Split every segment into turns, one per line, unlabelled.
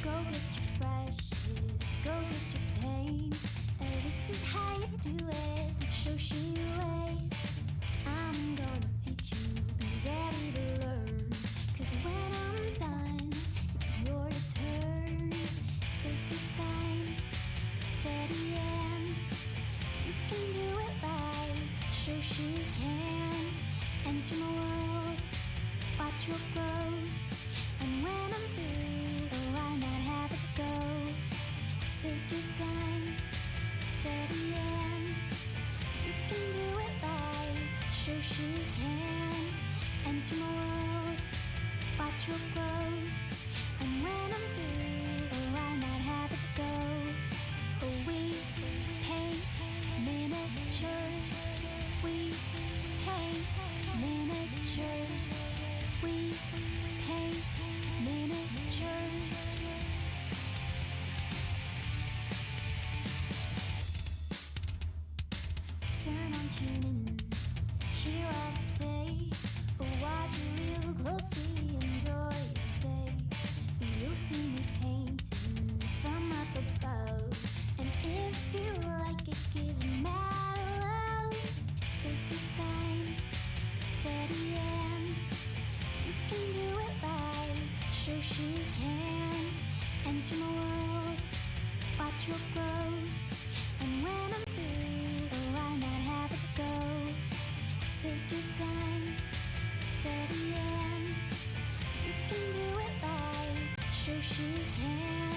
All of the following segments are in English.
Go get your brushes, go get your paint. This is how you do it the Shoshie way. I'm gonna teach you, be ready to learn. Cause when I'm done, it's your turn. Take your time, steady and you can do it right. Shoshie can enter my world, watch what grows. And when I'm through, why not have it go? Take your time, steady and you can do it right. Shoshie can enter my world, watch what grows. And when I'm through, why not have it go? We paint miniatures. We paint miniatures. We paint miniatures. Turn on, tune in, hear all I say. Watch real closely, enjoy your stay. You'll see me painting from up above. And if you like it, give it mad love. Take your time, steady and you can do it right. Shoshie can enter my world, watch what grows. And when I'm through, why not have it go? Take your time, steady and you can do it right. Shoshie can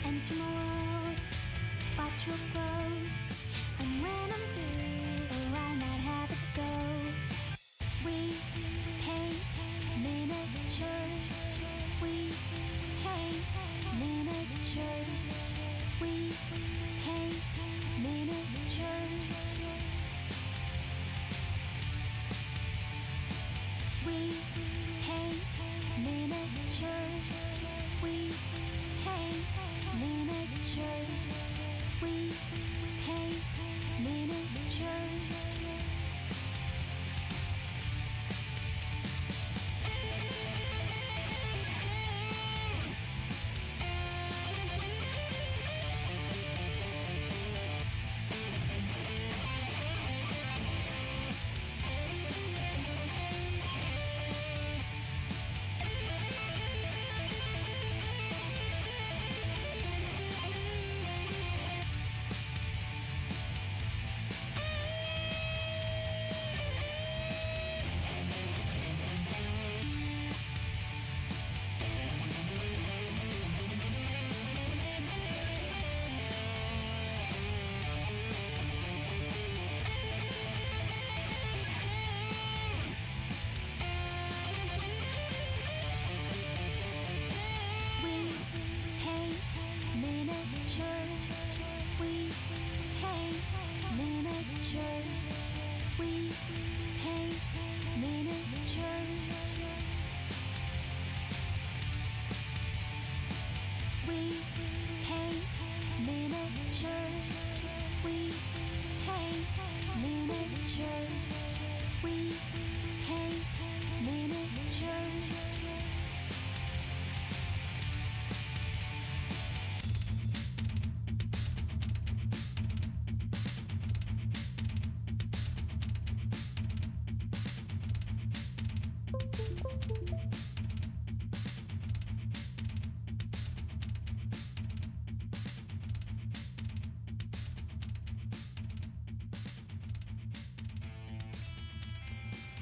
enter my world, watch what grows. And when I'm through, why not have it go? We paint miniatures. We paint miniatures. We paint miniatures. We paint miniatures. We paint miniatures. We paint miniatures.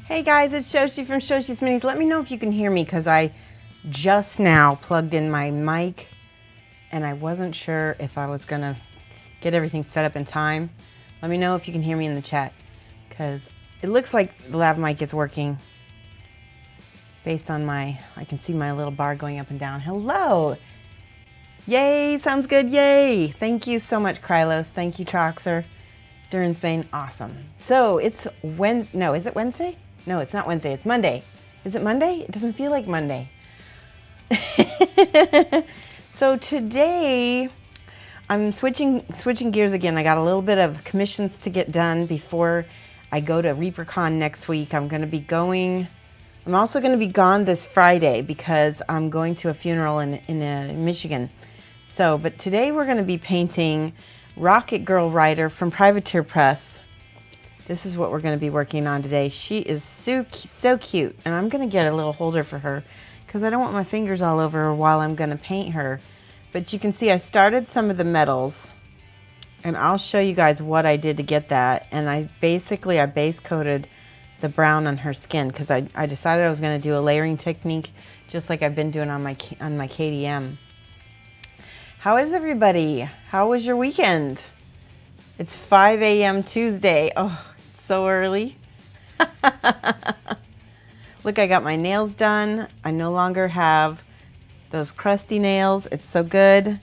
Hey guys, it's Shoshie from Shoshie's Minis. Let me know if you can hear me because I just now plugged in my mic and I wasn't sure if I was going to get everything set up in time. Let me know if you can hear me in the chat because it looks like the lav mic is working based on I can see my little bar going up and down. Hello! Yay! Sounds good, yay! Thank you so much, Krylos. Thank you, Troxer. Durnsbane, awesome. So it's Wednesday. No, is it Wednesday? No, it's not Wednesday. It's Monday. Is it Monday? It doesn't feel like Monday. So today I'm switching gears again. I got a little bit of commissions to get done before I go to ReaperCon next week. I'm going to be going I'm also going to be gone this Friday because I'm going to a funeral in Michigan. So, but today we're going to be painting Rocketgirl Writer from Privateer Press. This is what we're going to be working on today. She is so cute, and I'm going to get a little holder for her because I don't want my fingers all over her while I'm going to paint her. But you can see I started some of the metals, and I'll show you guys what I did to get that. And I base coated the brown on her skin because I decided I was going to do a layering technique just like I've been doing on my KDM. How is everybody? How was your weekend? It's 5 a.m. Tuesday. Oh, it's so early. Look, I got my nails done. I no longer have those crusty nails. It's so good.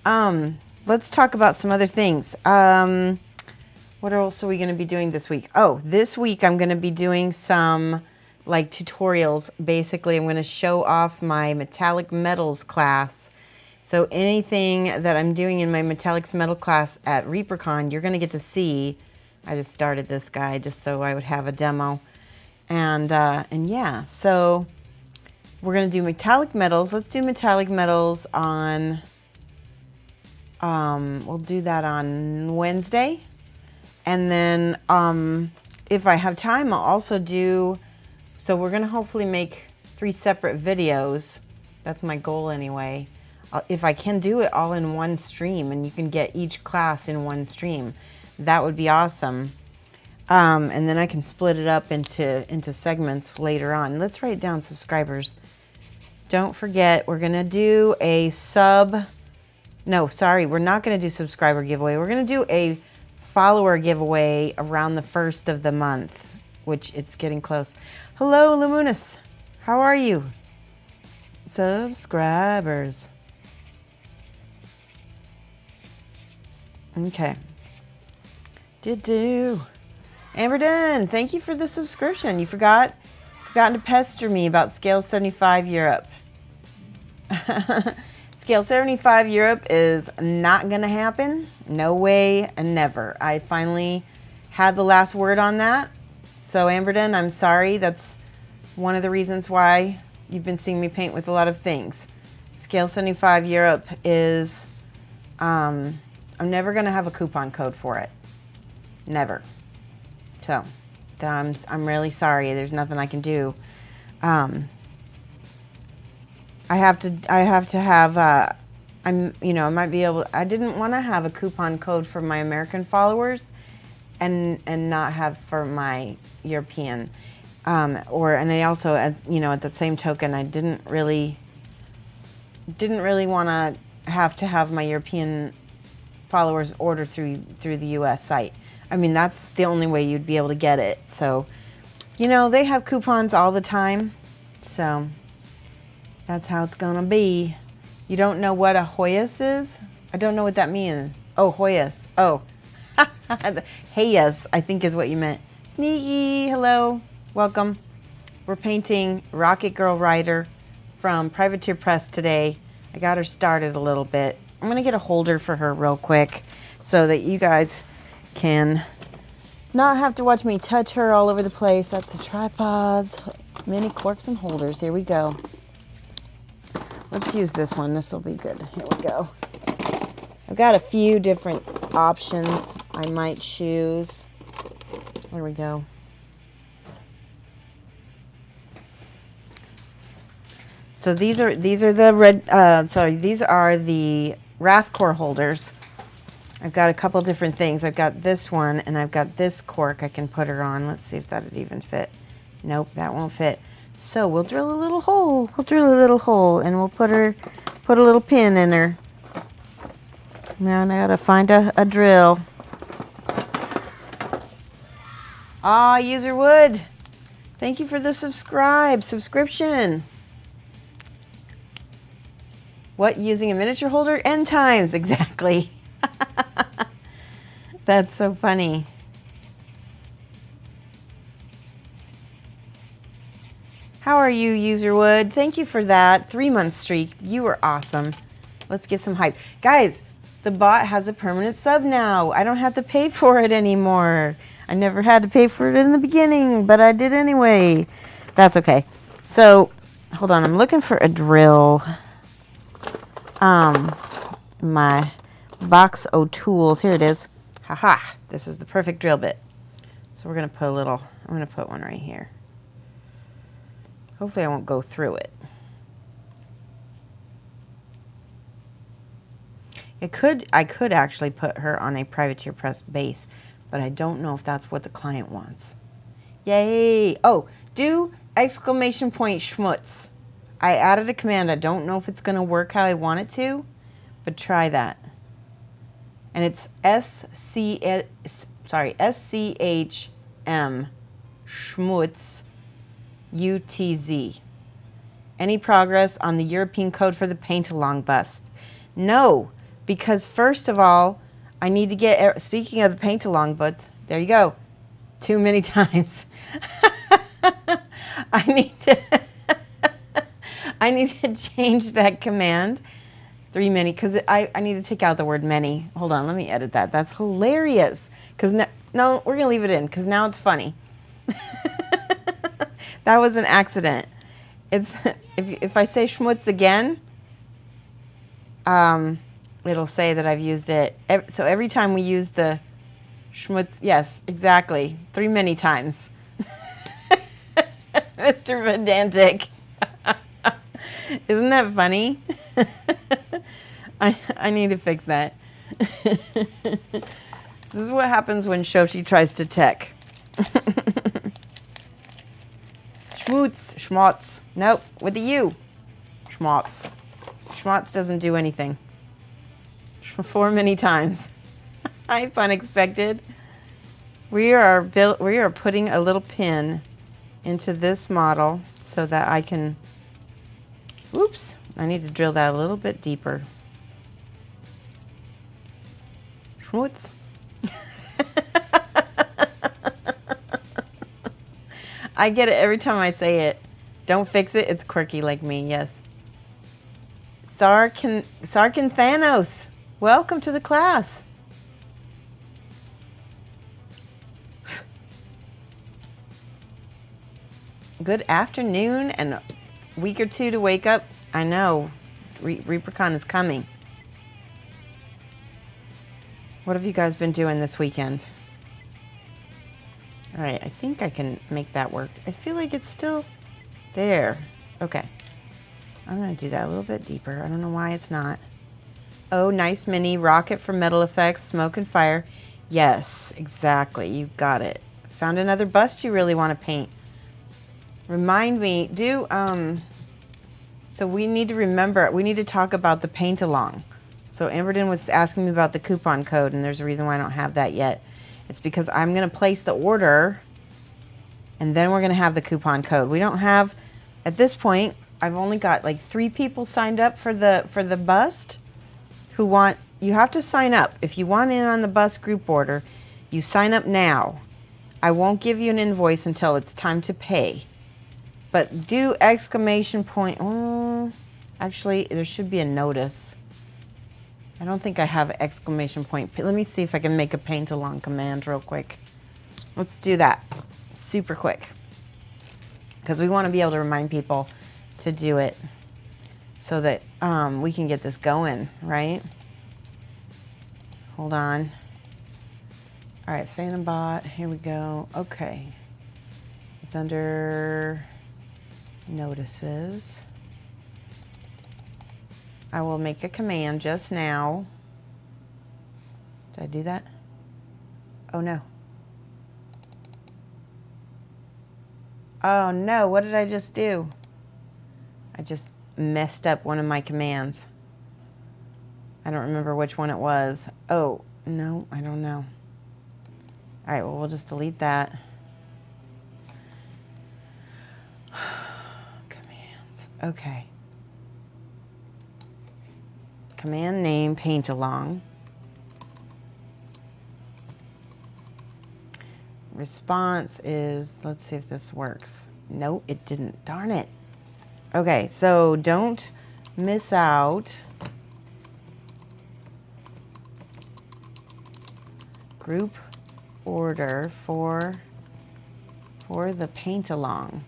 Let's talk about some other things. What else are we going to be doing this week? Oh, this week I'm going to be doing some like tutorials. Basically, I'm going to show off my metallic metals class. So anything that I'm doing in my metallics metal class at ReaperCon, you're going to get to see. I just started this guy just so I would have a demo. And yeah, so we're going to do metallic metals. Let's do metallic metals on, we'll do that on Wednesday. And then if I have time, I'll also do, so we're going to hopefully make 3 separate videos. That's my goal anyway. If I can do it all in one stream and you can get each class in one stream, that would be awesome. And then I can split it up into segments later on. Let's write down subscribers. Don't forget, we're going to do a no, sorry, we're not going to do subscriber giveaway. We're going to do a follower giveaway around the 1st of the month, which it's getting close. Hello, Luminous. How are you? Subscribers. Okay. Amberden, thank you for the subscription. You forgotten to pester me about Scale 75 Europe. Scale 75 Europe is not going to happen. No way and never. I finally had the last word on that. So Amberden, I'm sorry. That's one of the reasons why you've been seeing me paint with a lot of things. Scale 75 Europe is, I'm never going to have a coupon code for it. Never. So I'm really sorry. There's nothing I can do. I have to have, I might be able, I didn't want to have a coupon code for my American followers and not have for my European, and I also, at the same token, I didn't really want to have my European followers order through the US site. I mean, that's the only way you'd be able to get it. So, they have coupons all the time. So that's how it's gonna be. You don't know what a Hoyas is? I don't know what that means. Oh, Hoyas. Oh. Hayas, I think is what you meant. Sneaky, hello. Welcome. We're painting Rocketgirl Writer from Privateer Press today. I got her started a little bit. I'm gonna get a holder for her real quick so that you guys can not have to watch me touch her all over the place. That's the tripods, mini corks and holders. Here we go. Let's use this one. This will be good. Here we go. I've got a few different options I might choose. There we go. So these are the red. These are the Wrathcore holders. I've got a couple different things. I've got this one and I've got this cork I can put her on. Let's see if that'd even fit. Nope, that won't fit. So we'll drill a little hole. And we'll put a little pin in her. Now I gotta find a drill. User Wood. Thank you for the subscription. What, using a miniature holder? End times, exactly. That's so funny. How are you, Userwood? Thank you for that 3-month streak. You were awesome. Let's give some hype. Guys, the bot has a permanent sub now. I don't have to pay for it anymore. I never had to pay for it in the beginning, but I did anyway. That's okay. So, hold on. I'm looking for a drill. My box of tools. Here it is. Haha. This is the perfect drill bit. So we're going to put I'm going to put one right here. Hopefully I won't go through it. I could actually put her on a privateer press base, but I don't know if that's what the client wants. Yay! Oh, do exclamation point schmutz. I added a command. I don't know if it's going to work how I want it to, but try that. And it's SCHM schmutz UTZ. Any progress on the European code for the paint-along bust? No, because first of all, I need to get, speaking of the paint-along bust, there you go, too many times. I need to change that command. 3 many, because I need to take out the word many. Hold on, let me edit that. That's hilarious. Because no, we're going to leave it in, because now it's funny. That was an accident. It's if I say schmutz again, it'll say that I've used it. So every time we use the schmutz, yes, exactly, 3 many times. Mr. Pedantic. Isn't that funny? I need to fix that. This is what happens when Shoshie tries to tech. Schmutz, schmutz. Nope, with a U. Schmutz. Schmutz doesn't do anything. 4 many times. Hype unexpected. We are putting a little pin into this model so that I can, oops, I need to drill that a little bit deeper. Schmutz. I get it every time I say it. Don't fix it, it's quirky like me, yes. Sarkin Thanos, welcome to the class. Good afternoon and a week or two to wake up. I know, Reapercon is coming. What have you guys been doing this weekend? All right, I think I can make that work. I feel like it's still there. Okay. I'm going to do that a little bit deeper. I don't know why it's not. Oh, nice mini rocket for metal effects, smoke and fire. Yes, exactly. You got it. Found another bust you really want to paint. Remind me, so we need to remember, we need to talk about the paint along. So Amberden was asking me about the coupon code, and there's a reason why I don't have that yet. It's because I'm going to place the order, and then we're going to have the coupon code. We don't have, at this point, I've only got like 3 people signed up for the bust who want, you have to sign up. If you want in on the bust group order, you sign up now. I won't give you an invoice until it's time to pay. But do exclamation point, oh, actually there should be a notice. I don't think I have exclamation point. Let me see if I can make a paint along command real quick. Let's do that super quick. Because we want to be able to remind people to do it so that we can get this going, right? Hold on. All right, Phantom Bot, here we go. Okay. It's under notices. I will make a command just now. Did I do that? Oh no. Oh no, what did I just do? I just messed up one of my commands. I don't remember which one it was. Oh, no, I don't know. All right, well, we'll just delete that. Commands, okay. Command name, paint along. Response is, let's see if this works. No, it didn't, darn it. Okay, so don't miss out. Group order for the paint along.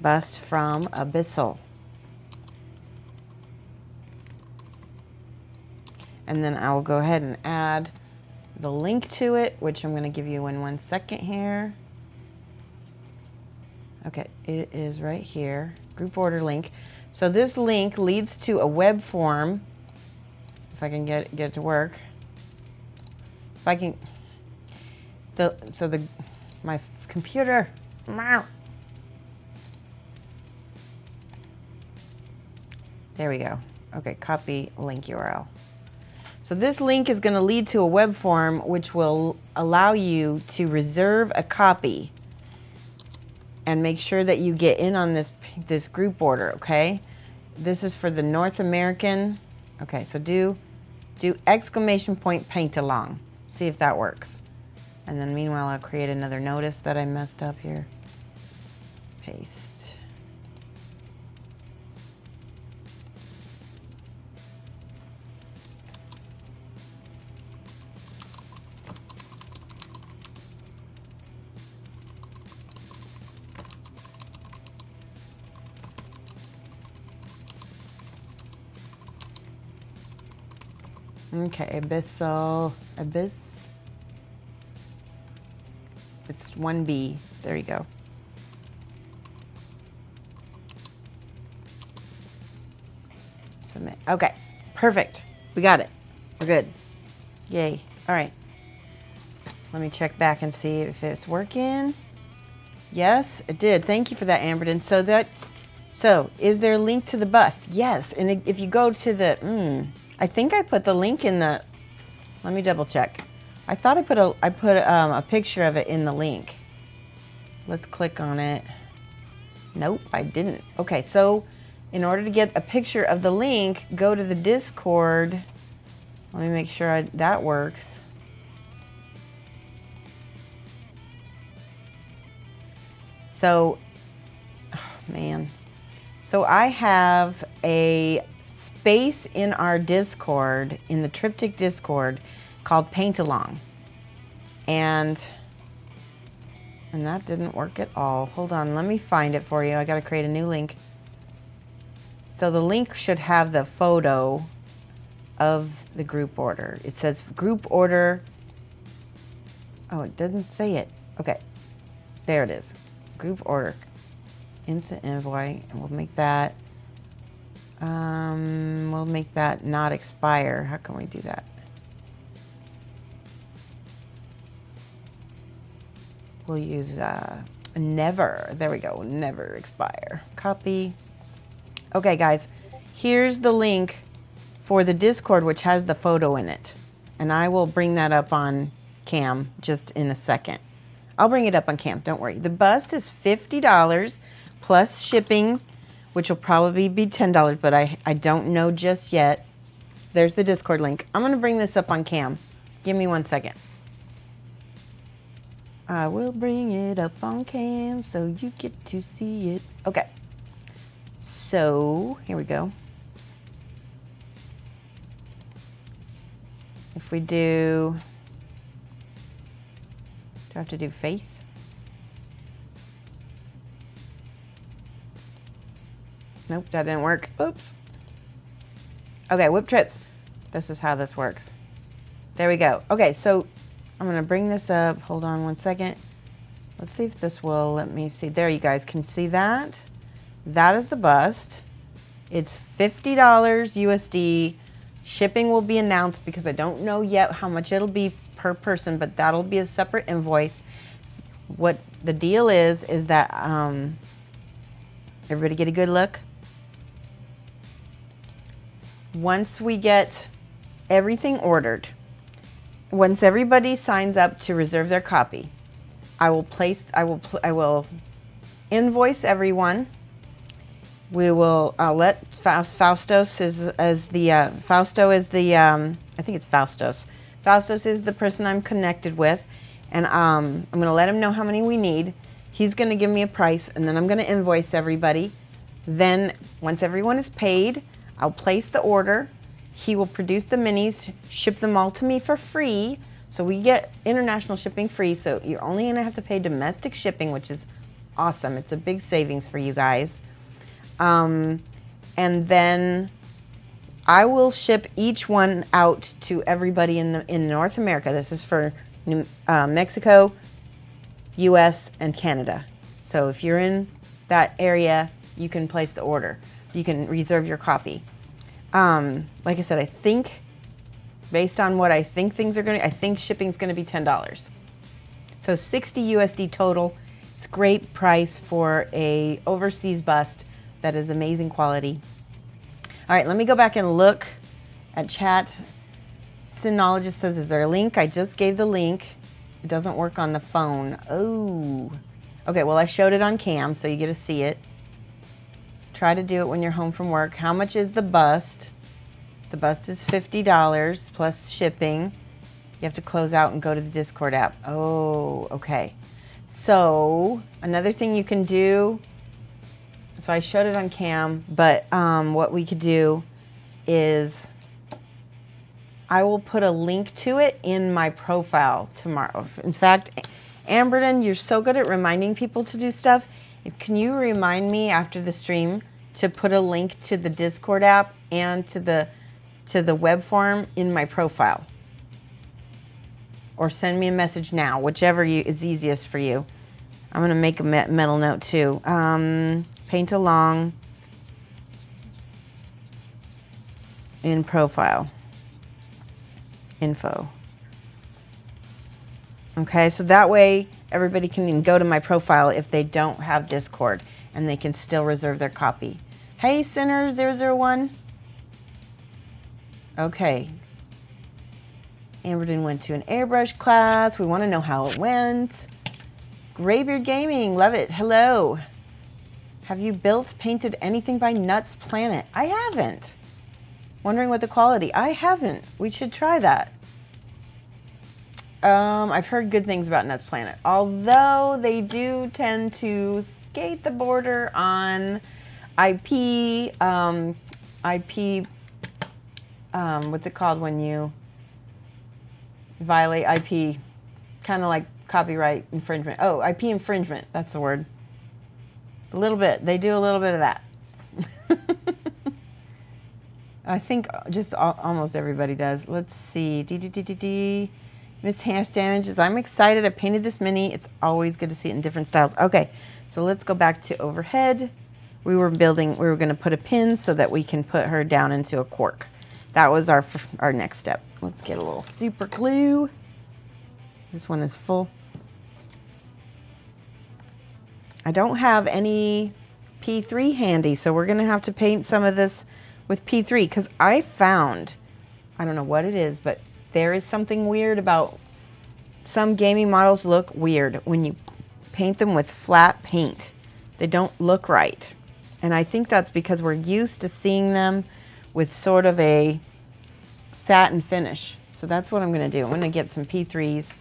Bust from Abyssal. And then I will go ahead and add the link to it, which I'm going to give you in 1 second here. Okay, it is right here, group order link. So this link leads to a web form. If I can get it to work. If I can, my computer. There we go. Okay, copy link URL. So this link is going to lead to a web form which will allow you to reserve a copy and make sure that you get in on this group order, okay? This is for the North American. Okay, so do exclamation point paint along. See if that works. And then meanwhile, I'll create another notice that I messed up here. Paste. Okay, Abyss. It's 1B. There you go. Submit. Okay, perfect. We got it. We're good. Yay. All right. Let me check back and see if it's working. Yes, it did. Thank you for that, Amberton. So is there a link to the bust? Yes. And if you go to the, I think I put the link in the, let me double check. I thought I put a picture of it in the link. Let's click on it. Nope, I didn't. Okay, so in order to get a picture of the link, go to the Discord. Let me make sure that works. So, oh man. So I have a space in our Discord, in the Triptych Discord, called Paint Along. And that didn't work at all. Hold on, let me find it for you. I gotta create a new link. So the link should have the photo of the group order. It says group order. Oh, it doesn't say it. Okay, there it is. Group order. Instant invoice, and we'll make that not expire. How can we do that? We'll use never. There we go. Never expire. Copy. Okay, guys. Here's the link for the Discord, which has the photo in it. And I will bring that up on cam just in a second. I'll bring it up on cam. Don't worry. The bust is $50 plus shipping, which will probably be $10, but I don't know just yet. There's the Discord link. I'm going to bring this up on cam. Give me 1 second. I will bring it up on cam so you get to see it. Okay. So, here we go. If we do I have to do face? Nope, that didn't work. Oops. Okay, whip trips. This is how this works. There we go. Okay, so I'm going to bring this up. Hold on 1 second. Let's see if this will let me see. There, you guys can see that. That is the bust. It's $50 USD. Shipping will be announced because I don't know yet how much it'll be per person, but that'll be a separate invoice. What the deal is that everybody get a good look. Once we get everything ordered, once everybody signs up to reserve their copy, I will invoice everyone. I'll let Faustos Fausto is the I think it's Faustos. Faustos is the person I'm connected with, and I'm going to let him know how many we need. He's going to give me a price, and then I'm going to invoice everybody. Then once everyone is paid, I'll place the order. He will produce the minis, ship them all to me for free. So we get international shipping free. So you're only going to have to pay domestic shipping, which is awesome. It's a big savings for you guys. And then I will ship each one out to everybody in North America. This is for Mexico, US, and Canada. So if you're in that area, you can place the order. You can reserve your copy. Like I said, I think based on what I think things are going to, I think shipping's going to be $10. So 60 USD total. It's great price for a overseas bust that is amazing quality. All right, let me go back and look at chat. Synologist says, is there a link? I just gave the link. It doesn't work on the phone. Oh, okay, well I showed it on cam so you get to see it. Try to do it when you're home from work. How much is the bust? The bust is $50 plus shipping. You have to close out and go to the Discord app. Oh, okay. So another thing you can do, so I showed it on cam, but what we could do is I will put a link to it in my profile tomorrow. In fact, Amberden, you're so good at reminding people to do stuff. Can you remind me after the stream to put a link to the Discord app and to the web form in my profile? Or send me a message now, whichever is easiest for you. I'm going to make a mental note too. Paint along in profile info. Okay, so that way everybody can go to my profile if they don't have Discord and they can still reserve their copy. Hey, Sinner001. Okay. Amberden went to an airbrush class. We want to know how it went. Graybeard Gaming, love it. Hello. Have you built, painted anything by Nuts Planet? I haven't. Wondering what the quality. I haven't. We should try that. I've heard good things about Nuts Planet, although they do tend to skate the border on IP, what's it called when you violate IP, kind of like copyright infringement. Oh, IP infringement, that's the word. A little bit, they do a little bit of that. I think just almost everybody does. Let's see, Miss Hash Damages, I'm excited, I painted this mini. It's always good to see it in different styles. Okay, so let's go back to overhead. We were gonna put a pin so that we can put her down into a cork. That was our next step. Let's get a little super glue. This one is full. I don't have any P3 handy, so we're gonna have to paint some of this with P3 because I found, I don't know what it is, but there is something weird about some gaming models look weird when you paint them with flat paint. They don't look right. And I think that's because we're used to seeing them with sort of a satin finish. So that's what I'm going to do. I'm going to get some P3s.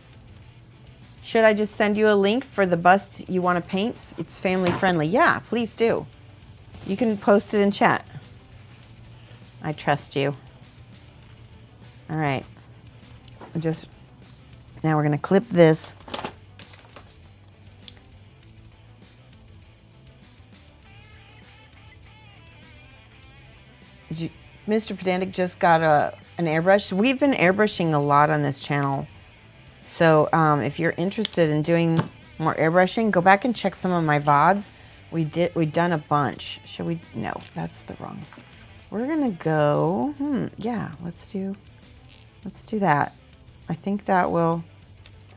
Should I just send you a link for the bust you want to paint? It's family friendly. Yeah, please do. You can post it in chat. I trust you. All right. Now we're going to clip this. Mr. Pedantic just got an airbrush. We've been airbrushing a lot on this channel. So if you're interested in doing more airbrushing, go back and check some of my VODs. We've done a bunch. Should we? No, that's the wrong. We're gonna go, yeah, let's do that. I think that will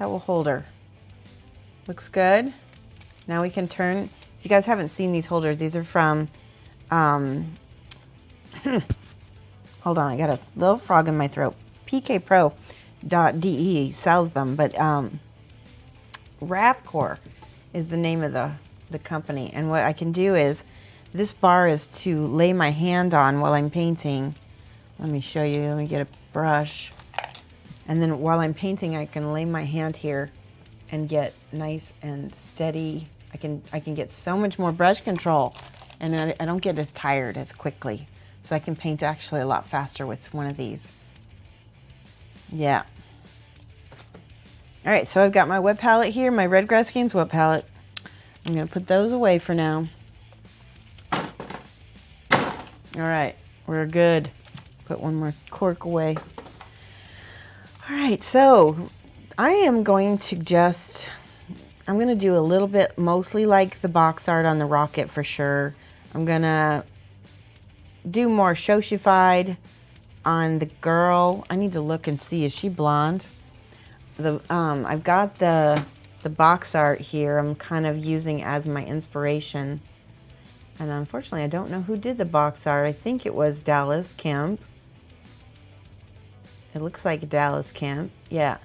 hold her. Looks good. Now we can turn, if you guys haven't seen these holders, these are from, hold on, I got a little frog in my throat. PKPro.de sells them, but Wrathcore is the name of the company. And what I can do is, this bar is to lay my hand on while I'm painting. Let me show you, let me get a brush. And then while I'm painting, I can lay my hand here and get nice and steady. I can get so much more brush control, and I don't get as tired as quickly. So I can paint actually a lot faster with one of these. Yeah. All right, so I've got my wet palette here, my Red Grass Games wet palette. I'm gonna put those away for now. All right, we're good. Put one more cork away. All right, so I am going to I'm gonna do a little bit, mostly like the box art on the rocket for sure. I'm gonna do more Shoshie-fied on the girl. I need to look and see, is she blonde? I've got the box art here I'm kind of using as my inspiration. And unfortunately, I don't know who did the box art. I think it was Dallas Kemp. It looks like Dallas Kemp, yeah.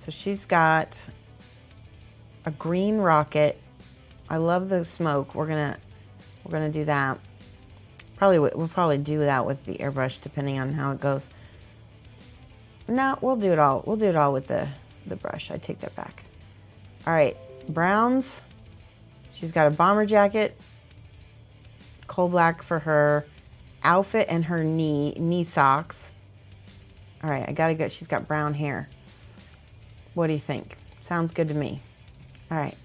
So she's got a green rocket. I love the smoke. We're gonna do that. We'll probably do that with the airbrush depending on how it goes. No, we'll do it all. We'll do it all with the brush. I take that back. All right, browns. She's got a bomber jacket, coal black for her outfit and her knee socks. All right, I gotta go. She's got brown hair. What do you think? Sounds good to me. All right,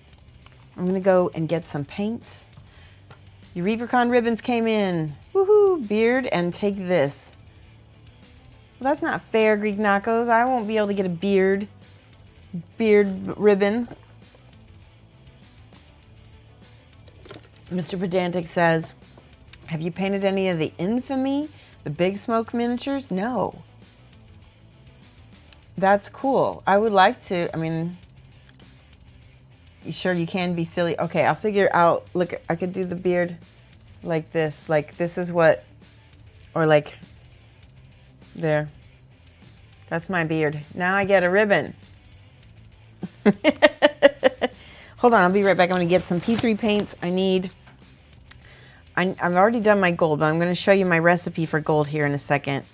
I'm gonna go and get some paints. Your Recon ribbons came in. Woohoo, beard, and take this. Well, that's not fair, Greek Knuckles. I won't be able to get a beard ribbon. Mr. Pedantic says, have you painted any of the Infamy, the Big Smoke miniatures? No. That's cool. I would like to. I mean, you sure you can be silly? Okay, I'll figure out. Look, I could do the beard like this. Like this is what, or like there. That's my beard. Now I get a ribbon. Hold on, I'll be right back. I'm going to get some P3 paints. I've already done my gold, but I'm going to show you my recipe for gold here in a second.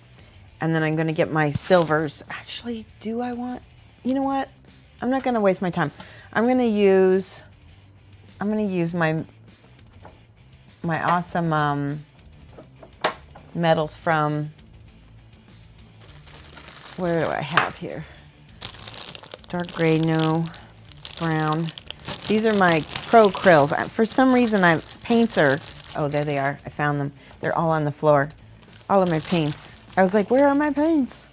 And then I'm going to get my silvers. Actually, do I want, you know what? I'm not going to waste my time. I'm going to use my awesome metals from, where do I have here? Dark gray, no, brown. These are my Pro Krills. For some reason, paints are, oh, there they are. I found them. They're all on the floor. All of my paints. I was like, where are my paints?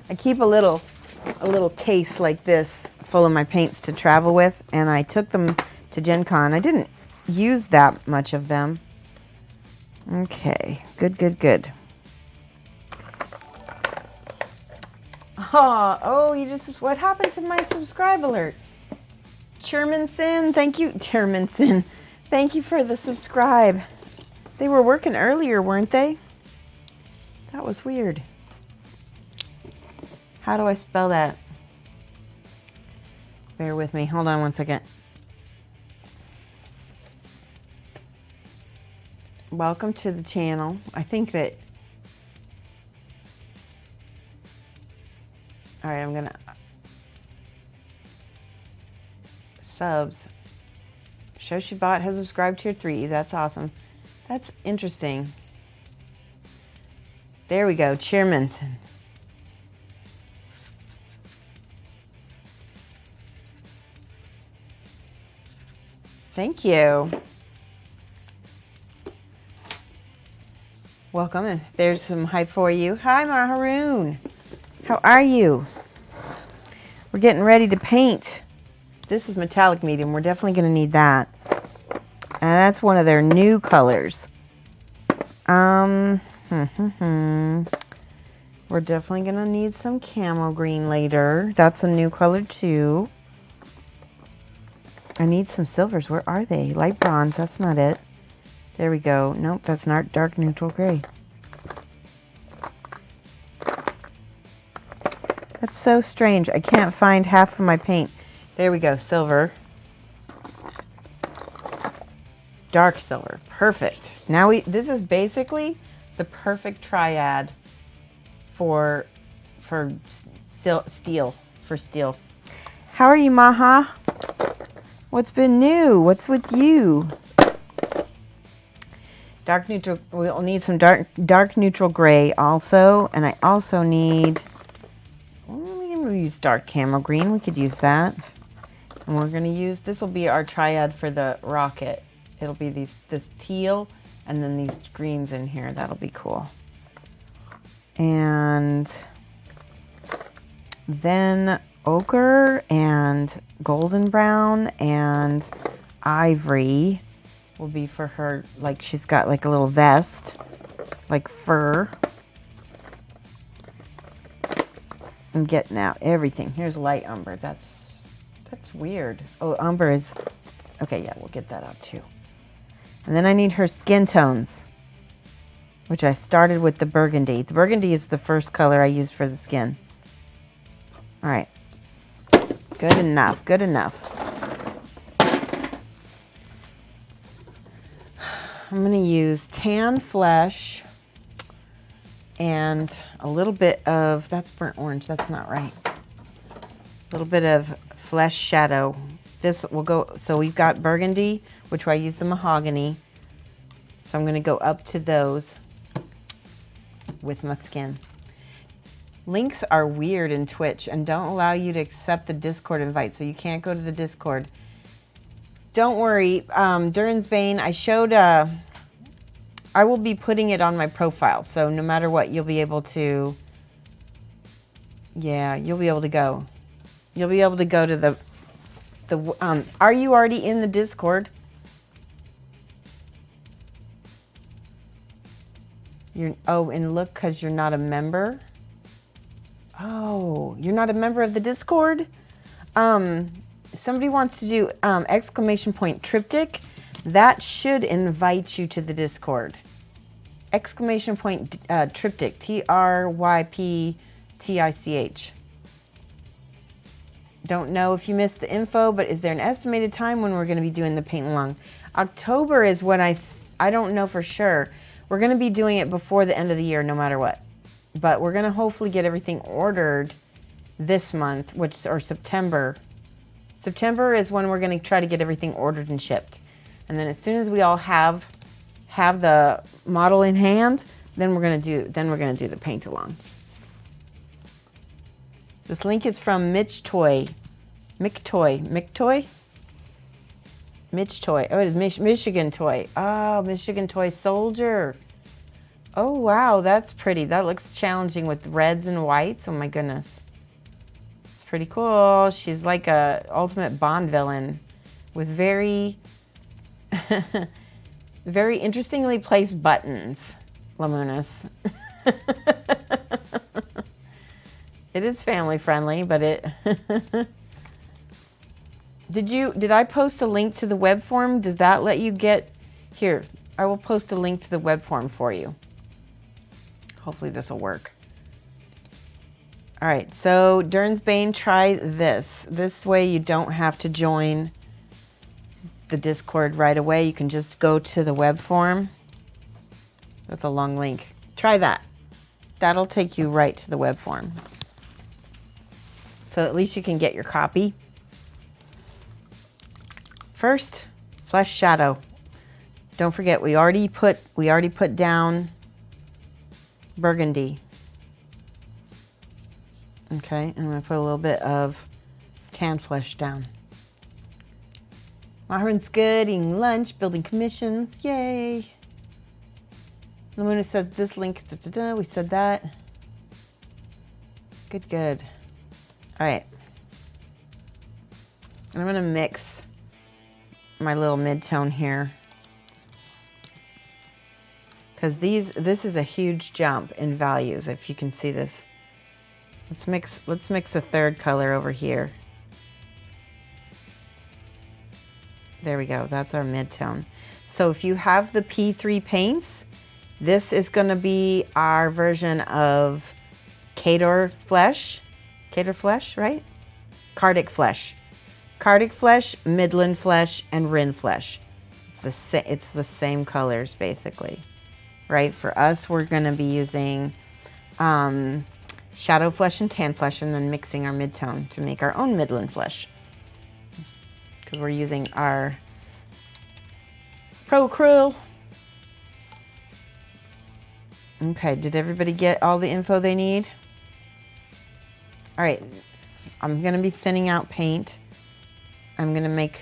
I keep a little case like this full of my paints to travel with, and I took them to Gen Con. I didn't use that much of them. Okay, good. What happened to my subscribe alert? Chairman thank you. Chairman Sin, thank you for the subscribe. They were working earlier, weren't they? That was weird. How do I spell that? Bear with me. Hold on one second. Welcome to the channel. I think that... All right, I'm gonna... Subs. Shoshie Bot has subscribed tier 3. That's awesome. That's interesting. There we go. Chairmanson. Thank you. Welcome. And there's some hype for you. Hi, Maharoon. How are you? We're getting ready to paint. This is metallic medium. We're definitely going to need that. And that's one of their new colors. We're definitely going to need some camo green later. That's a new color too. I need some silvers. Where are they? Light bronze. That's not it. There we go. Nope, that's not dark neutral gray. That's so strange. I can't find half of my paint. There we go. Silver. Dark silver. Perfect. Now this is basically the perfect triad for steel. How are you, Maha? What's been new? What's with you? Dark neutral, we'll need some dark neutral gray also. And I also need, we can use dark camel green. We could use that. And we're gonna use, this will be our triad for the rocket. It'll be this teal and then these greens in here. That'll be cool. And then ochre and golden brown and ivory will be for her, like she's got like a little vest, like fur. I'm getting out everything. Here's light umber. That's weird. Oh, umber is, okay, yeah, we'll get that out too. And then I need her skin tones, which I started with the burgundy. The burgundy is the first color I used for the skin. All right, good enough, good enough. I'm gonna use tan flesh and a little bit of, that's burnt orange, that's not right. A little bit of flesh shadow. This will go, so we've got burgundy, which I use the mahogany. So I'm gonna go up to those with my skin. Links are weird in Twitch and don't allow you to accept the Discord invite, so you can't go to the Discord. Don't worry, Durin's Bane, I showed, I will be putting it on my profile, so no matter what, you'll be able to, yeah, you'll be able to go. You'll be able to go to are you already in the Discord? Oh, and look, because you're not a member. Oh, you're not a member of the Discord? Somebody wants to do exclamation point triptych. That should invite you to the Discord. Exclamation point triptych, TRYPTICH. Don't know if you missed the info, but is there an estimated time when we're going to be doing the paint along? October is when I don't know for sure. We're going to be doing it before the end of the year, no matter what. But we're going to hopefully get everything ordered this month, or September. September is when we're going to try to get everything ordered and shipped. And then as soon as we all have the model in hand, then we're going to do the paint along. This link is from Mitch Toy. Mick Toy. Oh, it is Michigan Toy. Oh, Michigan Toy Soldier. Oh, wow, that's pretty. That looks challenging with reds and whites. Oh, my goodness. It's pretty cool. She's like a ultimate Bond villain with very, very interestingly placed buttons, Lamunas. It is family friendly, but it... Did I post a link to the web form? Does that let you get... Here, I will post a link to the web form for you. Hopefully this will work. All right, so Durin's Bane, try this. This way you don't have to join the Discord right away. You can just go to the web form. That's a long link. Try that. That'll take you right to the web form. So at least you can get your copy. First, flesh shadow. Don't forget, we already put down burgundy. Okay, and I'm gonna put a little bit of tan flesh down. Mahrin's good, eating lunch, building commissions, yay. Lamuna says this link, we said that. Good, good. All right. And I'm gonna mix my little mid-tone here, because this is a huge jump in values, if you can see this. Let's mix a third color over here. There we go, that's our mid-tone. So if you have the P3 paints, this is gonna be our version of Cador Flesh, right? Cardic Flesh. Cardic Flesh, Midland Flesh, and Rin Flesh. It's the same colors, basically. Right? For us, we're going to be using Shadow Flesh and Tan Flesh, and then mixing our mid-tone to make our own Midland Flesh. Because we're using our Pro Krill. Okay, did everybody get all the info they need? All right, I'm gonna be thinning out paint. I'm gonna make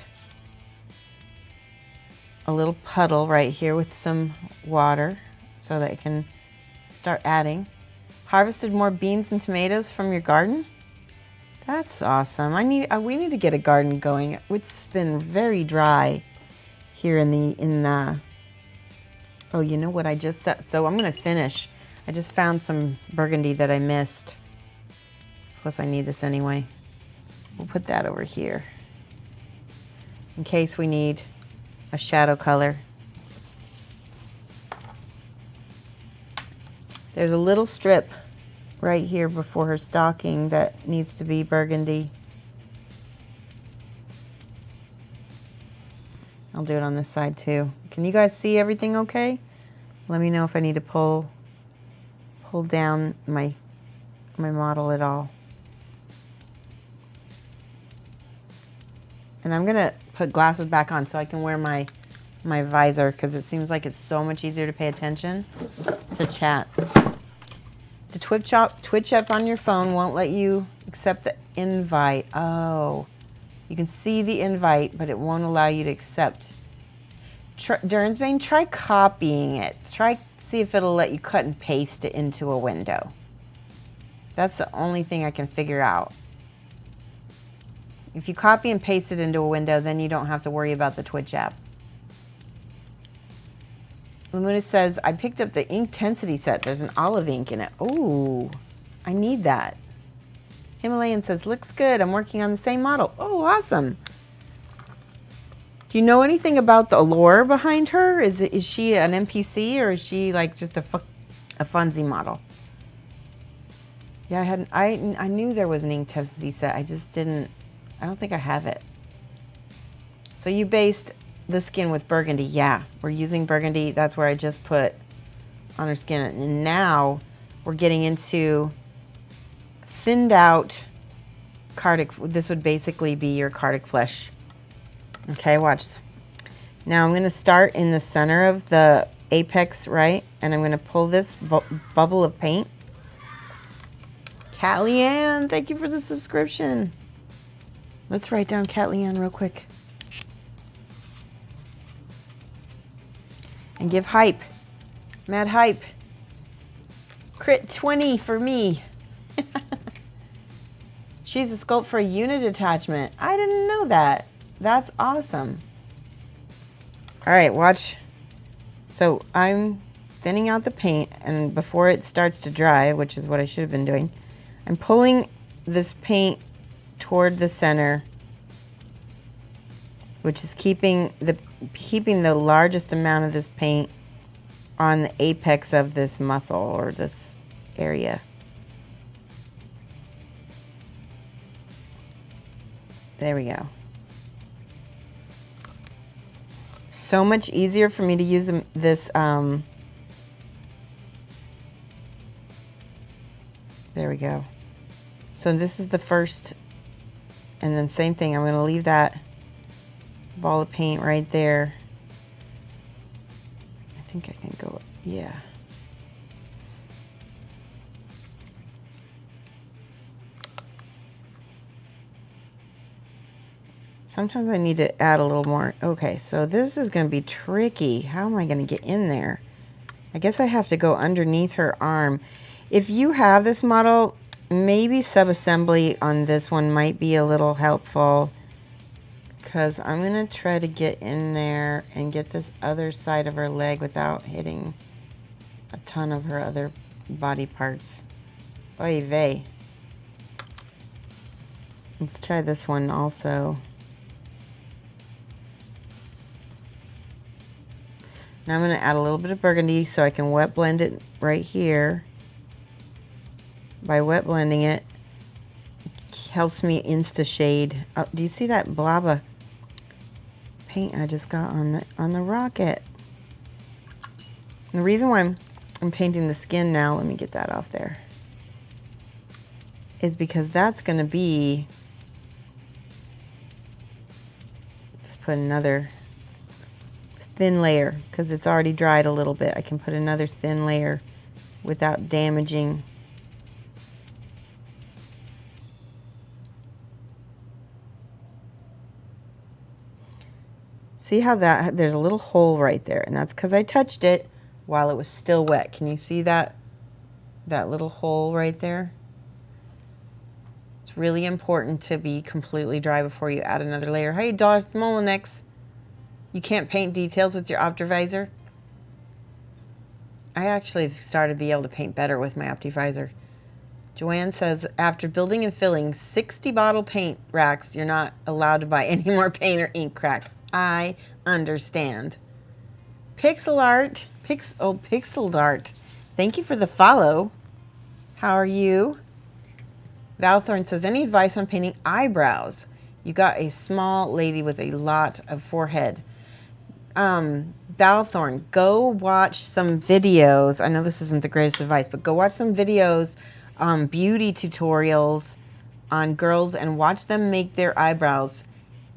a little puddle right here with some water so that I can start adding. Harvested more beans and tomatoes from your garden? That's awesome. We need to get a garden going. It's been very dry here oh, you know what I just said? So I'm gonna finish. I just found some burgundy that I missed. Plus I need this anyway. We'll put that over here in case we need a shadow color. There's a little strip right here before her stocking that needs to be burgundy. I'll do it on this side too. Can you guys see everything okay? Let me know if I need to pull down my model at all. And I'm gonna put glasses back on so I can wear my visor because it seems like it's so much easier to pay attention to chat. The Twitch app on your phone won't let you accept the invite. Oh, you can see the invite, but it won't allow you to accept. Durnsbane, try copying it. See if it'll let you cut and paste it into a window. That's the only thing I can figure out. If you copy and paste it into a window, then you don't have to worry about the Twitch app. Lamuna says, I picked up the Inkintensity set. There's an olive ink in it. Oh, I need that. Himalayan says, looks good. I'm working on the same model. Oh, awesome. Do you know anything about the lore behind her? Is she an NPC or is she like just a funsy model? Yeah, I knew there was an Inkintensity set. I just didn't. I don't think I have it. So you based the skin with burgundy. Yeah, we're using burgundy. That's where I just put on her skin. And now we're getting into thinned out Cardic. This would basically be your Cardic flesh. Okay, watch. Now I'm going to start in the center of the apex, right? And I'm going to pull this bubble of paint. Cat Leanne, thank you for the subscription. Let's write down Cat Leanne real quick. And give hype. Mad hype. Crit 20 for me. She's a sculpt for a unit attachment. I didn't know that. That's awesome. All right, watch. So I'm thinning out the paint, and before it starts to dry, which is what I should have been doing, I'm pulling this paint toward the center, which is keeping the largest amount of this paint on the apex of this muscle or this area. There we go. So much easier for me to use this. There we go. So this is the first, and then same thing. I'm going to leave that ball of paint right there. I think I can go, yeah. Sometimes I need to add a little more. Okay, so this is going to be tricky. How am I going to get in there? I guess I have to go underneath her arm. If you have this model, maybe sub-assembly on this one might be a little helpful, because I'm going to try to get in there and get this other side of her leg without hitting a ton of her other body parts. Oy vey. Let's try this one also. Now I'm going to add a little bit of burgundy so I can wet blend it right here. By wet blending it, it helps me insta shade. Oh, do you see that blob of paint I just got on the rocket? And the reason why I'm painting the skin now, let me get that off there, is because that's going to be, let's put another thin layer, because it's already dried a little bit. I can put another thin layer without damaging. See how there's a little hole right there, and that's because I touched it while it was still wet. Can you see that little hole right there? It's really important to be completely dry before you add another layer. Hey, Darth Molinix, you can't paint details with your Optivisor? I actually have started to be able to paint better with my Optivisor. Joanne says, after building and filling 60 bottle paint racks, you're not allowed to buy any more paint or ink crack. I understand. Pixel Art, Pixel Dart, thank you for the follow. How are you? Valthorn says, any advice on painting eyebrows? You got a small lady with a lot of forehead. Valthorn, go watch some videos. I know this isn't the greatest advice, but go watch some videos, beauty tutorials on girls, and watch them make their eyebrows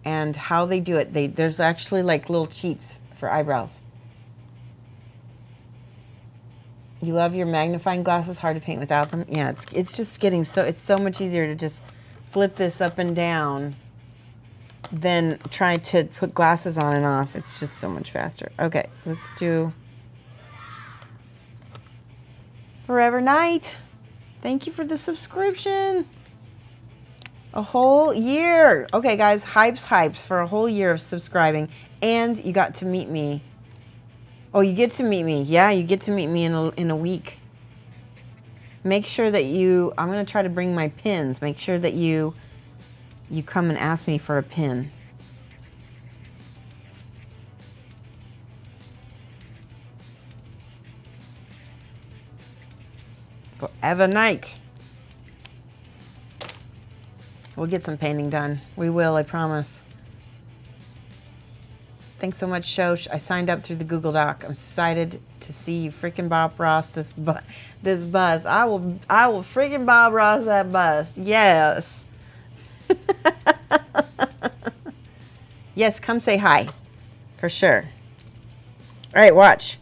and how they do it. There's actually like little cheats for eyebrows. You love your magnifying glasses, hard to paint without them. Yeah, it's just getting it's so much easier to just flip this up and down than try to put glasses on and off. It's just so much faster. Okay, let's do Forever Night. Thank you for the subscription. A whole year. Okay, guys, hypes for a whole year of subscribing. And you got to meet me. Oh, you get to meet me. Yeah, you get to meet me in a week. Make sure that I'm going to try to bring my pins. Make sure that you come and ask me for a pin. Forever Night. We'll get some painting done. We will, I promise. Thanks so much, Shosh. I signed up through the Google Doc. I'm excited to see you freaking Bob Ross this bus. I will freaking Bob Ross that bus. Yes. Yes, come say hi. For sure. All right, watch.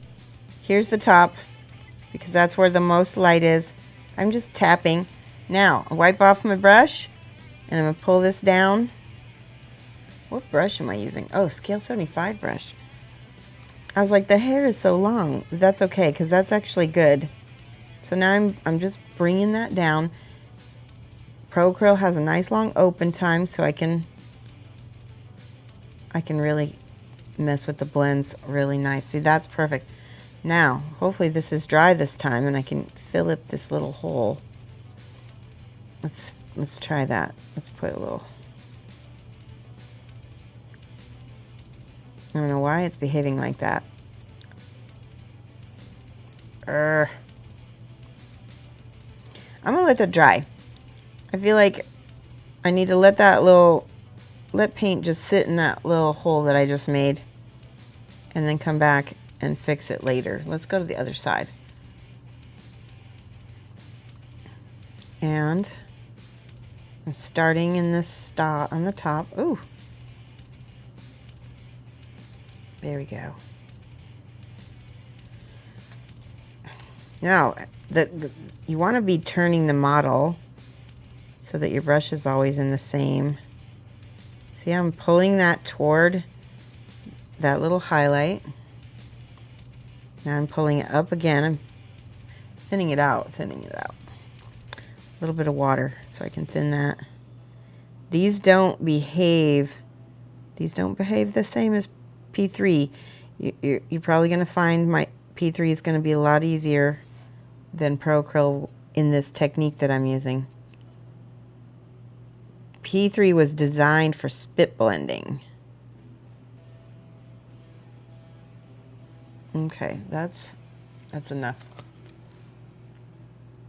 Here's the top, because that's where the most light is. I'm just tapping. Now, I wipe off my brush, and I'm going to pull this down. What brush am I using? Oh, Scale 75 brush. I was like, the hair is so long. That's okay, because that's actually good. So now I'm just bringing that down. Procurl has a nice long open time, so I can really mess with the blends really nice. See, that's perfect. Now, hopefully this is dry this time, and I can fill up this little hole. Let's try that. Let's put a little. I don't know why it's behaving like that. I'm gonna let that dry. I feel like I need to let paint just sit in that little hole that I just made, and then come back and fix it later. Let's go to the other side. And I'm starting in this spot on the top. Ooh. There we go. Now, you want to be turning the model so that your brush is always in the same. See, I'm pulling that toward that little highlight. Now I'm pulling it up again. I'm thinning it out. A little bit of water so I can thin that. These don't behave the same as P3. You're probably going to find my P3 is going to be a lot easier than Procurl in this technique that I'm using. P3 was designed for spit blending. Okay, that's enough.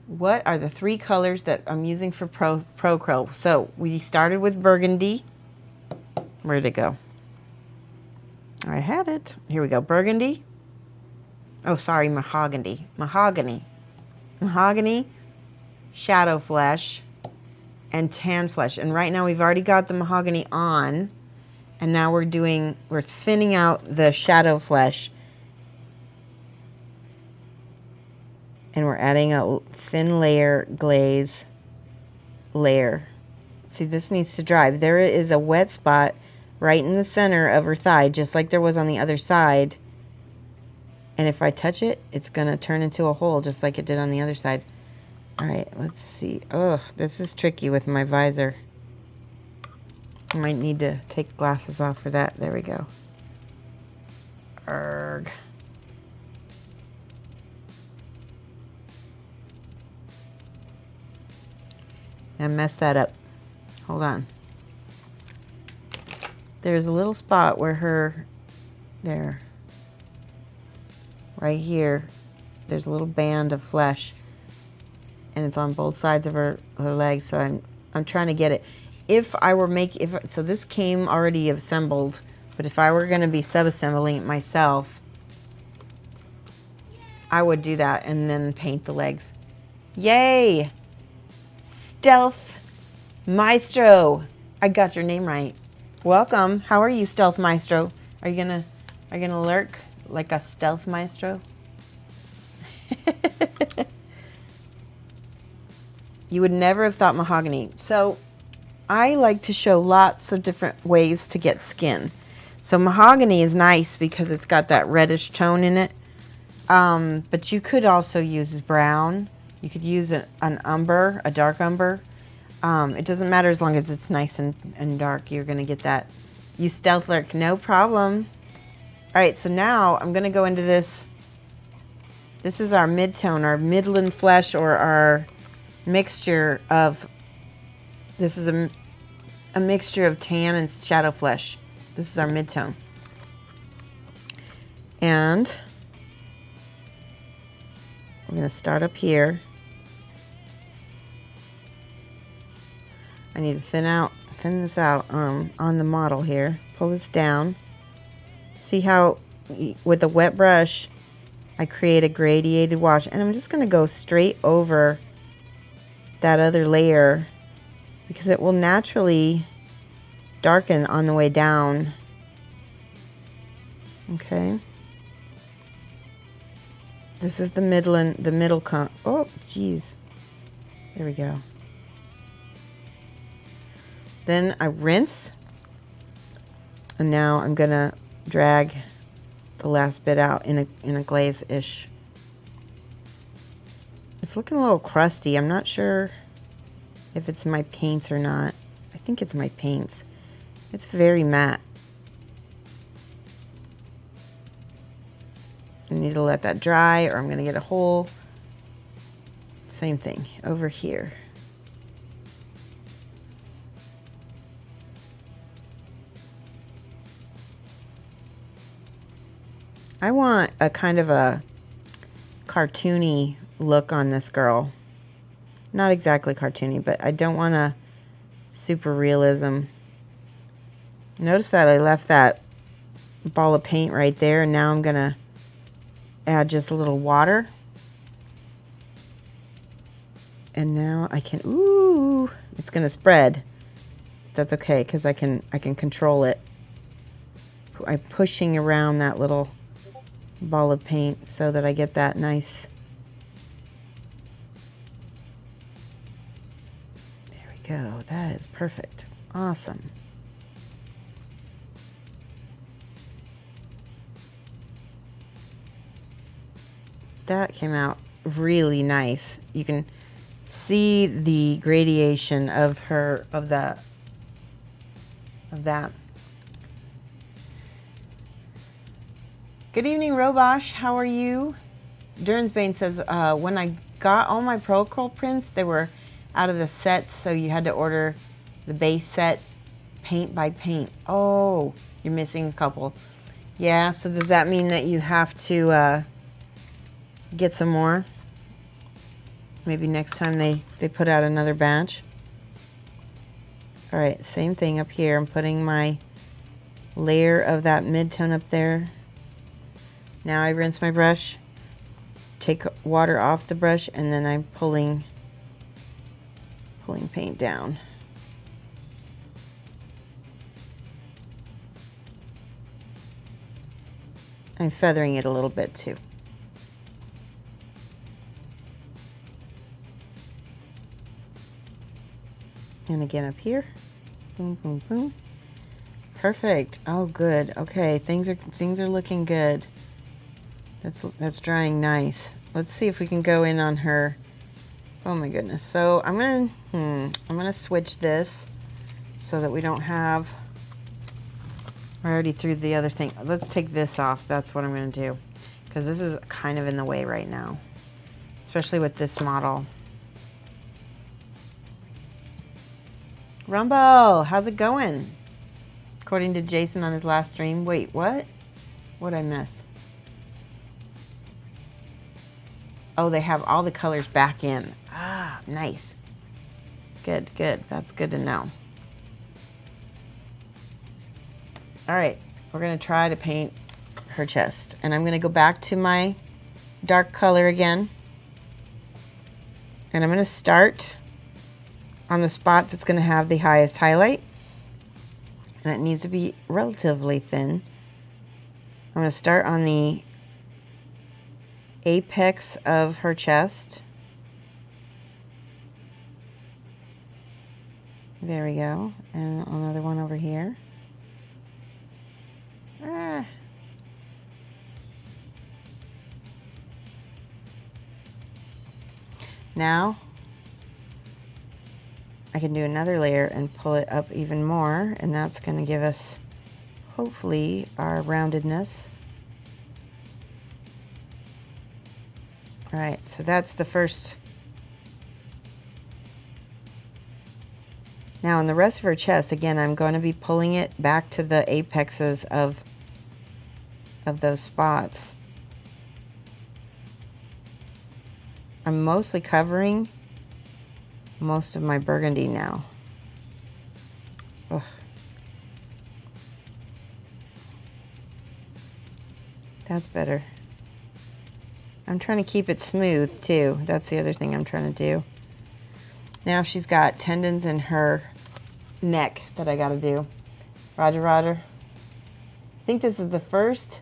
What are the 3 colors that I'm using for Procurl? So we started with burgundy. Where'd it go? I had it. Here we go. Burgundy. Oh, sorry, mahogany. Mahogany, shadow flesh, and tan flesh. And right now we've already got the mahogany on, and now we're thinning out the shadow flesh. And we're adding a thin layer glaze layer. See, this needs to dry. There is a wet spot right in the center of her thigh, just like there was on the other side. And if I touch it, it's going to turn into a hole just like it did on the other side. All right, let's see. Oh, this is tricky with my visor. I might need to take glasses off for that. There we go. Arrgh. I messed that up. Hold on. There's a little spot where there, right here, there's a little band of flesh, and it's on both sides of her legs. So I'm trying to get it. If I were so this came already assembled, but if I were going to be sub-assembling it myself, I would do that and then paint the legs. Yay! Stealth Maestro. I got your name right. Welcome. How are you, Stealth Maestro? Are you gonna lurk like a Stealth Maestro? You would never have thought mahogany. So I like to show lots of different ways to get skin. So mahogany is nice because it's got that reddish tone in it. But you could also use brown. You could use an umber, a dark umber. It doesn't matter as long as it's nice and dark. You're going to get that. You stealth lurk, no problem. All right, so now I'm going to go into this. This is our mid-tone, our midland flesh, or our mixture of, this is a mixture of tan and shadow flesh. This is our mid-tone. And we're going to start up here. I need to thin this out on the model here. Pull this down. See how with a wet brush I create a gradiated wash, and I'm just going to go straight over that other layer because it will naturally darken on the way down. Okay. This is the middle oh, geez. There we go. Then I rinse, and now I'm gonna drag the last bit out in a glaze-ish. It's looking a little crusty. I'm not sure if it's my paints or not. I think it's my paints. It's very matte. I need to let that dry or I'm gonna get a hole. Same thing over here. I want a kind of a cartoony look on this girl. Not exactly cartoony, but I don't want a super realism. Notice that I left that ball of paint right there, and now I'm gonna add just a little water. And now I can, ooh, it's gonna spread. That's okay, because I can control it. I'm pushing around that little ball of paint so that I get that nice. There we go. That is perfect. Awesome. That came out really nice. You can see the gradation of that. Good evening, Robosh. How are you? Durnsbane says, when I got all my Pro Curl prints, they were out of the sets, so you had to order the base set paint by paint. Oh, you're missing a couple. Yeah, so does that mean that you have to get some more? Maybe next time they put out another batch. All right, same thing up here. I'm putting my layer of that mid-tone up there. Now I rinse my brush, take water off the brush, and then I'm pulling paint down. I'm feathering it a little bit too. And again up here. Boom, boom, boom. Perfect. Oh, good. Okay, things are looking good. That's drying nice. Let's see if we can go in on her. Oh my goodness. So I'm gonna switch this so that we don't have. I already threw the other thing. Let's take this off. That's what I'm gonna do, because this is kind of in the way right now, especially with this model. Rumble, how's it going? According to Jason on his last stream. Wait, what? What'd I miss? Oh, they have all the colors back in. Ah, nice. Good, good. That's good to know. All right, we're gonna try to paint her chest. And I'm gonna go back to my dark color again. And I'm gonna start on the spot that's gonna have the highest highlight. And it needs to be relatively thin. I'm going to start on the apex of her chest. There we go. And another one over here. Now I can do another layer and pull it up even more, and that's going to give us, hopefully, our roundedness. All right, so that's the first. Now, in the rest of her chest, again, I'm going to be pulling it back to the apexes of those spots. I'm mostly covering most of my burgundy now. Ugh. That's better. I'm trying to keep it smooth too. That's the other thing I'm trying to do. Now she's got tendons in her neck that I got to do. Roger, Roger. I think this is the first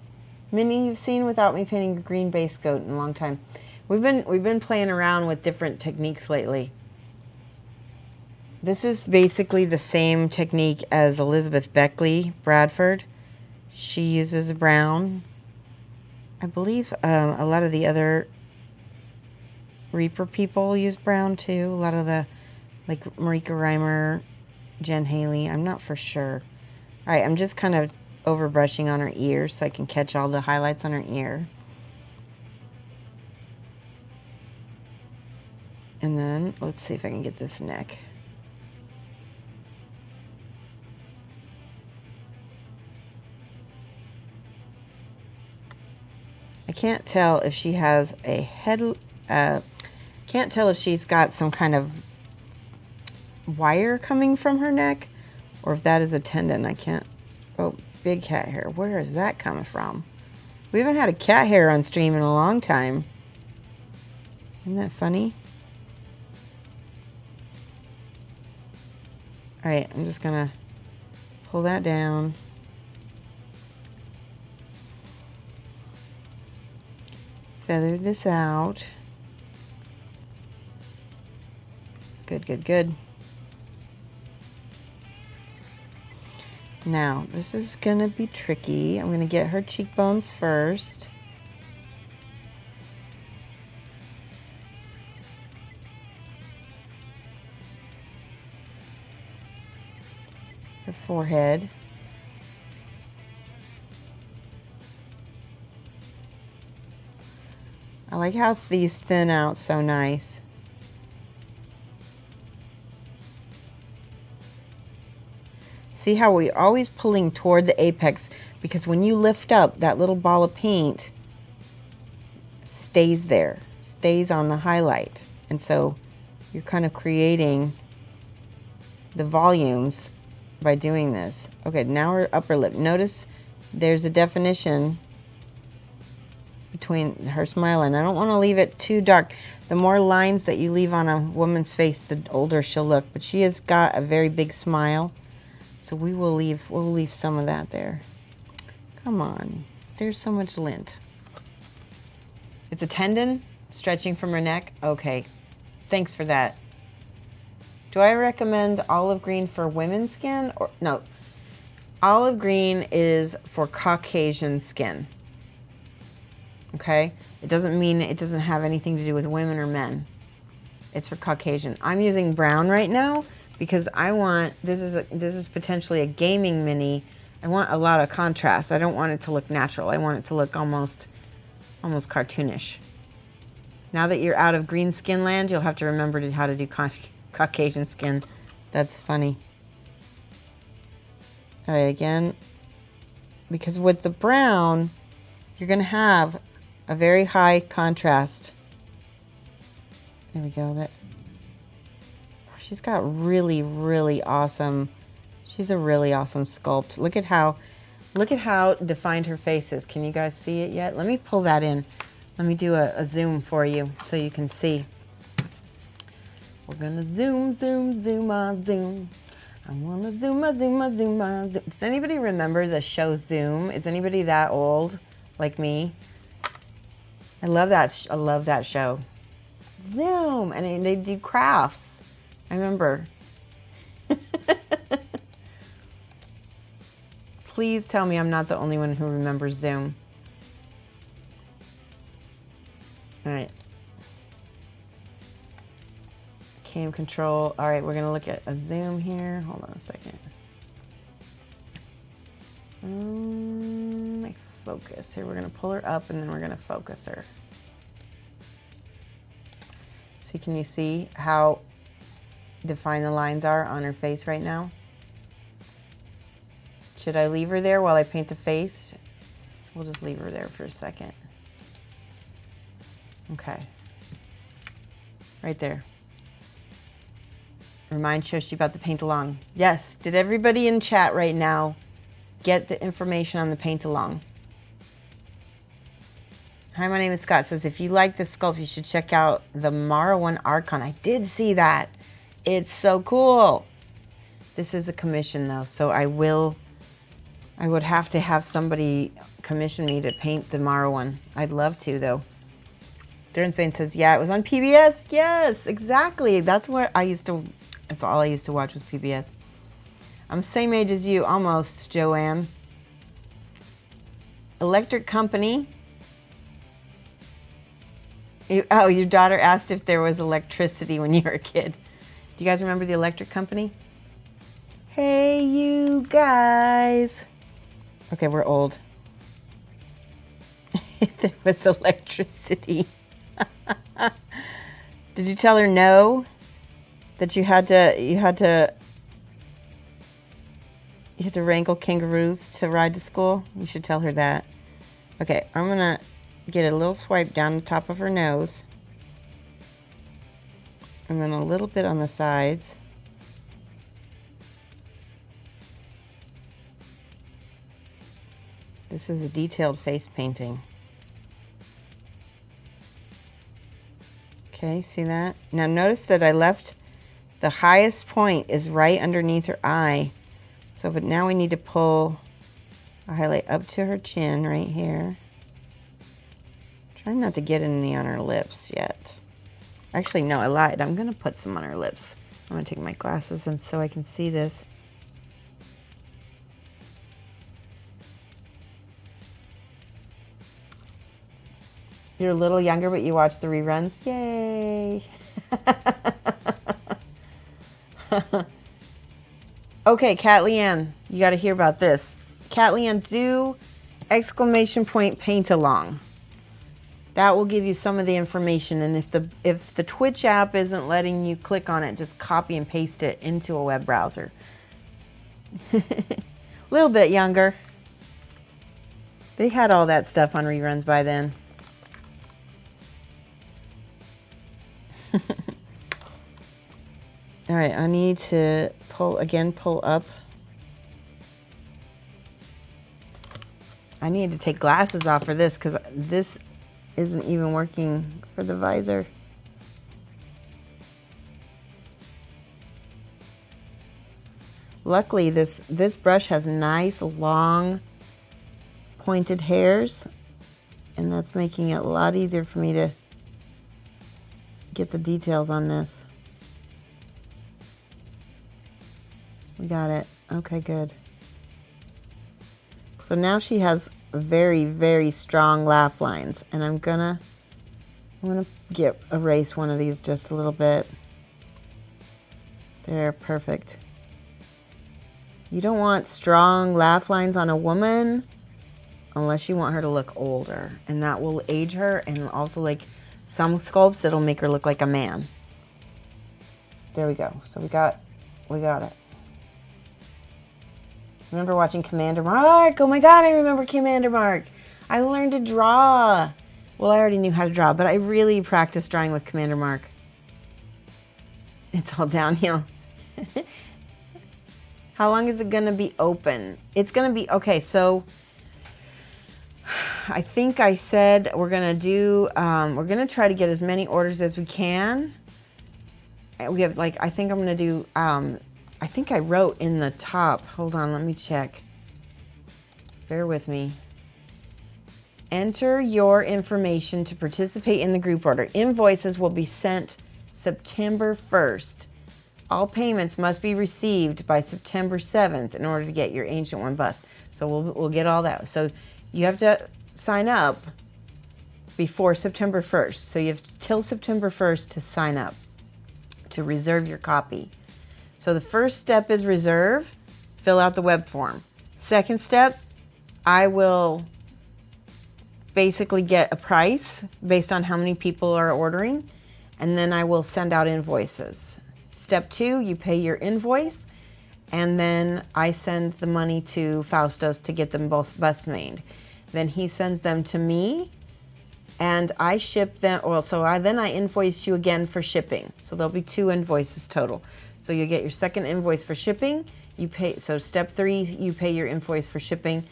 mini you've seen without me painting a green base goat in a long time. We've been playing around with different techniques lately. This is basically the same technique as Elizabeth Beckley Bradford. She uses brown. I believe a lot of the other Reaper people use brown too. A lot of the, like Marika Reimer, Jen Haley. I'm not for sure. All right, I'm just kind of overbrushing on her ear so I can catch all the highlights on her ear. And then let's see if I can get this neck. I can't tell if she has a head, can't tell if she's got some kind of wire coming from her neck or if that is a tendon. I can't, oh, big cat hair. Where is that coming from? We haven't had a cat hair on stream in a long time. Isn't that funny? All right, I'm just gonna pull that down. Feather this out. Good, good, good. Now, this is gonna be tricky. I'm gonna get her cheekbones first. Her forehead. I like how these thin out so nice. See how we're always pulling toward the apex, because when you lift up, that little ball of paint stays there, stays on the highlight. And so you're kind of creating the volumes by doing this. Okay, now her upper lip. Notice there's a definition between her smile, and I don't want to leave it too dark. The more lines that you leave on a woman's face, the older she'll look. But she has got a very big smile, so we'll leave some of that there. Come on, there's so much lint. It's a tendon stretching from her neck. Okay, thanks for that. Do I recommend olive green for women's skin? Or no, olive green is for Caucasian skin. Okay? It doesn't mean it doesn't have anything to do with women or men. It's for Caucasian. I'm using brown right now because I want, this is potentially a gaming mini. I want a lot of contrast. I don't want it to look natural. I want it to look almost cartoonish. Now that you're out of green skin land, you'll have to remember how to do Caucasian skin. That's funny. All right, again, because with the brown, you're going to have a very high contrast. There we go. She's got really, really awesome. She's a really awesome sculpt. Look at how defined her face is. Can you guys see it yet? Let me pull that in. Let me do a zoom for you so you can see. We're gonna zoom, zoom, zoom, zoom. I wanna zoom, zoom, zoom, zoom. Does anybody remember the show Zoom? Is anybody that old like me? I love that. I love that show. Zoom, and they do crafts. I remember. Please tell me I'm not the only one who remembers Zoom. All right. Cam control. All right, we're gonna look at a zoom here. Hold on a second. My focus here. We're gonna pull her up and then we're gonna focus her. See, can you see how defined the lines are on her face right now? Should I leave her there while I paint the face? We'll just leave her there for a second. Okay. Right there. Remind Shoshie about the paint along. Yes, did everybody in chat right now get the information on the paint along? Hi, my name is Scott. Says, if you like this sculpt, you should check out the Mara 1 Archon. I did see that. It's so cool. This is a commission though, so I would have to have somebody commission me to paint the Mara one. I'd love to though. Durham Spain says, yeah, it was on PBS. Yes, exactly. That's all I used to watch was PBS. I'm the same age as you, almost, Joanne. Electric Company. Oh, your daughter asked if there was electricity when you were a kid. Do you guys remember the Electric Company? Hey, you guys. Okay, we're old. There was electricity. Did you tell her no? That you had to wrangle kangaroos to ride to school? You should tell her that. Okay, I'm gonna get a little swipe down the top of her nose. And then a little bit on the sides. This is a detailed face painting. Okay, see that? Now notice that I left the highest point is right underneath her eye. So, but now we need to pull a highlight up to her chin right here. Trying not to get any on her lips yet. Actually, no, I lied. I'm going to put some on her lips. I'm going to take my glasses and so I can see this. You're a little younger, but you watch the reruns. Yay! Okay, Kat Leanne, you got to hear about this. Kat Leanne, do exclamation point paint along. That will give you some of the information. And if the Twitch app isn't letting you click on it, just copy and paste it into a web browser. A little bit younger. They had all that stuff on reruns by then. All right, I need to pull up. I need to take glasses off for this because this isn't even working for the visor. Luckily, this brush has nice, long, pointed hairs, and that's making it a lot easier for me to get the details on this. We got it. Okay, good. So now she has very, very strong laugh lines, and I'm gonna erase one of these just a little bit. There, perfect. You don't want strong laugh lines on a woman unless you want her to look older, and that will age her, and also like some sculpts, it'll make her look like a man. There we go. So we got it. Remember watching Commander Mark? Oh my God, I remember Commander Mark. I learned to draw. Well, I already knew how to draw, but I really practiced drawing with Commander Mark. It's all downhill. How long is it going to be open? It's going to be, okay, so I think I said we're going to do, we're going to try to get as many orders as we can. We have like, I think I'm going to do, I think I wrote in the top, hold on, let me check. Bear with me. Enter your information to participate in the group order. Invoices will be sent September 1st. All payments must be received by September 7th in order to get your Ancient One bust. So we'll get all that. So you have to sign up before September 1st. So you have till September 1st to sign up, to reserve your copy. So the first step is reserve, fill out the web form. Second step, I will basically get a price based on how many people are ordering, and then I will send out invoices. Step 2, you pay your invoice, and then I send the money to Faustos to get them both bust made. Then he sends them to me, and I ship them, then I invoice you again for shipping. So there'll be 2 invoices total. So you get your second invoice for shipping. You pay. So step 3, you pay your invoice for shipping.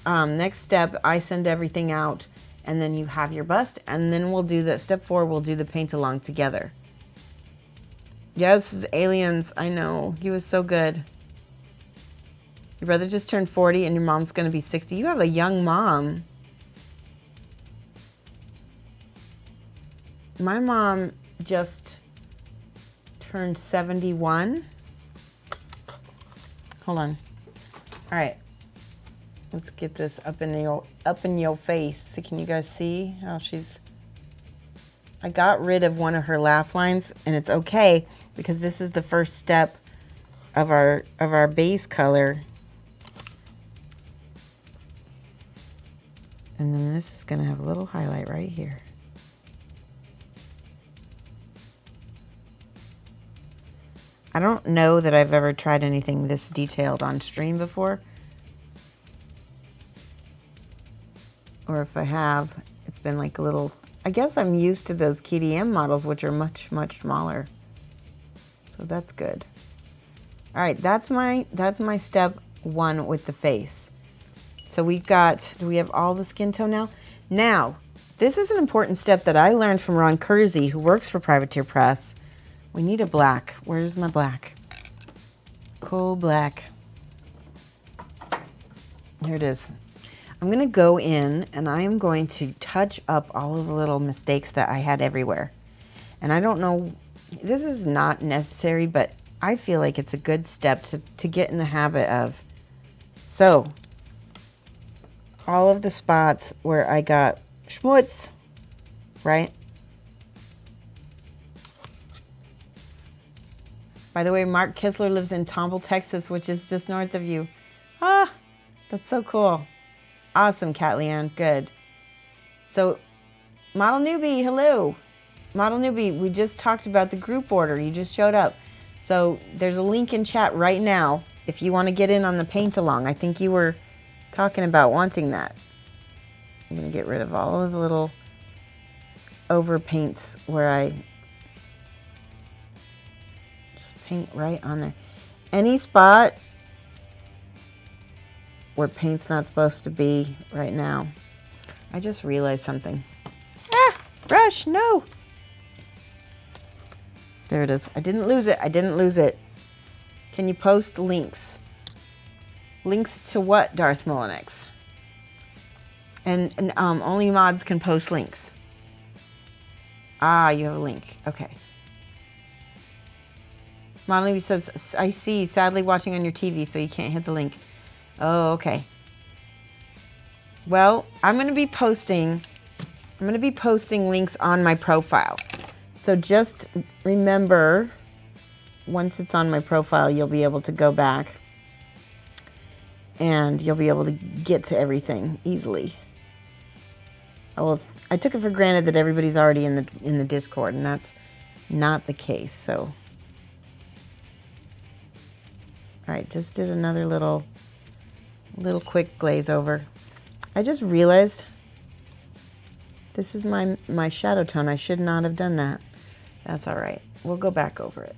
Next step, I send everything out, and then you have your bust, and then we'll do the step 4. We'll do the paint along together. Yes, Aliens. I know, he was so good. Your brother just turned 40, and your mom's going to be 60. You have a young mom. My mom just turned 71. Hold on. All right. Let's get this up in your face. Can you guys see how she's... I got rid of one of her laugh lines, and it's okay because this is the first step of our base color. And then this is going to have a little highlight right here. I don't know that I've ever tried anything this detailed on stream before. Or if I have, it's been like a little... I guess I'm used to those KDM models, which are much, much smaller. So that's good. All right, that's my step 1 with the face. So do we have all the skin tone now? Now, this is an important step that I learned from Ron Kersey, who works for Privateer Press. We need a black. Where's my black? Coal black. Here it is. I'm going to go in and I am going to touch up all of the little mistakes that I had everywhere. And I don't know, this is not necessary, but I feel like it's a good step to get in the habit of. So, all of the spots where I got schmutz, right? By the way, Mark Kistler lives in Tomball, Texas, which is just north of you. Ah, that's so cool. Awesome, Cat Leanne. Good. So, Model Newbie, hello. Model Newbie, we just talked about the group order. You just showed up. So, there's a link in chat right now if you want to get in on the paint along. I think you were talking about wanting that. I'm going to get rid of all of the little over paints where I just paint right on there. Any spot where paint's not supposed to be right now. I just realized something. Ah, brush, no. There it is. I didn't lose it. I didn't lose it. Can you post links? Links to what, Darth Mullinex? And only mods can post links. Ah, you have a link. Okay. Molly says, I see, sadly watching on your TV, so you can't hit the link. Oh, okay. Well, I'm going to be posting links on my profile. So just remember, once it's on my profile, you'll be able to go back and you'll be able to get to everything easily. I took it for granted that everybody's already in the Discord, and that's not the case. So, all right, just did another little quick glaze over. I just realized this is my shadow tone. I should not have done that. That's all right. We'll go back over it.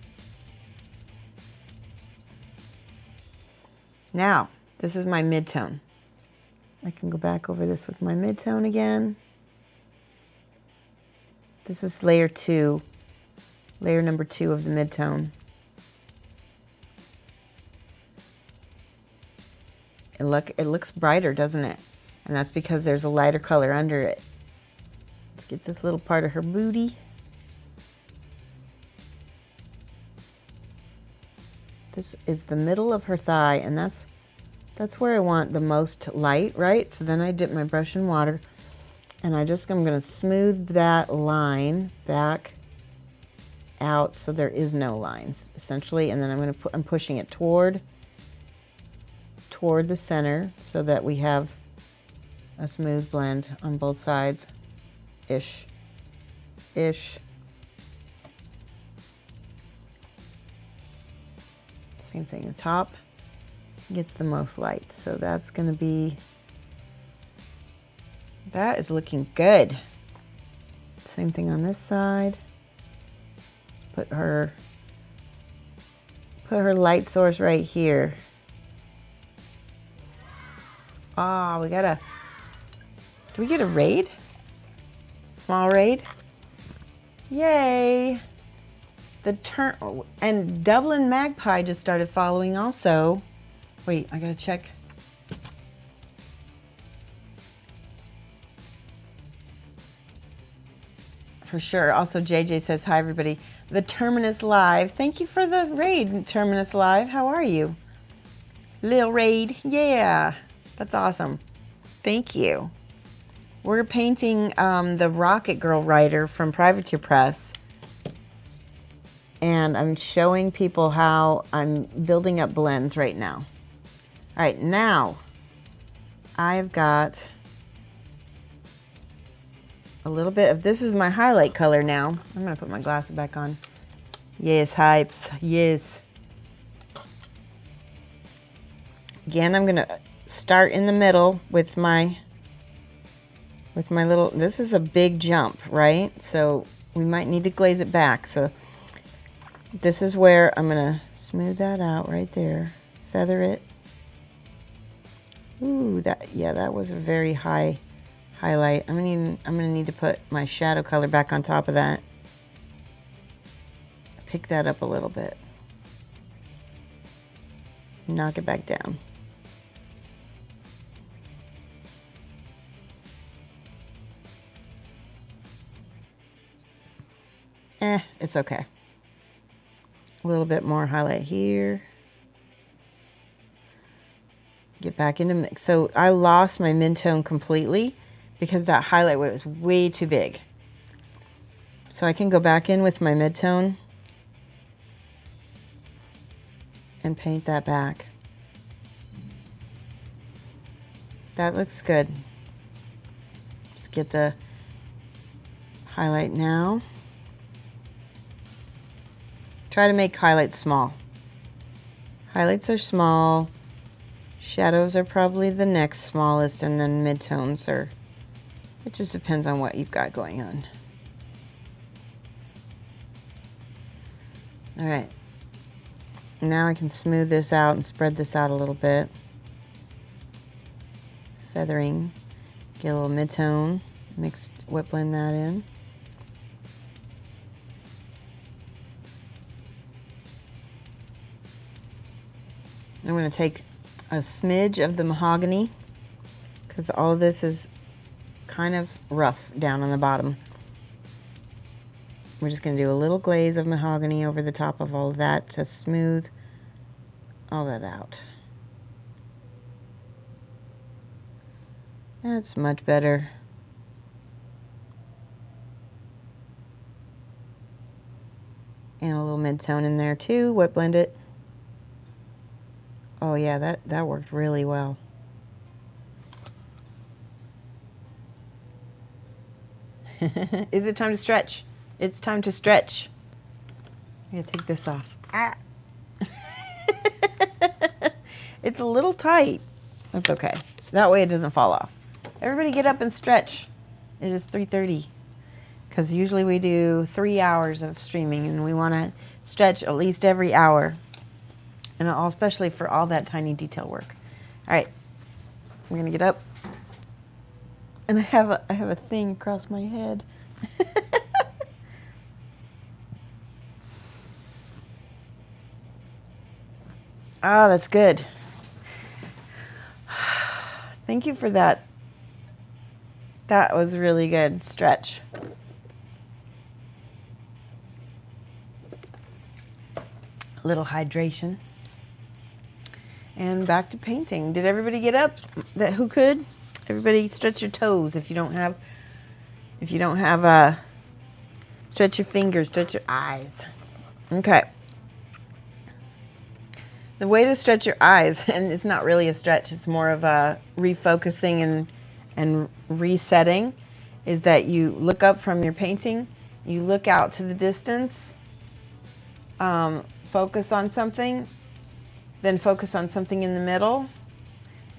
Now, this is my mid-tone. I can go back over this with my mid-tone again. This is layer number 2 of the mid-tone. It looks brighter, doesn't it? And that's because there's a lighter color under it. Let's get this little part of her booty. This is the middle of her thigh, and that's where I want the most light, right? So then I dip my brush in water, and I'm going to smooth that line back out so there is no lines, essentially. And then I'm pushing it toward the center so that we have a smooth blend on both sides, ish. Same thing, the top gets the most light, so that's going to be, that is looking good. Same thing on this side. Let's put her light source right here. Oh, do we get a raid? Small raid? Yay! And Dublin Magpie just started following also. Wait, I gotta check. For sure. Also, JJ says, hi, everybody. The Terminus Live. Thank you for the raid, Terminus Live. How are you? Lil Raid. Yeah, that's awesome. Thank you. We're painting the Rocketgirl writer from Privateer Press. And I'm showing people how I'm building up blends right now. All right, now I've got a little bit of, this is my highlight color now. I'm gonna put my glasses back on. Yes, hypes, yes. Again, I'm gonna start in the middle with my little, this is a big jump, right? So we might need to glaze it back. So this is where I'm gonna smooth that out right there, feather it. Ooh, that was a very high highlight. I'm gonna need to put my shadow color back on top of that. Pick that up a little bit. Knock it back down. It's okay. A little bit more highlight here. Get back into mix. So I lost my mid-tone completely because that highlight was way too big. So I can go back in with my mid-tone and paint that back. That looks good. Let's get the highlight now. Try to make highlights small. Highlights are small. Shadows are probably the next smallest, and then midtones are, it just depends on what you've got going on. All right. Now I can smooth this out and spread this out a little bit. Feathering. Get a little mid-tone. Whip blend that in. I'm going to take a smidge of the mahogany because all of this is kind of rough down on the bottom. We're just going to do a little glaze of mahogany over the top of all of that to smooth all that out. That's much better. And a little mid-tone in there too. Wet blend it. Oh yeah, that worked really well. Is it time to stretch? It's time to stretch. I'm gonna take this off. Ah. It's a little tight. That's okay. That way it doesn't fall off. Everybody get up and stretch. It is 3:30. Because usually we do 3 hours of streaming and we want to stretch at least every hour. And especially for all that tiny detail work. All right, I'm gonna get up. And I have a thing across my head. Oh, that's good. Thank you for that. That was really good stretch. A little hydration. And back to painting. Did everybody get up? Who could? Everybody stretch your toes if you don't have stretch your fingers, stretch your eyes. Okay. The way to stretch your eyes, and it's not really a stretch, it's more of a refocusing and resetting, is that you look up from your painting, you look out to the distance, focus on something, then focus on something in the middle,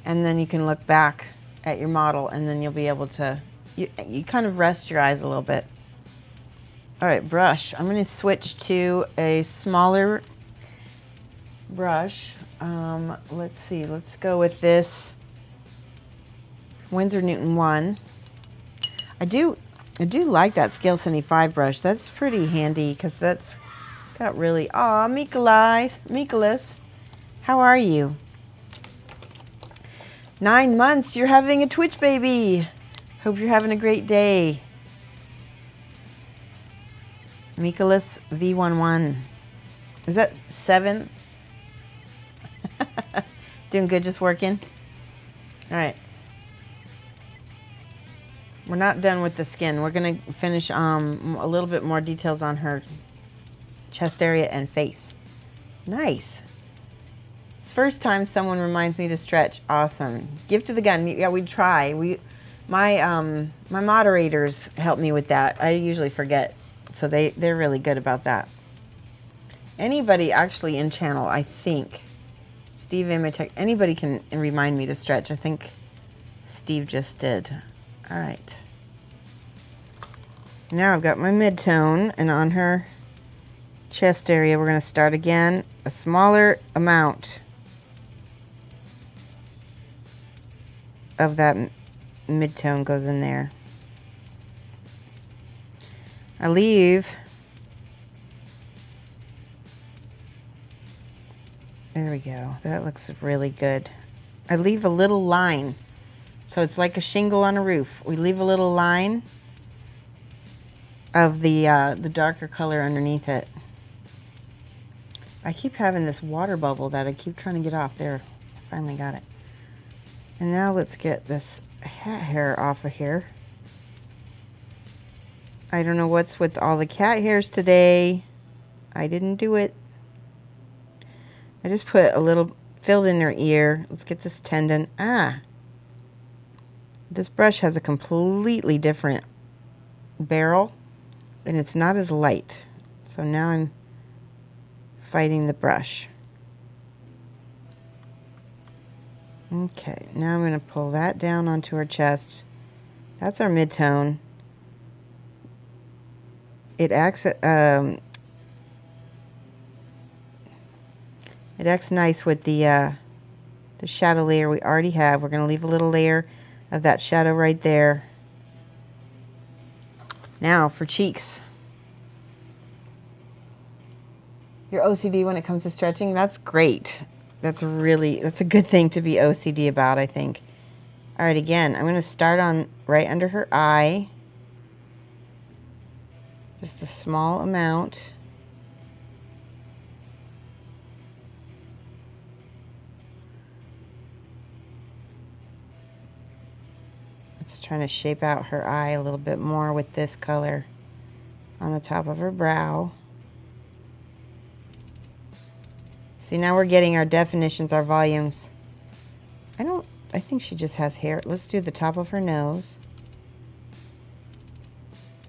and then you can look back at your model, and then you'll be able to, you kind of rest your eyes a little bit. All right, brush. I'm going to switch to a smaller brush. Let's see, let's go with this Winsor Newton 1. I do like that Scale 75 brush. That's pretty handy because that's got really, aw, Mikolas, how are you? 9 months, you're having a Twitch baby. Hope you're having a great day. Mikolas V11. Is that 7? Doing good, just working? All right. We're not done with the skin. We're going to finish a little bit more details on her chest area and face. Nice. It's the first time someone reminds me to stretch. Awesome. Gift of the gun. Yeah, we try. My moderators help me with that. I usually forget. So they're really good about that. Anybody actually in channel, I think, Steve Amatech, anybody can remind me to stretch. I think Steve just did. All right. Now I've got my mid-tone, and on her chest area, we're going to start again. A smaller amount of that mid-tone goes in there. I leave, there we go, that looks really good. I leave a little line, so it's like a shingle on a roof. We leave a little line of the darker color underneath it. I keep having this water bubble that I keep trying to get off. There, I finally got it. And now let's get this hat hair off of here. I don't know what's with all the cat hairs today. I didn't do it. I just put a little, filled in her ear. Let's get this tendon. Ah. This brush has a completely different barrel, and it's not as light. So now I'm fighting the brush. Okay, now I'm going to pull that down onto her chest. That's our mid-tone. It acts nice with the shadow layer we already have. We're going to leave a little layer of that shadow right there. Now for cheeks. You're OCD when it comes to stretching. That's great. That's a good thing to be OCD about, I think. All right, again, I'm going to start on right under her eye. Just a small amount. It's trying to shape out her eye a little bit more with this color on the top of her brow. See, now we're getting our definitions, our volumes. I think she just has hair. Let's do the top of her nose.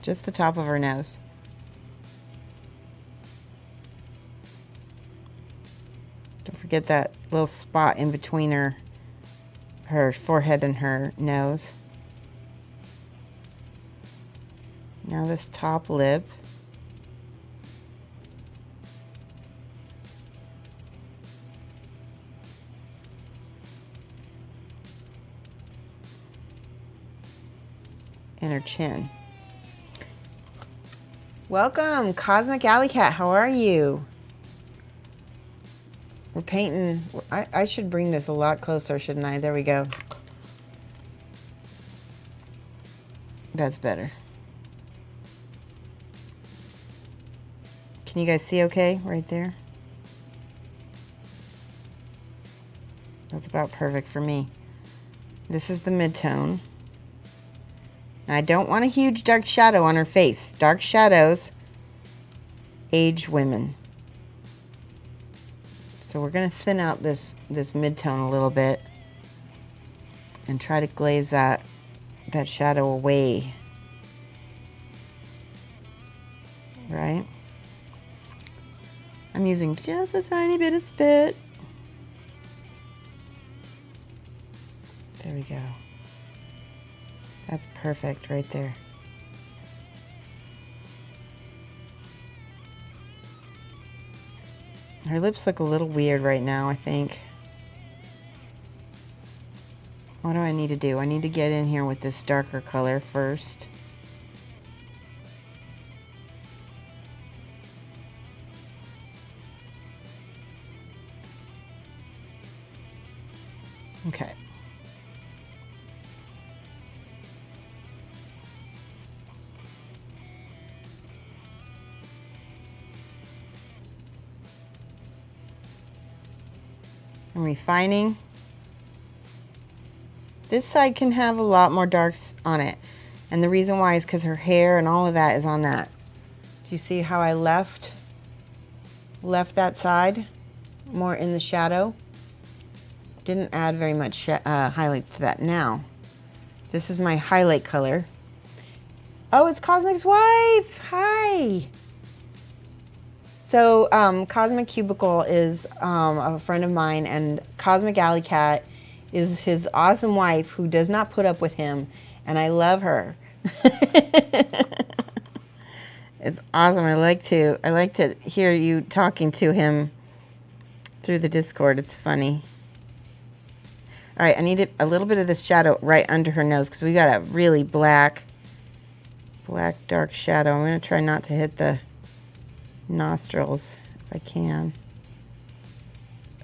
Just the top of her nose. Don't forget that little spot in between her forehead and her nose. Now this top lip. And her chin. Welcome, Cosmic Alley Cat. How are you? We're painting. I should bring this a lot closer, shouldn't I? There we go. That's better. Can you guys see okay right there? That's about perfect for me. This is the mid-tone. I don't want a huge dark shadow on her face. Dark shadows age women. So we're going to thin out this mid-tone a little bit and try to glaze that shadow away. Right? I'm using just a tiny bit of spit. There we go. That's perfect right there. Her lips look a little weird right now, I think. What do I need to do? I need to get in here with this darker color first. Okay. I'm refining. This side can have a lot more darks on it. And the reason why is because her hair and all of that is on that. Do you see how I left that side more in the shadow? Didn't add very much highlights to that. Now, this is my highlight color. Oh, it's Cosmic's wife. Hi. So, Cosmic Cubicle is a friend of mine, and Cosmic Alley Cat is his awesome wife who does not put up with him, and I love her. It's awesome. I like to hear you talking to him through the Discord. It's funny. All right, I need a little bit of this shadow right under her nose because we got a really black dark shadow. I'm going to try not to hit the nostrils if I can.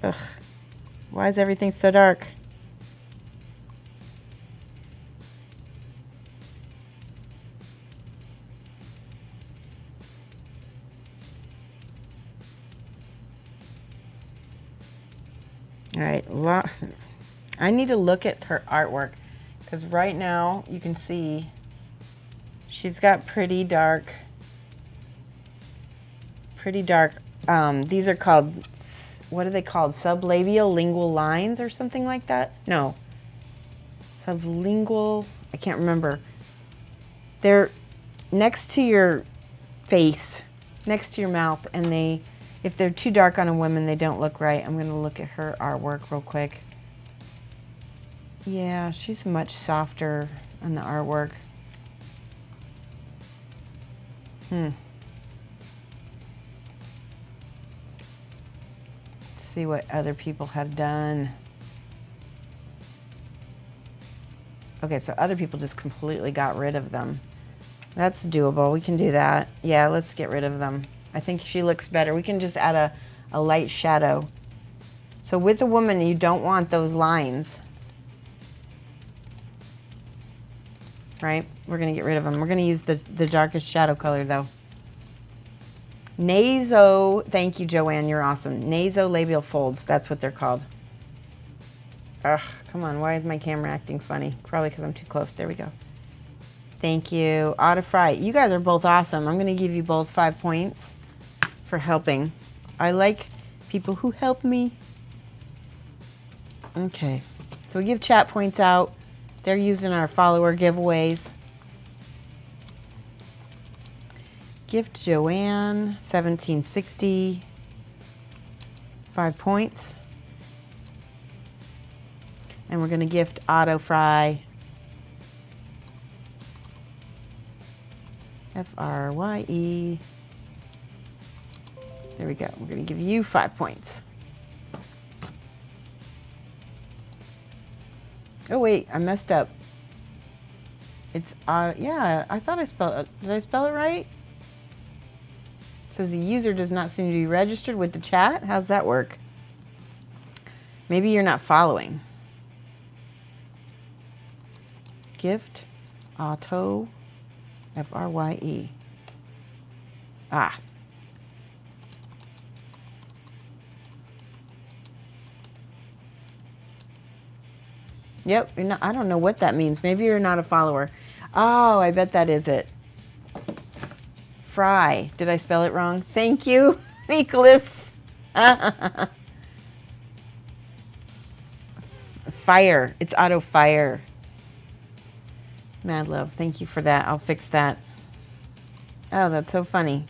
Ugh. Why is everything so dark? All right, I need to look at her artwork because right now you can see she's got pretty dark, these are called, what are they called? Sublabial lingual lines or something like that? No. Sublingual, I can't remember. They're next to your face, next to your mouth, and if they're too dark on a woman, they don't look right. I'm going to look at her artwork real quick. Yeah, she's much softer on the artwork. See what other people have done. Okay, so other people just completely got rid of them. That's doable. We can do that. Yeah, let's get rid of them. I think she looks better. We can just add a light shadow. So with a woman, you don't want those lines. Right? We're going to get rid of them. We're going to use the darkest shadow color, though. Thank you, Joanne, you're awesome. Nasolabial folds, that's what they're called. Ugh, come on, why is my camera acting funny? Probably because I'm too close. There we go. Thank you. Auto Fry, you guys are both awesome. I'm going to give you both 5 points for helping. I like people who help me. Okay, so we give chat points out. They're used in our follower giveaways. Gift Joanne, 1760, 5 points. And we're going to gift Auto Fry, Frye. There we go. We're going to give you 5 points. Oh wait, I messed up. It's yeah, I thought I spelled it. Did I spell it right? It says the user does not seem to be registered with the chat. How's that work? Maybe you're not following. Gift Auto Frye. Ah. Yep, you're not, I don't know what that means. Maybe you're not a follower. Oh, I bet that is it. Fry. Did I spell it wrong? Thank you, Nicholas. Fire. It's Auto Fire. Mad love. Thank you for that. I'll fix that. Oh, that's so funny.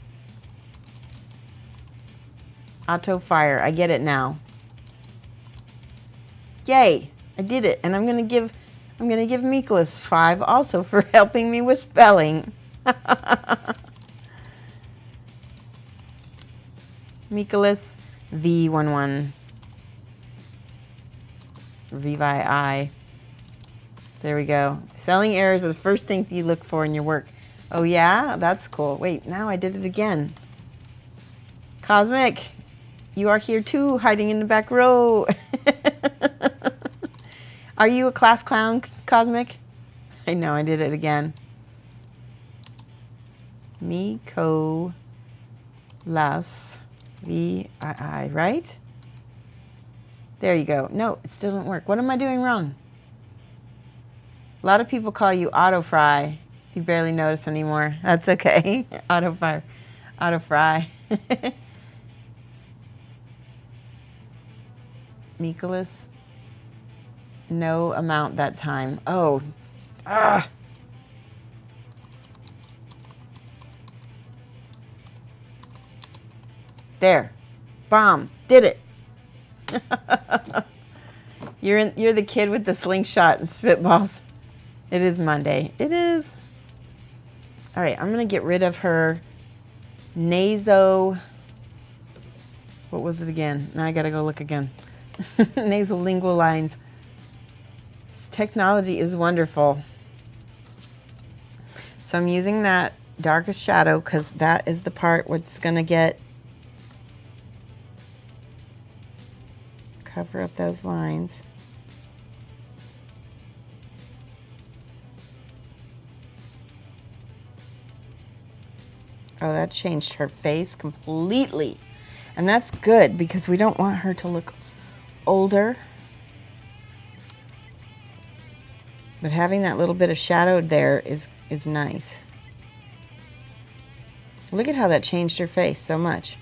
Auto Fire. I get it now. Yay. I did it. And I'm gonna give Nicholas 5 also for helping me with spelling. Nicholas V11 VI. There we go. Spelling errors are the first thing you look for in your work. Oh yeah, that's cool. Wait, now I did it again. Cosmic, you are here too, hiding in the back row. Are you a class clown, Cosmic? I know, I did it again. Miko Las VII, right? There you go. No, it still didn't work. What am I doing wrong? A lot of people call you Auto Fry. You barely notice anymore. That's okay. Auto Fry. Auto Fry. Nicholas. No amount that time. Oh. Ah. There. Bomb. Did it. You're the kid with the slingshot and spitballs. It is Monday. It is. All right, I'm going to get rid of her what was it again? Now I got to go look again. Nasolingual lines. This technology is wonderful. So I'm using that darkest shadow because that is the part what's going to get cover up those lines. Oh, that changed her face completely. And that's good because we don't want her to look older. But having that little bit of shadow there is nice. Look at how that changed her face so much.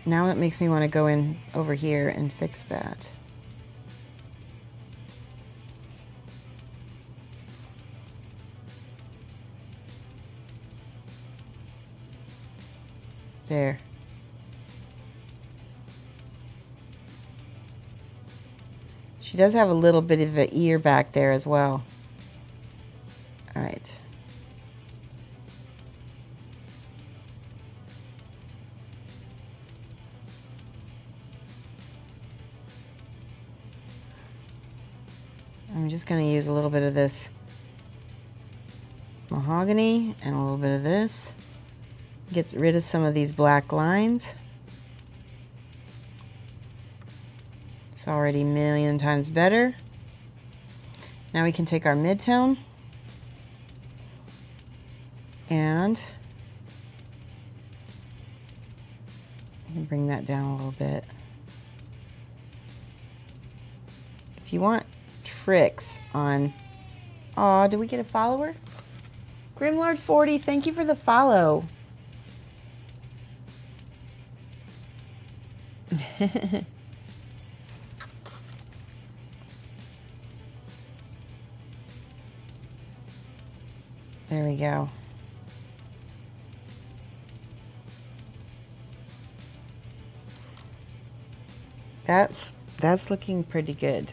Now it makes me want to go in over here and fix that. There. She does have a little bit of an ear back there as well. All right. I'm just going to use a little bit of this mahogany and a little bit of this. Gets rid of some of these black lines. It's already a million times better. Now we can take our mid-tone and bring that down a little bit. If you want tricks on... Aw, did we get a follower? Grimlord40, thank you for the follow. There we go. That's looking pretty good.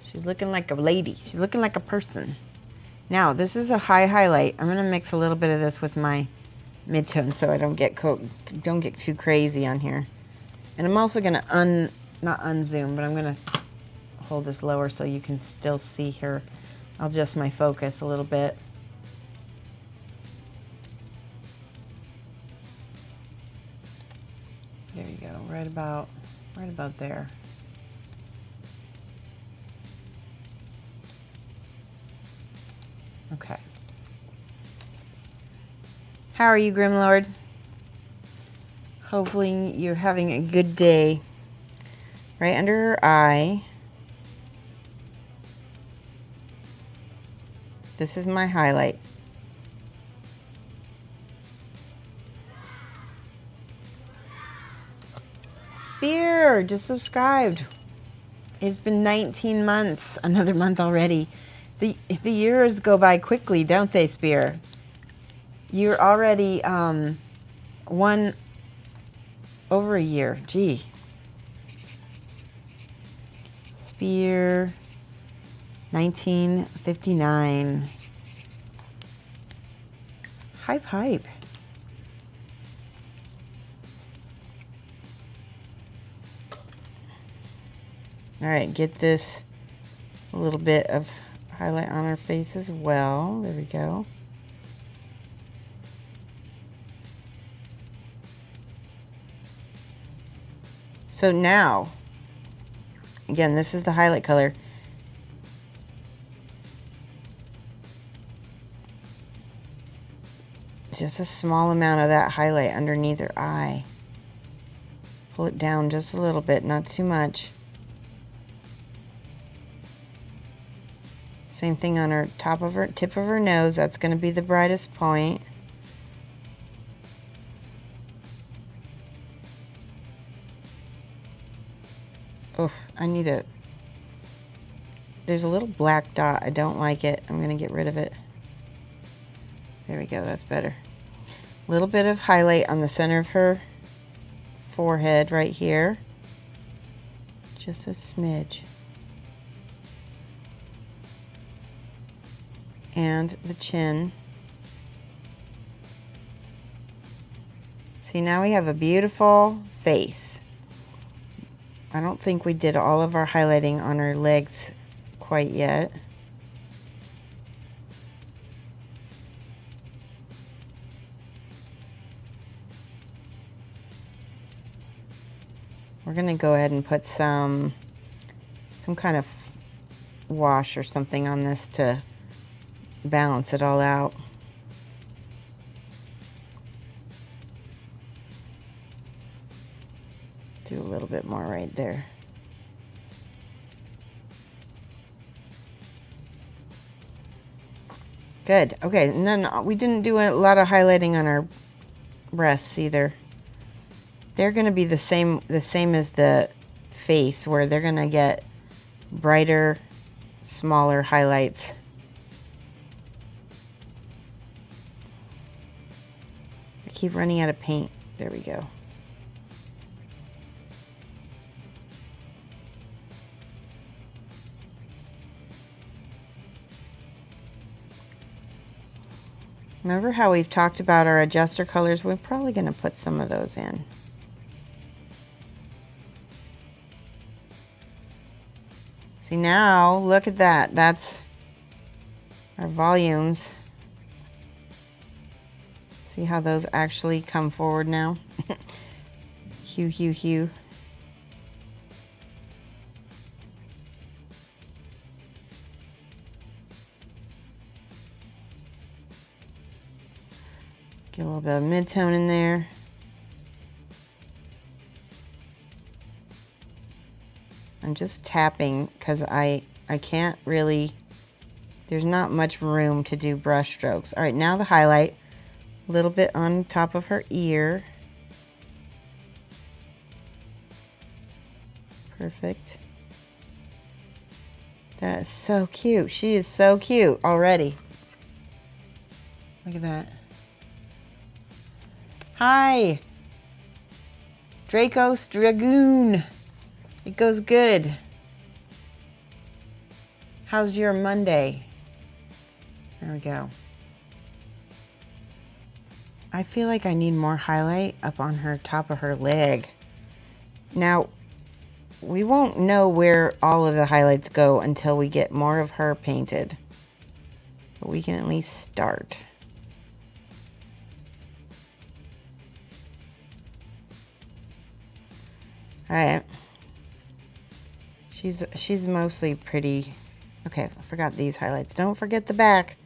She's looking like a lady. She's looking like a person. Now, this is a high highlight. I'm gonna mix a little bit of this with my midtone so I don't get too crazy on here. And I'm also gonna not unzoom, but I'm gonna hold this lower so you can still see her. I'll adjust my focus a little bit. There you go, right about there. Okay. How are you, Grimlord? Hopefully you're having a good day. Right under her eye. This is my highlight. Spear just subscribed. It's been 19 months, another month already. The years go by quickly, don't they, Spear? You're already over a year. Gee. Spear, 1959. Hype, hype. All right, get this a little bit of highlight on her face as well. There we go. So now, again, this is the highlight color. Just a small amount of that highlight underneath her eye. Pull it down just a little bit, not too much. Same thing on her tip of her nose. That's going to be the brightest point. Oh, there's a little black dot. I don't like it. I'm going to get rid of it. There we go. That's better. A little bit of highlight on the center of her forehead right here. Just a smidge. And the chin. See, now we have a beautiful face. I don't think we did all of our highlighting on her legs quite yet. We're going to go ahead and put some kind of wash or something on this to balance it all out. Do a little bit more right there. Good. Okay, no, we didn't do a lot of highlighting on our breasts either. They're going to be the same as the face, where they're going to get brighter, smaller highlights. I keep running out of paint. There we go. Remember how we've talked about our adjuster colors? We're probably going to put some of those in. See, now, look at that. That's our volumes. See how those actually come forward now? Hue, hue, hue. Get a little bit of mid-tone in there. I'm just tapping because I can't really, there's not much room to do brush strokes. All right, now the highlight, a little bit on top of her ear. Perfect. That is so cute. She is so cute already. Look at that. Hi, Draco's Dragoon. It goes good. How's your Monday? There we go. I feel like I need more highlight up on her top of her leg. Now, we won't know where all of the highlights go until we get more of her painted. But we can at least start. All right. She's mostly pretty. Okay, I forgot these highlights. Don't forget the back.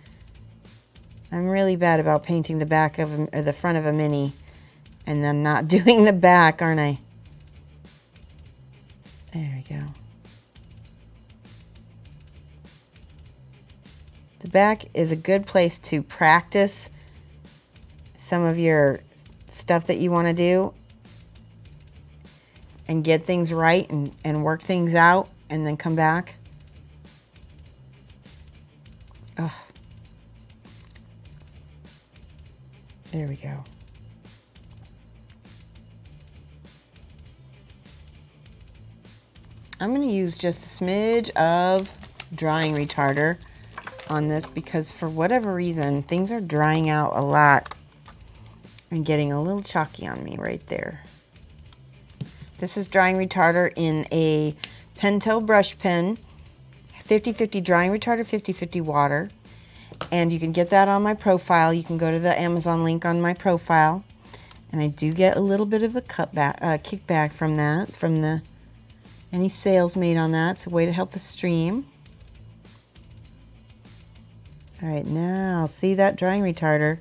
I'm really bad about painting the back of or the front of a mini and then not doing the back, aren't I? There we go. The back is a good place to practice some of your stuff that you want to do and get things right and work things out and then come back. Oh. There we go. I'm going to use just a smidge of drying retarder on this because for whatever reason, things are drying out a lot and getting a little chalky on me right there. This is drying retarder in a Pentel brush pen, 50/50 drying retarder, 50/50 water. And you can get that on my profile. You can go to the Amazon link on my profile. And I do get a little bit of a kickback from that, from the any sales made on that. It's a way to help the stream. All right, now see that drying retarder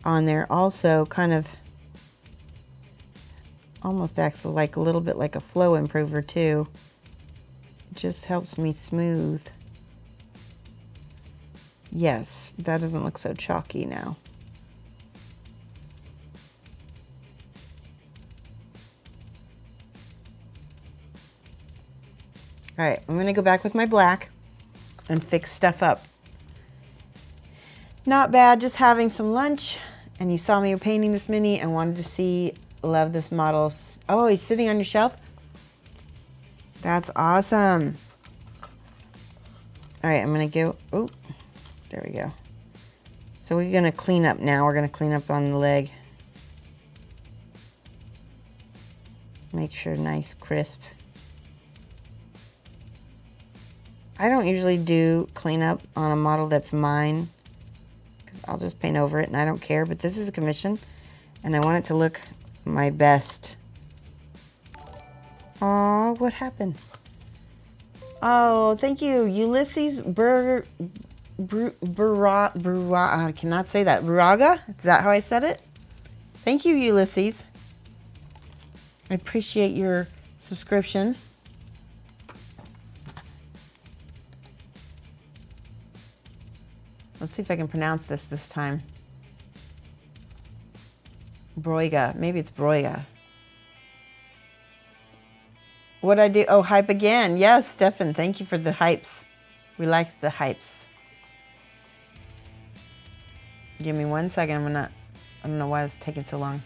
on there also kind of almost acts like a little bit like a flow improver too. It just helps me smooth. Yes, that doesn't look so chalky now. All right, I'm gonna go back with my black and fix stuff up. Not bad, just having some lunch, and you saw me painting this mini and wanted to see, love this model. Oh, he's sitting on your shelf? That's awesome. All right, I'm gonna go, oh, there we go. So we're gonna clean up now. We're gonna clean up on the leg. Make sure nice, crisp. I don't usually do cleanup on a model that's mine because I'll just paint over it and I don't care, but this is a commission and I want it to look my best. Oh, what happened? Oh, thank you, Ulysses I cannot say that. Buraga? Is that how I said it? Thank you, Ulysses. I appreciate your subscription. Let's see if I can pronounce this time. Broiga. Maybe it's Broiga. What'd I do? Oh, hype again. Yes, Stefan, thank you for the hypes. We like the hypes. Give me 1 second. I don't know why it's taking so long.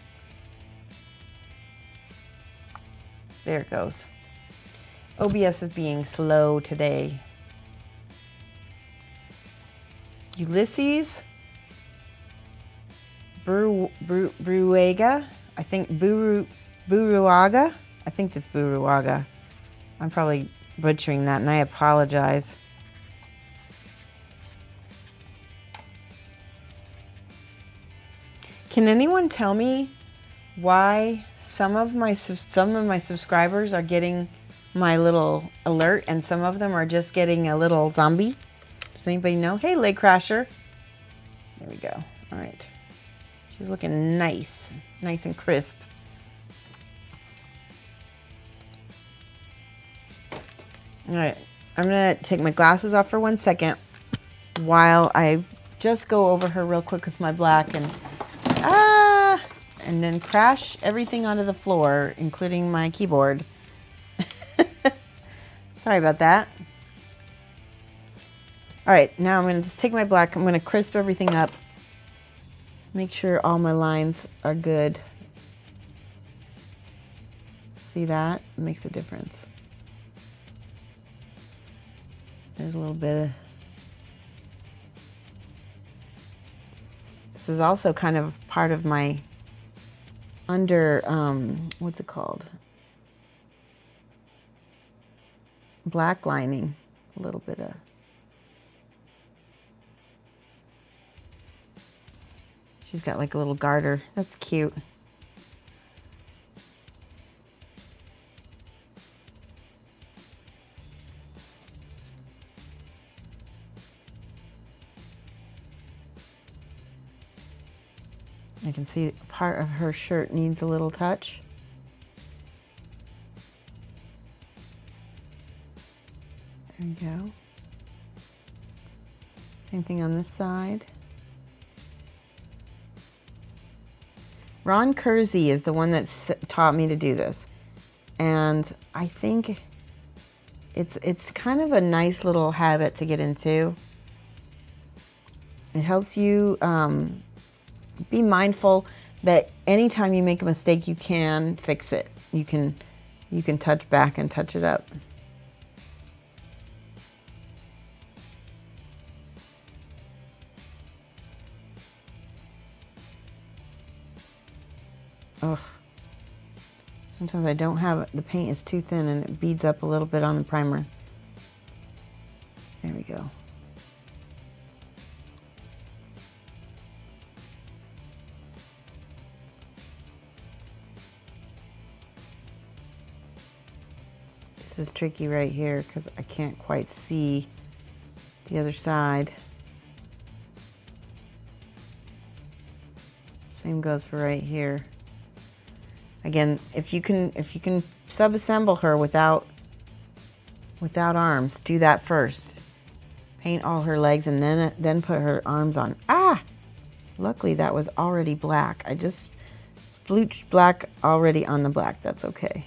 There it goes. OBS is being slow today. Ulysses Bruaga. I think Buruaga. I think it's Buruaga. I'm probably butchering that and I apologize. Can anyone tell me why some of my subscribers are getting my little alert and some of them are just getting a little zombie? Does anybody know? Hey, Leg Crasher. There we go. All right. She's looking nice. Nice and crisp. All right, I'm gonna take my glasses off for 1 second while I just go over her real quick with my black and then crash everything onto the floor, including my keyboard. Sorry about that. All right, now I'm gonna just take my black, I'm gonna crisp everything up, make sure all my lines are good. See that? It makes a difference. There's a little bit of... This is also kind of part of my under, what's it called? Black lining. A little bit of... She's got like a little garter. That's cute. I can see part of her shirt needs a little touch. There we go. Same thing on this side. Ron Kersey is the one that taught me to do this. And I think it's kind of a nice little habit to get into. It helps you be mindful that anytime you make a mistake, you can fix it. You can touch back and touch it up. Oh, sometimes I don't have, the paint is too thin and it beads up a little bit on the primer. There we go. This is tricky right here because I can't quite see the other side. Same goes for right here. Again, if you can sub-assemble her without arms, do that first. Paint all her legs and then put her arms on. Ah! Luckily that was already black. I just splooched black already on the black. That's okay.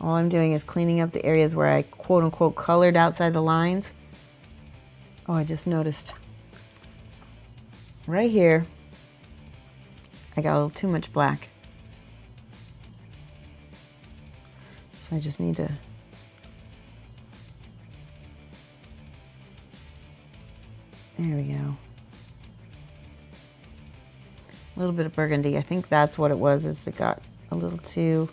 All I'm doing is cleaning up the areas where I quote-unquote colored outside the lines. Oh, I just noticed right here, I got a little too much black. So I just need to there we go. A little bit of burgundy. I think that's what it was, is it got a little too...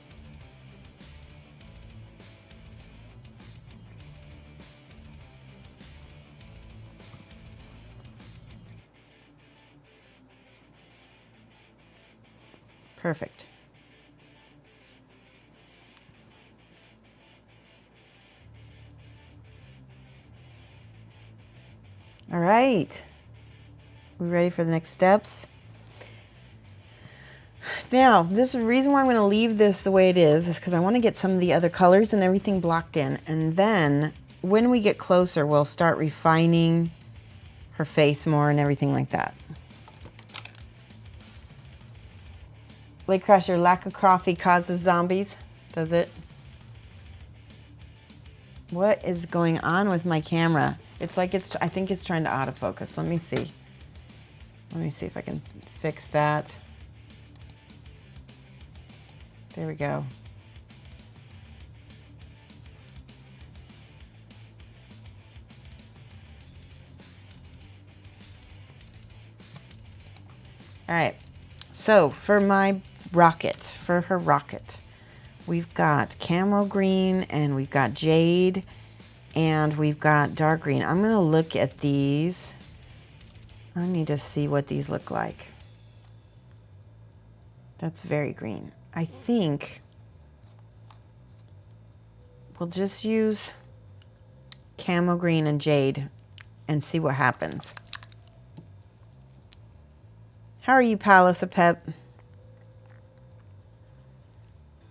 Perfect. All right. We ready for the next steps? Now, this is the reason why I'm going to leave this the way it is because I want to get some of the other colors and everything blocked in. And then when we get closer, we'll start refining her face more and everything like that. Lake Crasher, lack of coffee causes zombies, does it? What is going on with my camera? It's like I think it's trying to autofocus. Let me see. Let me see if I can fix that. There we go. All right, so for my rocket, for her rocket, we've got camo green and we've got jade and we've got dark green. I'm gonna look at these. I need to see what these look like. That's very green. I think we'll just use camo green and jade and see what happens. How are you, Palace of Pep?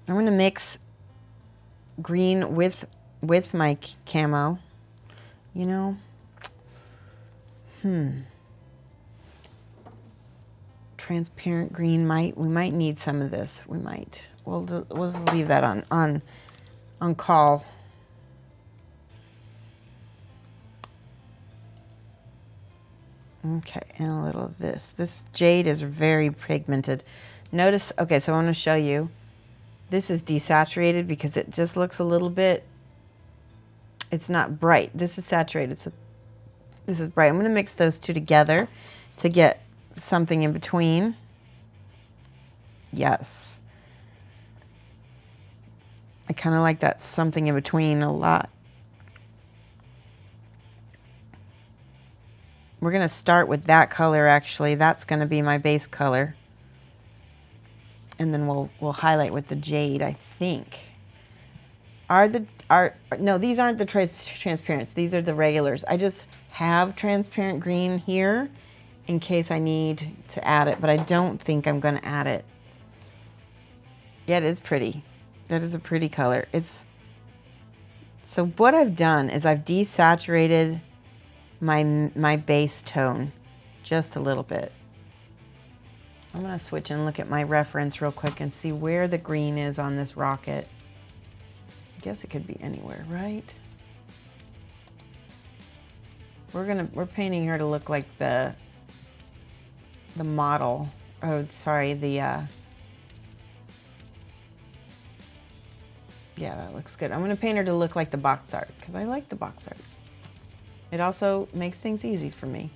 I'm going to mix green with my camo. You know, transparent green we might need some of this. We might. We'll just leave that on call. Okay, and a little of this. This jade is very pigmented. Notice, okay, so I want to show you. This is desaturated because it just looks a little bit, it's not bright. This is saturated, so this is bright. I'm going to mix those two together to get something in between. Yes. I kind of like that something in between a lot. We're going to start with that color, actually. That's going to be my base color. And then we'll highlight with the jade, I think. No, these aren't the transparents. These are the regulars. I just have transparent green here in case I need to add it, but I don't think I'm going to add it. Yeah, it is pretty. That is a pretty color. So what I've done is I've desaturated my base tone just a little bit. I'm going to switch and look at my reference real quick and see where the green is on this rocket. I guess it could be anywhere, right? We're painting her to look like the model. Oh, sorry, yeah, that looks good. I'm going to paint her to look like the box art because I like the box art. It also makes things easy for me.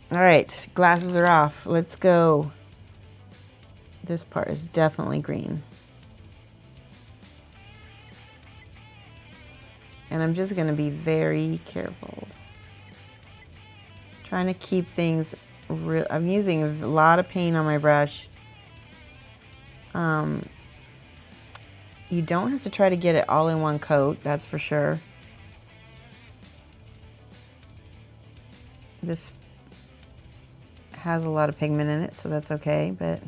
All right, glasses are off. Let's go. This part is definitely green. And I'm just going to be very careful. Trying to keep things real. I'm using a lot of paint on my brush. You don't have to try to get it all in one coat, that's for sure. This has a lot of pigment in it, so that's okay, but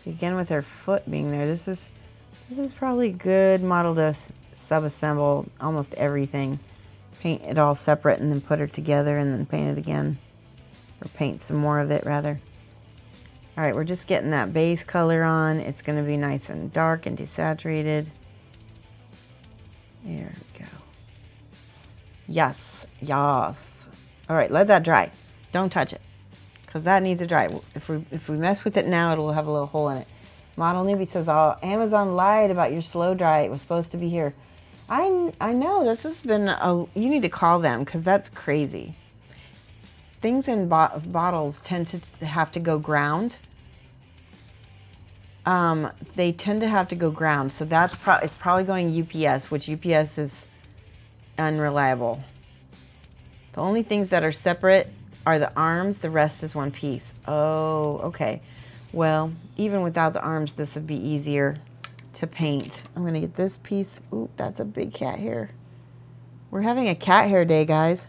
again with her foot being there, this is probably a good model to sub-assemble almost everything. Paint it all separate and then put her together and then paint it again. Or paint some more of it, rather. All right, we're just getting that base color on. It's going to be nice and dark and desaturated. There we go. Yes, yes. All right, let that dry. Don't touch it, because that needs to dry. If we mess with it now, it'll have a little hole in it. Model Newbie says, "Oh, Amazon lied about your slow dry. It was supposed to be here." I know, this has been, you need to call them, because that's crazy. Things in bottles tend to have to go ground. They tend to have to go ground, so it's probably going UPS, which UPS is unreliable. The only things that are separate are the arms, the rest is one piece. Oh, okay. Well, even without the arms, this would be easier to paint. I'm gonna get this piece. Ooh, that's a big cat hair. We're having a cat hair day, guys.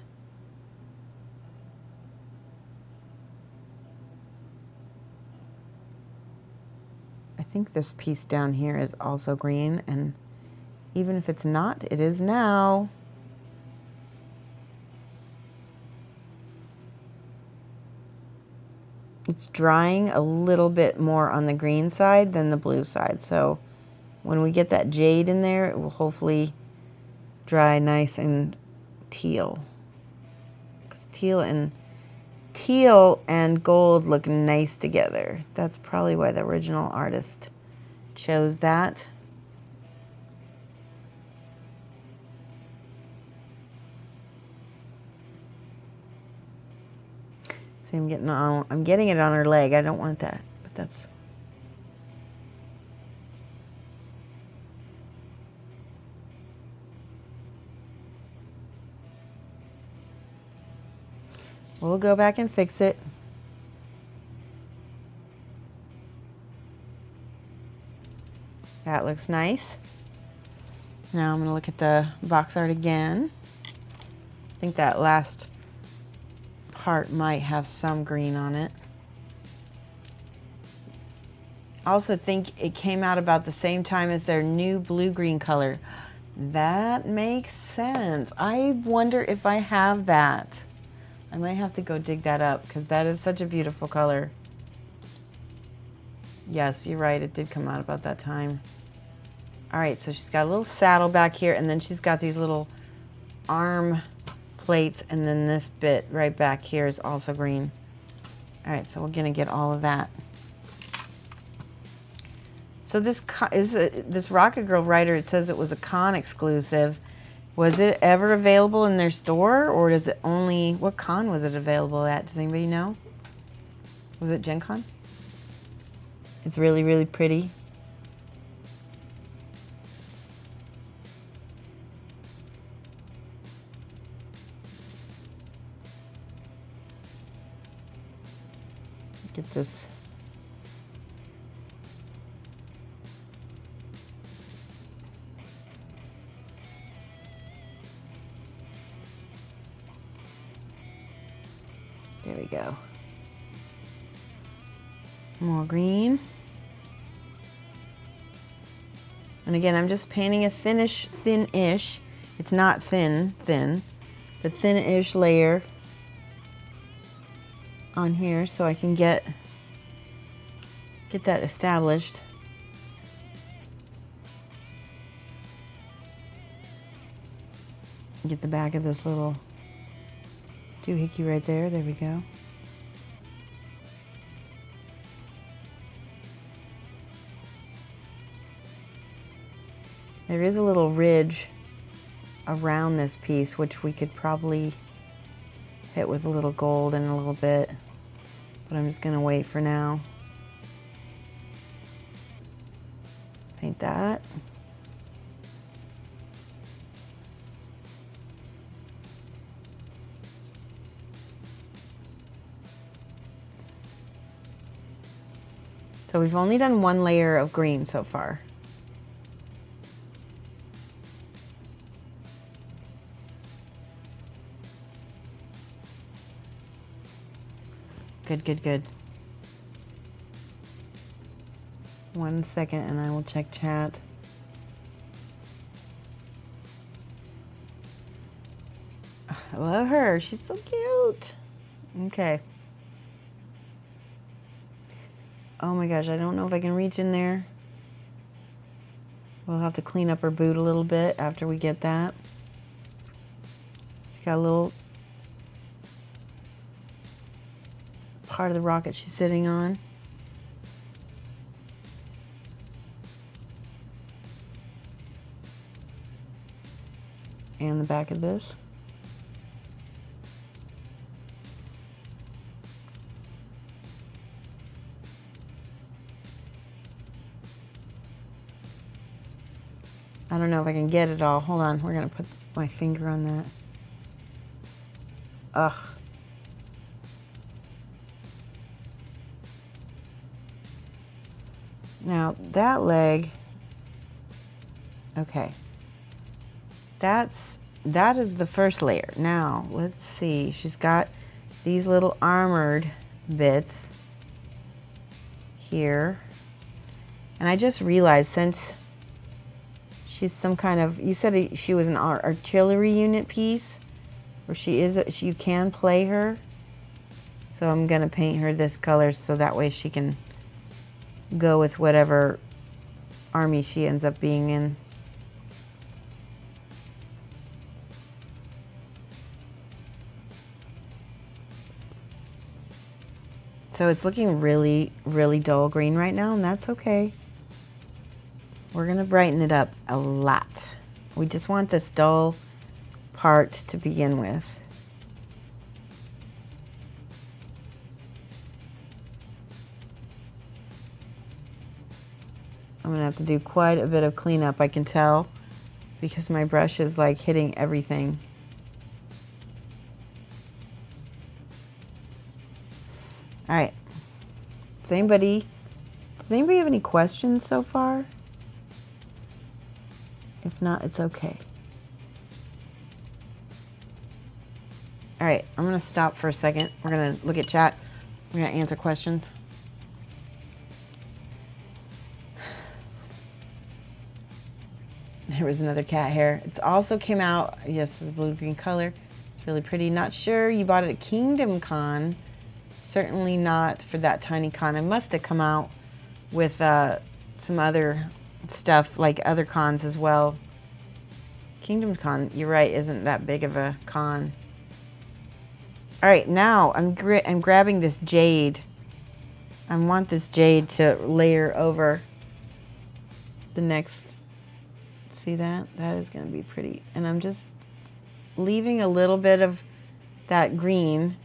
I think this piece down here is also green, and even if it's not, it is now. It's drying a little bit more on the green side than the blue side, so when we get that jade in there, it will hopefully dry nice and teal. Because teal and gold look nice together. That's probably why the original artist chose that. See, I'm getting it on her leg. I don't want that, but that's. We'll go back and fix it. That looks nice. Now I'm going to look at the box art again. I think that last part might have some green on it. I also think it came out about the same time as their new blue-green color. That makes sense. I wonder if I have that. I might have to go dig that up because that is such a beautiful color. Yes, you're right. It did come out about that time. All right, so she's got a little saddle back here, and then she's got these little arm plates, and then this bit right back here is also green. All right, so we're gonna get all of that. So this this Rocketgirl writer, it says it was a con exclusive. Was it ever available in their store, or does it only, what con was it available at? Does anybody know? Was it Gen Con? It's really, really pretty. Get this. There we go. More green. And again, I'm just painting a thin-ish, it's not thin, but thin-ish layer on here so I can get that established. Get the back of this little doohickey right there. There we go. There is a little ridge around this piece, which we could probably hit with a little gold in a little bit, but I'm just gonna wait for now. Paint that. So we've only done one layer of green so far. Good, good, good. 1 second and I will check chat. I love her. She's so cute. Okay. Oh my gosh, I don't know if I can reach in there. We'll have to clean up her boot a little bit after we get that. She's got a little part of the rocket she's sitting on. And the back of this. I don't know if I can get it all. Hold on, we're gonna put my finger on that. Ugh. Now that leg, okay. That is the first layer. Now let's see. She's got these little armored bits here, and I just realized since she's some kind of, you said she was an artillery unit piece, or you can play her. So I'm gonna paint her this color so that way she can go with whatever army she ends up being in. So it's looking really, really dull green right now, and that's okay. We're gonna brighten it up a lot. We just want this dull part to begin with. I'm gonna have to do quite a bit of cleanup, I can tell, because my brush is like hitting everything. All right. Does anybody have any questions so far? If not, it's okay. All right, I'm gonna stop for a second. We're gonna look at chat. We're gonna answer questions. There was another cat hair. It's also came out, yes, the blue-green color. It's really pretty. Not sure you bought it at Kingdom Con. Certainly not for that tiny con. It must have come out with some other stuff, like other cons as well. Kingdom Con, you're right, isn't that big of a con. All right, now I'm grabbing this jade. I want this jade to layer over the next. See that? That is going to be pretty. And I'm just leaving a little bit of that green.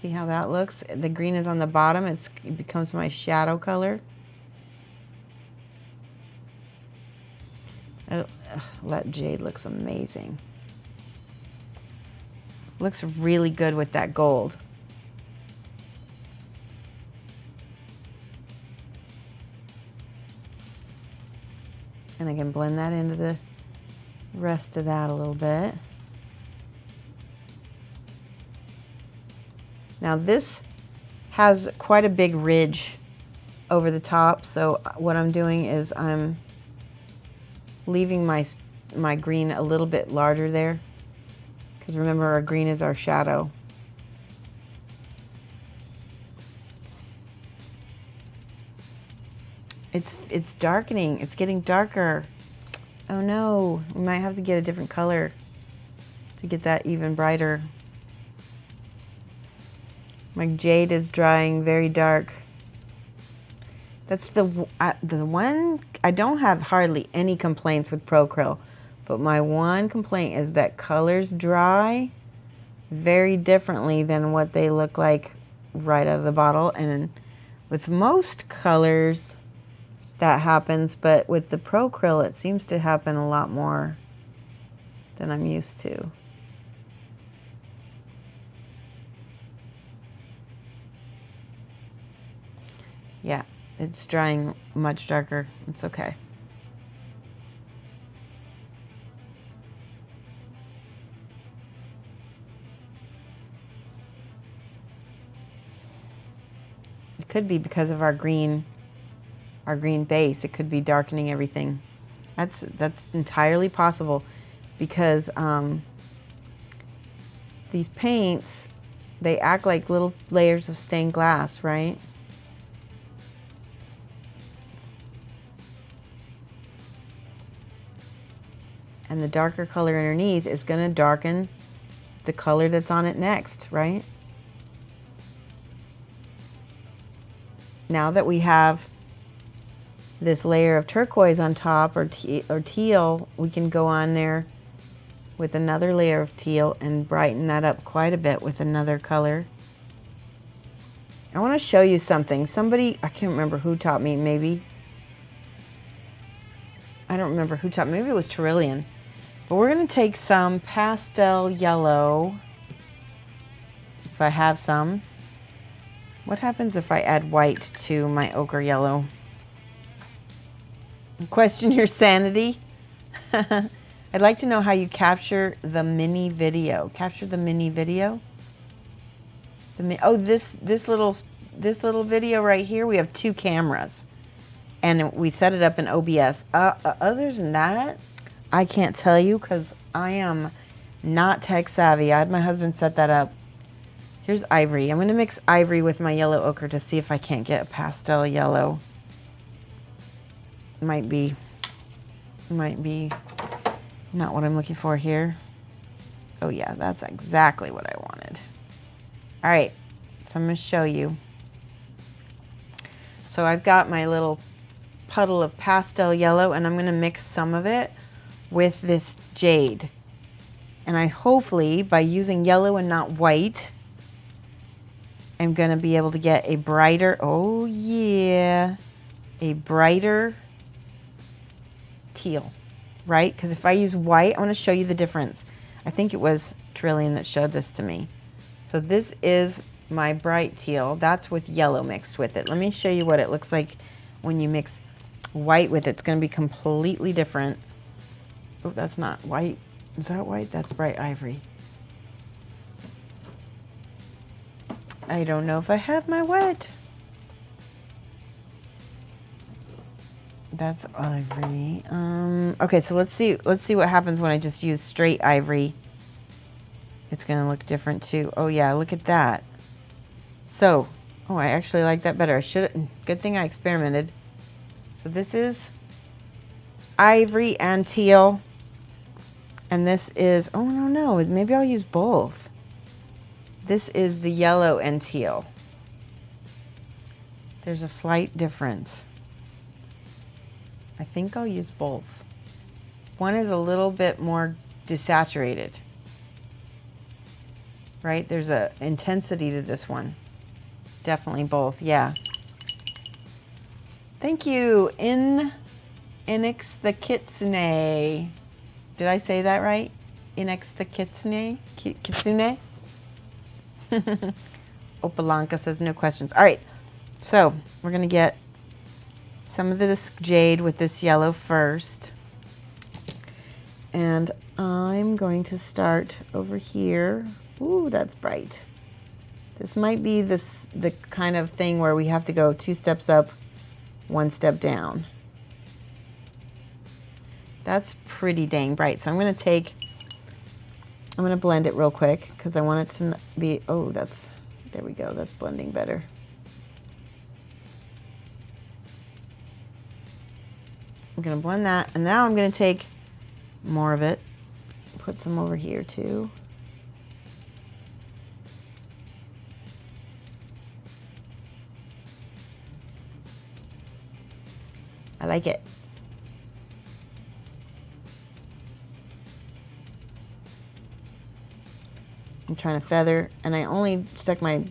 See how that looks? The green is on the bottom. It becomes my shadow color. That jade looks amazing. Looks really good with that gold. And I can blend that into the rest of that a little bit. Now this has quite a big ridge over the top, so what I'm doing is I'm leaving my green a little bit larger there, because remember, our green is our shadow. It's darkening. It's getting darker. Oh no, we might have to get a different color to get that even brighter. My jade is drying very dark. That's the one, I don't have hardly any complaints with Procryl, but my one complaint is that colors dry very differently than what they look like right out of the bottle. And with most colors, that happens, but with the Procryl, it seems to happen a lot more than I'm used to. Yeah, it's drying much darker. It's okay. It could be because of our green base. It could be darkening everything. That's entirely possible, because these paints, they act like little layers of stained glass, right? And the darker color underneath is going to darken the color that's on it next, right? Now that we have this layer of turquoise on top, or teal, we can go on there with another layer of teal and brighten that up quite a bit with another color. I want to show you something. Somebody, I can't remember who taught me, maybe. I don't remember who taught me. Maybe it was Trillian. But we're going to take some pastel yellow, if I have some. What happens if I add white to my ochre yellow? Question your sanity. I'd like to know how you capture the mini video. Capture the mini video. This little video right here. We have 2 cameras, and we set it up in OBS. Other than that, I can't tell you, because I am not tech savvy. I had my husband set that up. Here's ivory. I'm going to mix ivory with my yellow ochre to see if I can't get a pastel yellow. Might be not what I'm looking for here. Oh yeah, that's exactly what I wanted. All right, so I'm going to show you. So I've got my little puddle of pastel yellow, and I'm going to mix some of it with this jade. And I hopefully, by using yellow and not white, I'm going to be able to get a brighter, oh yeah, a brighter teal, right? Because if I use white, I want to show you the difference. I think it was Trillian that showed this to me. So this is my bright teal. That's with yellow mixed with it. Let me show you what it looks like when you mix white with it. It's going to be completely different. Oh, that's not white. Is that white? That's bright ivory. I don't know if I have my wet. That's ivory. Okay, so let's see what happens when I just use straight ivory. It's gonna look different too. Oh yeah, look at that. So, oh, I actually like that better. Good thing I experimented. So this is ivory and teal. And this is, oh no, maybe I'll use both. This is the yellow and teal. There's a slight difference. I think I'll use both. One is a little bit more desaturated, right? There's a intensity to this one. Definitely both, yeah. Thank you, Inix the Kitsune. Did I say that right? Inix the Kitsune? Kitsune? Opalanka says no questions. All right, so we're gonna get some of this jade with this yellow first. And I'm going to start over here. Ooh, that's bright. This might be the kind of thing where we have to go 2 steps up, 1 step down. That's pretty dang bright. So I'm going to blend it real quick because I want it to be, oh, there we go. That's blending better. I'm going to blend that. And now I'm going to take more of it, put some over here too. I like it. I'm trying to feather, and I only stuck my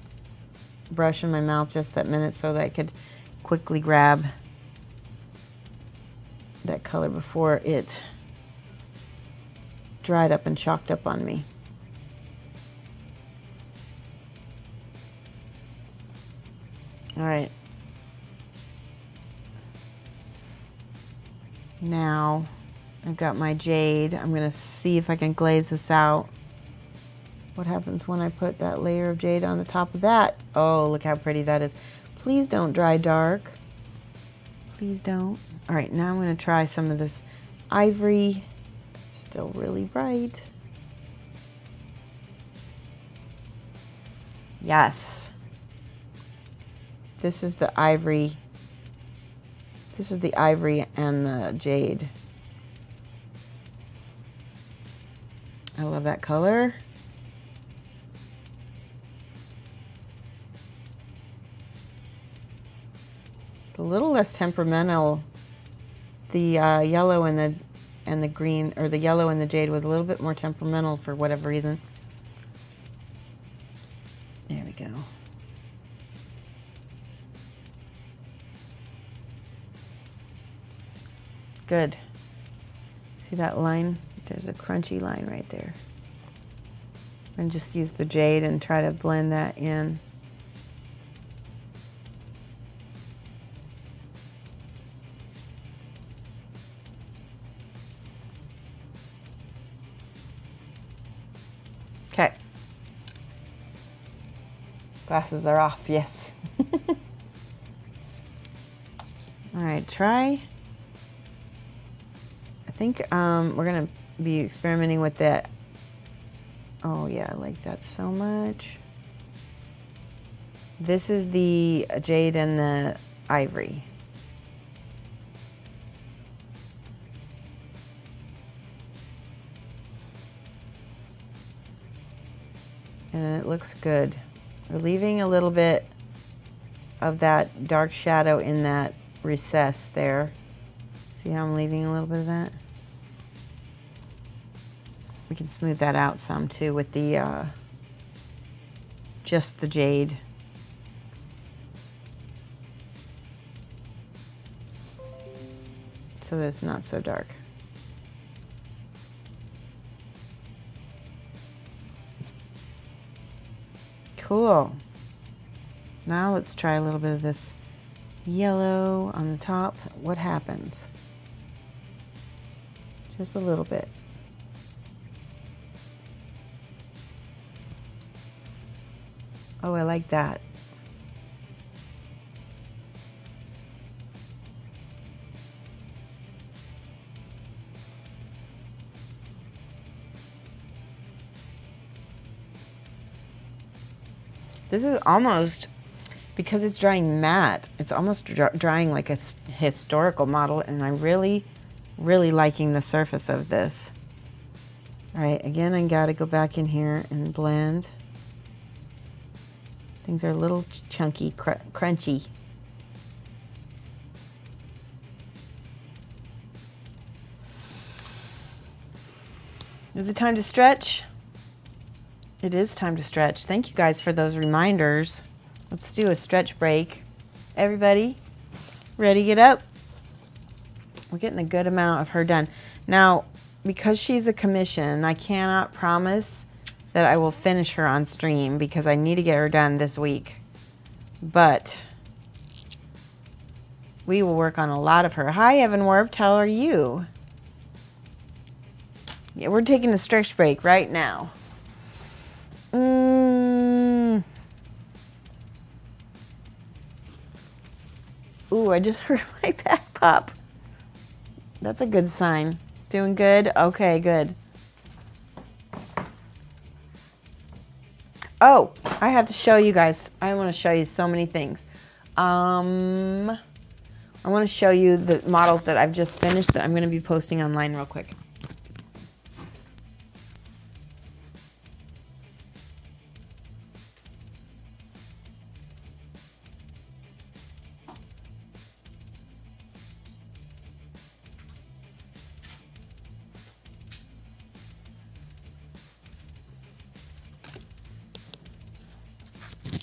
brush in my mouth just that minute so that I could quickly grab that color before it dried up and chalked up on me. All right. Now I've got my jade. I'm going to see if I can glaze this out. What happens when I put that layer of jade on the top of that? Oh, look how pretty that is. Please don't dry dark. Please don't. All right, now I'm going to try some of this ivory. It's still really bright. Yes. This is the ivory. This is the ivory and the jade. I love that color. A little less temperamental. The yellow and the green, or the yellow and the jade was a little bit more temperamental for whatever reason. There we go. Good. See that line? There's a crunchy line right there. And just use the jade and try to blend that in. Okay. Glasses are off, yes. All right, try. I think we're gonna be experimenting with that. Oh yeah, I like that so much. This is the jade and the ivory. And it looks good. We're leaving a little bit of that dark shadow in that recess there. See how I'm leaving a little bit of that? We can smooth that out some too with the just the jade. So that it's not so dark. Cool. Now let's try a little bit of this yellow on the top. What happens? Just a little bit. Oh, I like that. This is almost, because it's drying matte, it's almost drying like a historical model, and I'm really, really liking the surface of this. All right, again, I gotta go back in here and blend. Things are a little chunky, crunchy. Is it time to stretch? It is time to stretch. Thank you guys for those reminders. Let's do a stretch break. Everybody, ready to get up? We're getting a good amount of her done. Now, because she's a commission, I cannot promise that I will finish her on stream because I need to get her done this week. But we will work on a lot of her. Hi, Evan Warped. How are you? Yeah, we're taking a stretch break right now. Ooh, I just heard my back pop. That's a good sign. Doing good? Okay, good. Oh, I have to show you guys. I want to show you so many things. I want to show you the models that I've just finished that I'm going to be posting online real quick.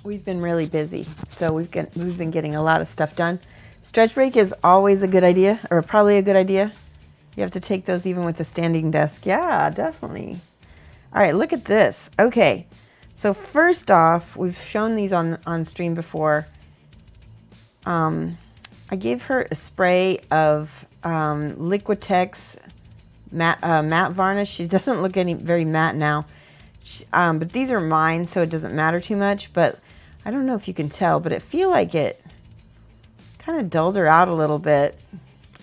We've been really busy, so we've been getting a lot of stuff done. Stretch break is always a good idea, or probably a good idea. You have to take those even with a standing desk. Yeah, definitely. All right, look at this. Okay, so first off, we've shown these on stream before. I gave her a spray of Liquitex matte varnish. She doesn't look very matte now. But these are mine, so it doesn't matter too much. But I don't know if you can tell, but it feel like it kind of dulled her out a little bit.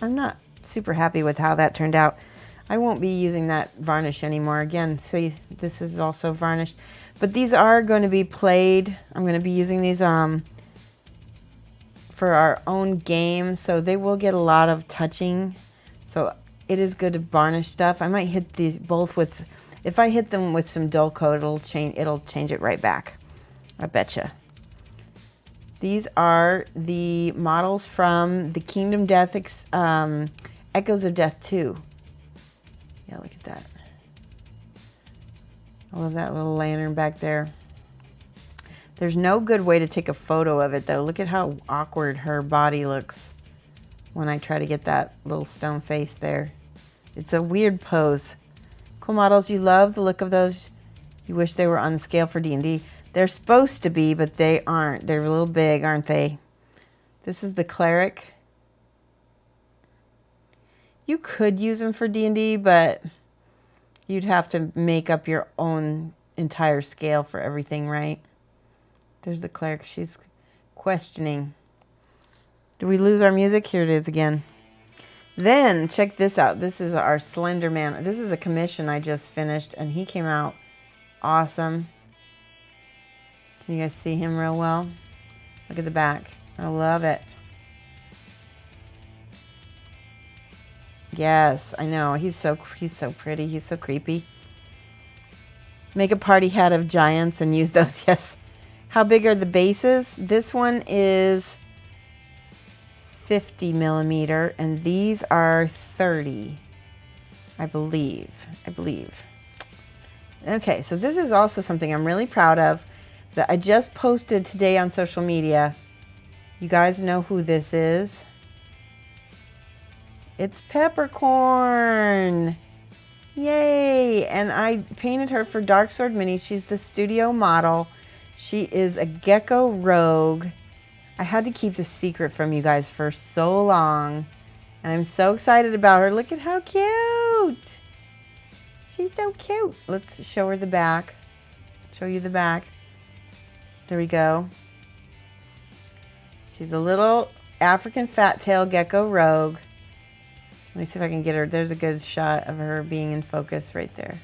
I'm not super happy with how that turned out. I won't be using that varnish anymore. Again, see, this is also varnished. But these are going to be played. I'm going to be using these for our own game, so they will get a lot of touching. So it is good to varnish stuff. I might hit these both with... If I hit them with some dull coat, it'll change it right back. I betcha. These are the models from the Kingdom Death Echoes of Death 2. Yeah, look at that. I love that little lantern back there. There's no good way to take a photo of it, though. Look at how awkward her body looks when I try to get that little stone face there. It's a weird pose. Cool models. You love the look of those. You wish they were on the scale for D&D. They're supposed to be, but they aren't. They're a little big, aren't they? This is the cleric. You could use them for D&D, but you'd have to make up your own entire scale for everything, right? There's the cleric. She's questioning. Did we lose our music? Here it is again. Then, check this out. This is our Slender Man. This is a commission I just finished, and he came out awesome. Can you guys see him real well? Look at the back. I love it. Yes, I know. He's so pretty. He's so creepy. Make a party hat of giants and use those. Yes. How big are the bases? This one is 50 millimeter, and these are 30, I believe. Okay, so this is also something I'm really proud of that I just posted today on social media. You guys know who this is? It's Peppercorn. Yay! And I painted her for Dark Sword Mini. She's the studio model. She is a gecko rogue. I had to keep this secret from you guys for so long. And I'm so excited about her. Look at how cute. She's so cute. Let's show her the back. Show you the back. There we go. She's a little African fat tail gecko rogue. Let me see if I can get her. There's a good shot of her being in focus right there.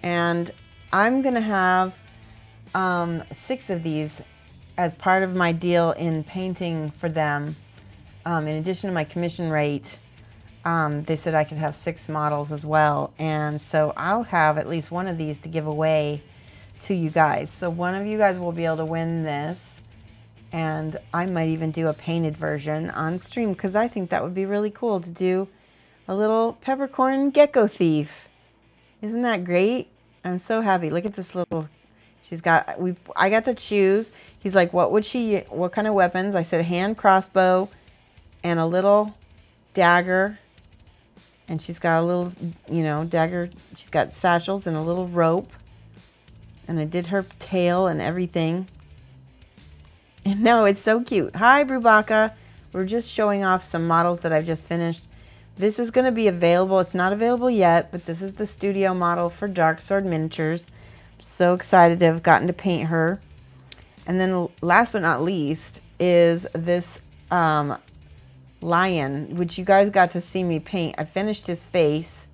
And I'm going to have 6 of these as part of my deal in painting for them. In addition to my commission rate, they said I could have 6 models as well. And so I'll have at least one of these to give away to you guys. So one of you guys will be able to win this. And I might even do a painted version on stream because I think that would be really cool to do a little peppercorn gecko thief. Isn't that great? I'm so happy. Look at this little, I got to choose. He's like, what kind of weapons? I said a hand crossbow and a little dagger. And she's got a little, dagger. She's got satchels and a little rope. And I did her tail and everything. And no, it's so cute. Hi, Brubaka. We're just showing off some models that I've just finished. This is going to be available. It's not available yet, but this is the studio model for Dark Sword Miniatures. I'm so excited to have gotten to paint her. And then last but not least is this lion, which you guys got to see me paint. I finished his face,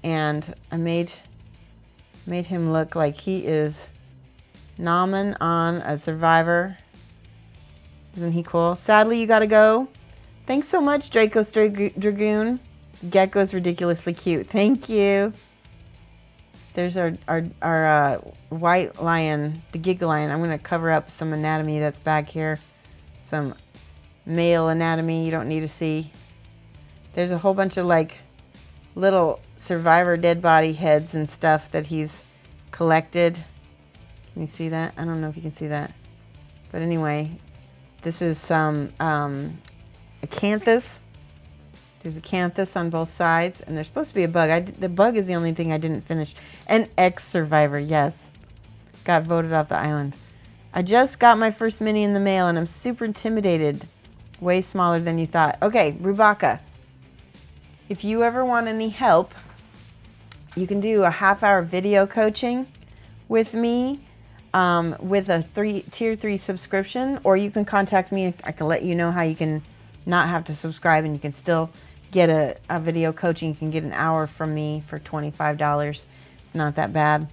and I made him look like he is nomming on a survivor. Isn't he cool? Sadly, you gotta go. Thanks so much, Draco's Dragoon. Gecko's ridiculously cute. Thank you. There's our white lion, the Giga Lion. I'm gonna cover up some anatomy that's back here. Some male anatomy you don't need to see. There's a whole bunch of like little survivor dead body heads and stuff that he's collected. Can you see that? I don't know if you can see that. But anyway, this is some acanthus. There's acanthus on both sides, and there's supposed to be a bug. The bug is the only thing I didn't finish. An ex-survivor, yes. Got voted off the island. I just got my first mini in the mail, and I'm super intimidated. Way smaller than you thought. Okay, Rubaka. If you ever want any help, you can do a half-hour video coaching with me. With a tier 3 subscription, or you can contact me. I can let you know how you can not have to subscribe and you can still get a video coaching. You can get an hour from me for $25. It's not that bad.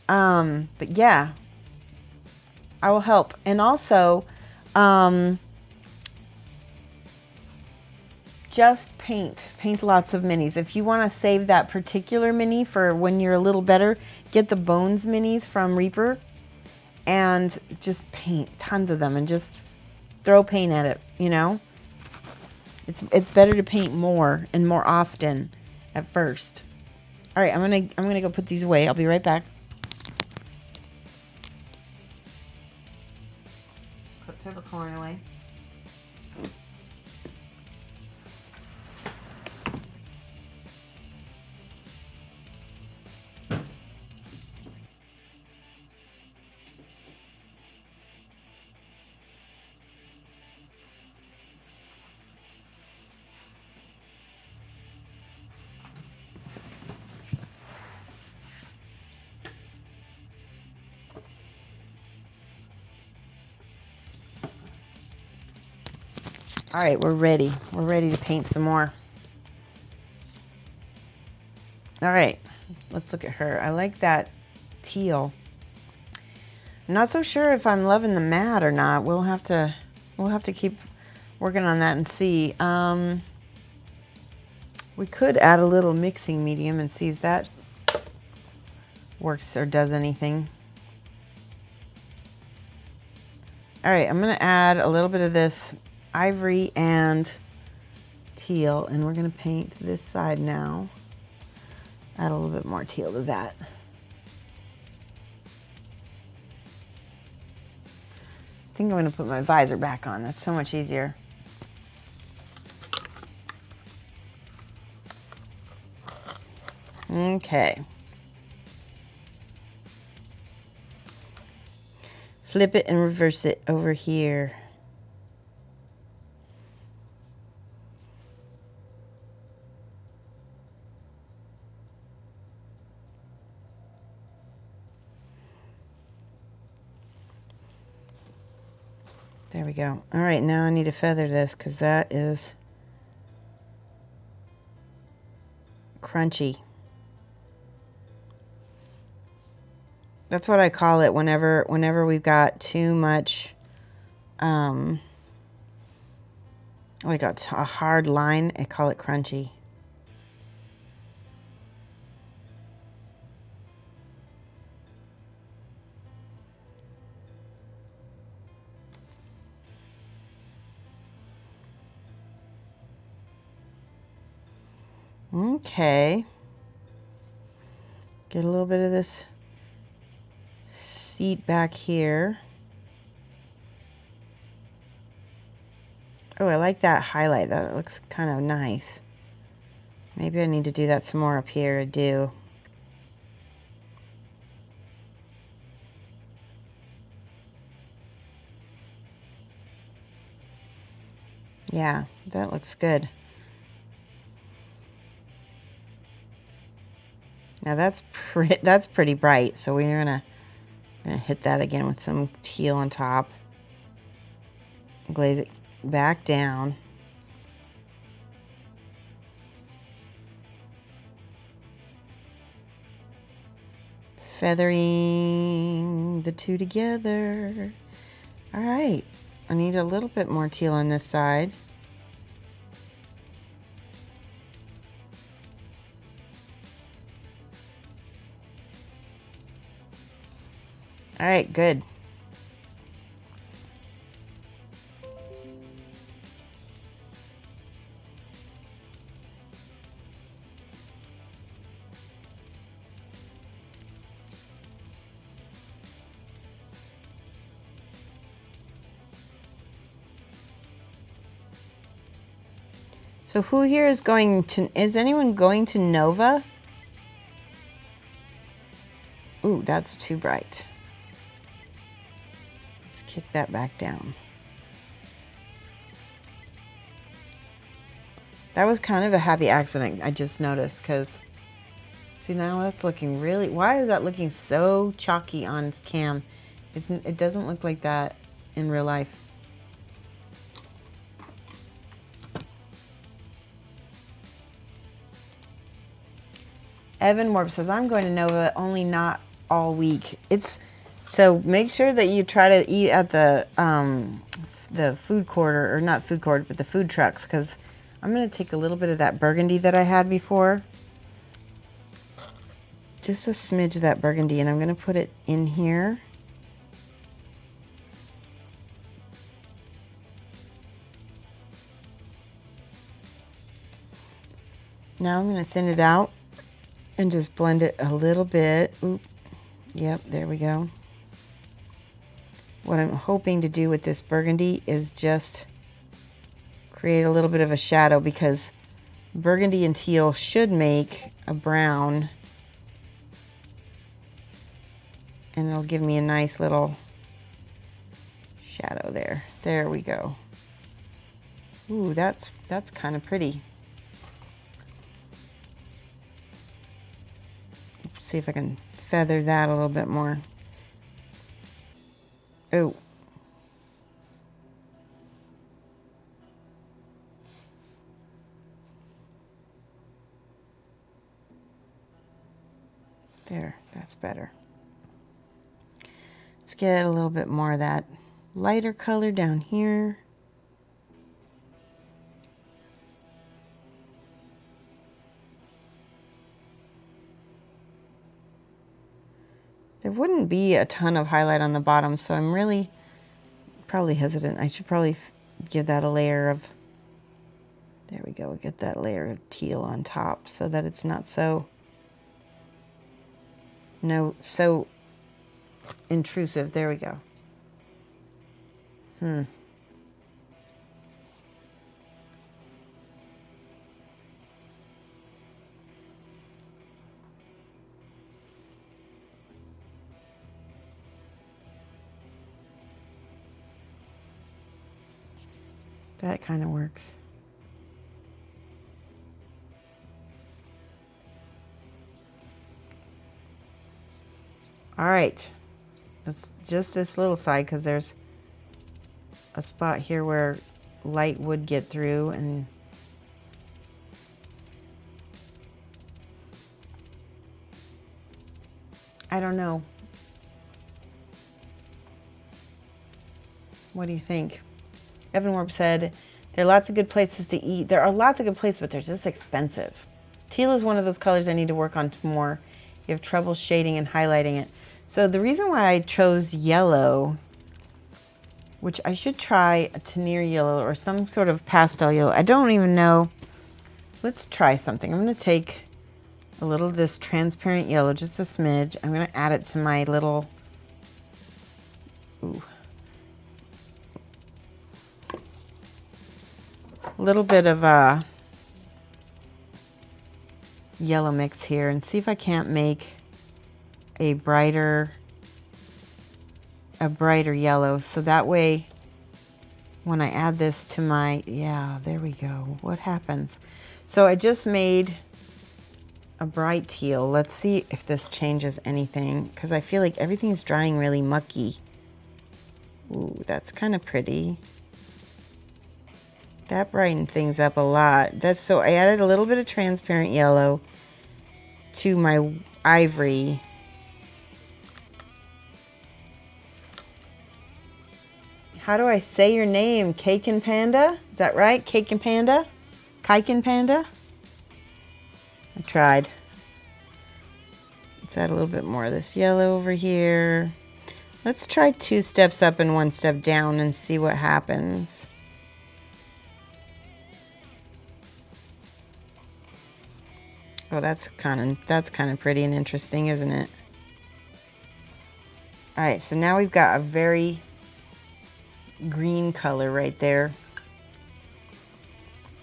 But yeah, I will help. And also, just paint lots of minis. If you want to save that particular mini for when you're a little better, get the Bones minis from Reaper. And just paint tons of them and just throw paint at it, It's better to paint more and more often at first. All right, I'm gonna go put these away. I'll be right back. Put peppercorn away. All right, we're ready. We're ready to paint some more. All right, let's look at her. I like that teal. I'm not so sure if I'm loving the matte or not. We'll have to keep working on that and see. We could add a little mixing medium and see if that works or does anything. All right, I'm gonna add a little bit of this ivory and teal, and we're gonna paint this side now. Add a little bit more teal to that. I think I'm gonna put my visor back on. That's so much easier. Okay. flip it and reverse it over here. There we go. All right, now I need to feather this because that is crunchy. That's what I call it whenever we've got too much, like a hard line, I call it crunchy. Okay. Get a little bit of this seat back here. Oh, I like that highlight. That looks kind of nice. Maybe I need to do that some more up here. I do. Yeah, that looks good. Now that's pretty bright, so we're gonna hit that again with some teal on top. Glaze it back down. Feathering the two together. All right, I need a little bit more teal on this side. All right, good. So who here is anyone going to Nova? Ooh, that's too bright. Let's kick that back down. That was kind of a happy accident, I just noticed, because see, now that's looking really, why is that looking so chalky on cam? It doesn't look like that in real life. Evan Warp says, I'm going to Nova, only not all week. So make sure that you try to eat at the food court, or not food court, but the food trucks, because I'm going to take a little bit of that burgundy that I had before. Just a smidge of that burgundy, and I'm going to put it in here. Now I'm going to thin it out and just blend it a little bit. Oop. Yep, there we go. What I'm hoping to do with this burgundy is just create a little bit of a shadow, because burgundy and teal should make a brown, and it'll give me a nice little shadow there. There we go. Ooh, that's kind of pretty. See if I can feather that a little bit more. Oh. There, that's better. Let's get a little bit more of that lighter color down here. There wouldn't be a ton of highlight on the bottom, so I'm really probably hesitant. I should probably give that a layer of, there we go, get that layer of teal on top so that it's not so intrusive. There we go. That kind of works. All right. It's just this little side because there's a spot here where light would get through, and I don't know. What do you think? Evan Warp said, there are lots of good places to eat. There are lots of good places, but they're just expensive. Teal is one of those colors I need to work on more. You have trouble shading and highlighting it. So the reason why I chose yellow, which I should try a Tenier yellow or some sort of pastel yellow. I don't even know. Let's try something. I'm going to take a little of this transparent yellow, just a smidge. I'm going to add it to my little, little bit of yellow mix here and see if I can't make a brighter yellow. So that way, when I add this to my, yeah, there we go. What happens? So I just made a bright teal. Let's see if this changes anything, because I feel like everything's drying really mucky. Ooh, that's kind of pretty. That brightened things up a lot. So I added a little bit of transparent yellow to my ivory. How do I say your name? Cake and Panda? Is that right? Cake and Panda? Kike and Panda? I tried. Let's add a little bit more of this yellow over here. Let's try 2 steps up and 1 step down and see what happens. Oh, that's kind of pretty and interesting, isn't it? All right, so now we've got a very green color right there.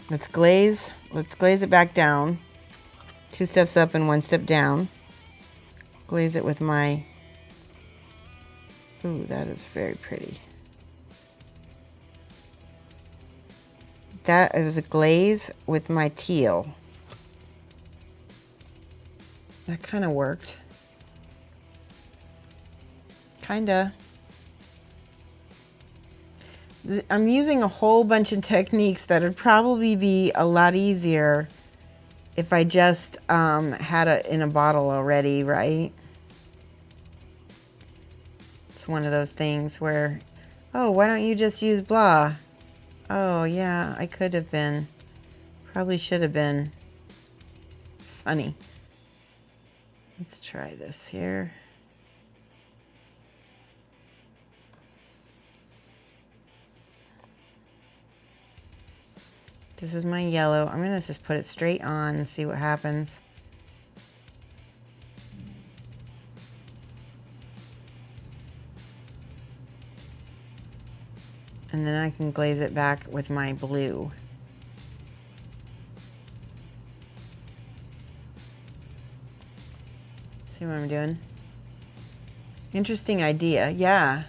Let's glaze it back down. 2 steps up and 1 step down. Glaze it with my, ooh, that is very pretty. That is a glaze with my teal. That kind of worked. Kinda. I'm using a whole bunch of techniques that would probably be a lot easier if I just had it in a bottle already, right? It's one of those things where, oh, why don't you just use blah? Oh, yeah, I could have been. Probably should have been. It's funny. Let's try this here. This is my yellow. I'm going to just put it straight on and see what happens. And then I can glaze it back with my blue. See what I'm doing? Interesting idea, yeah.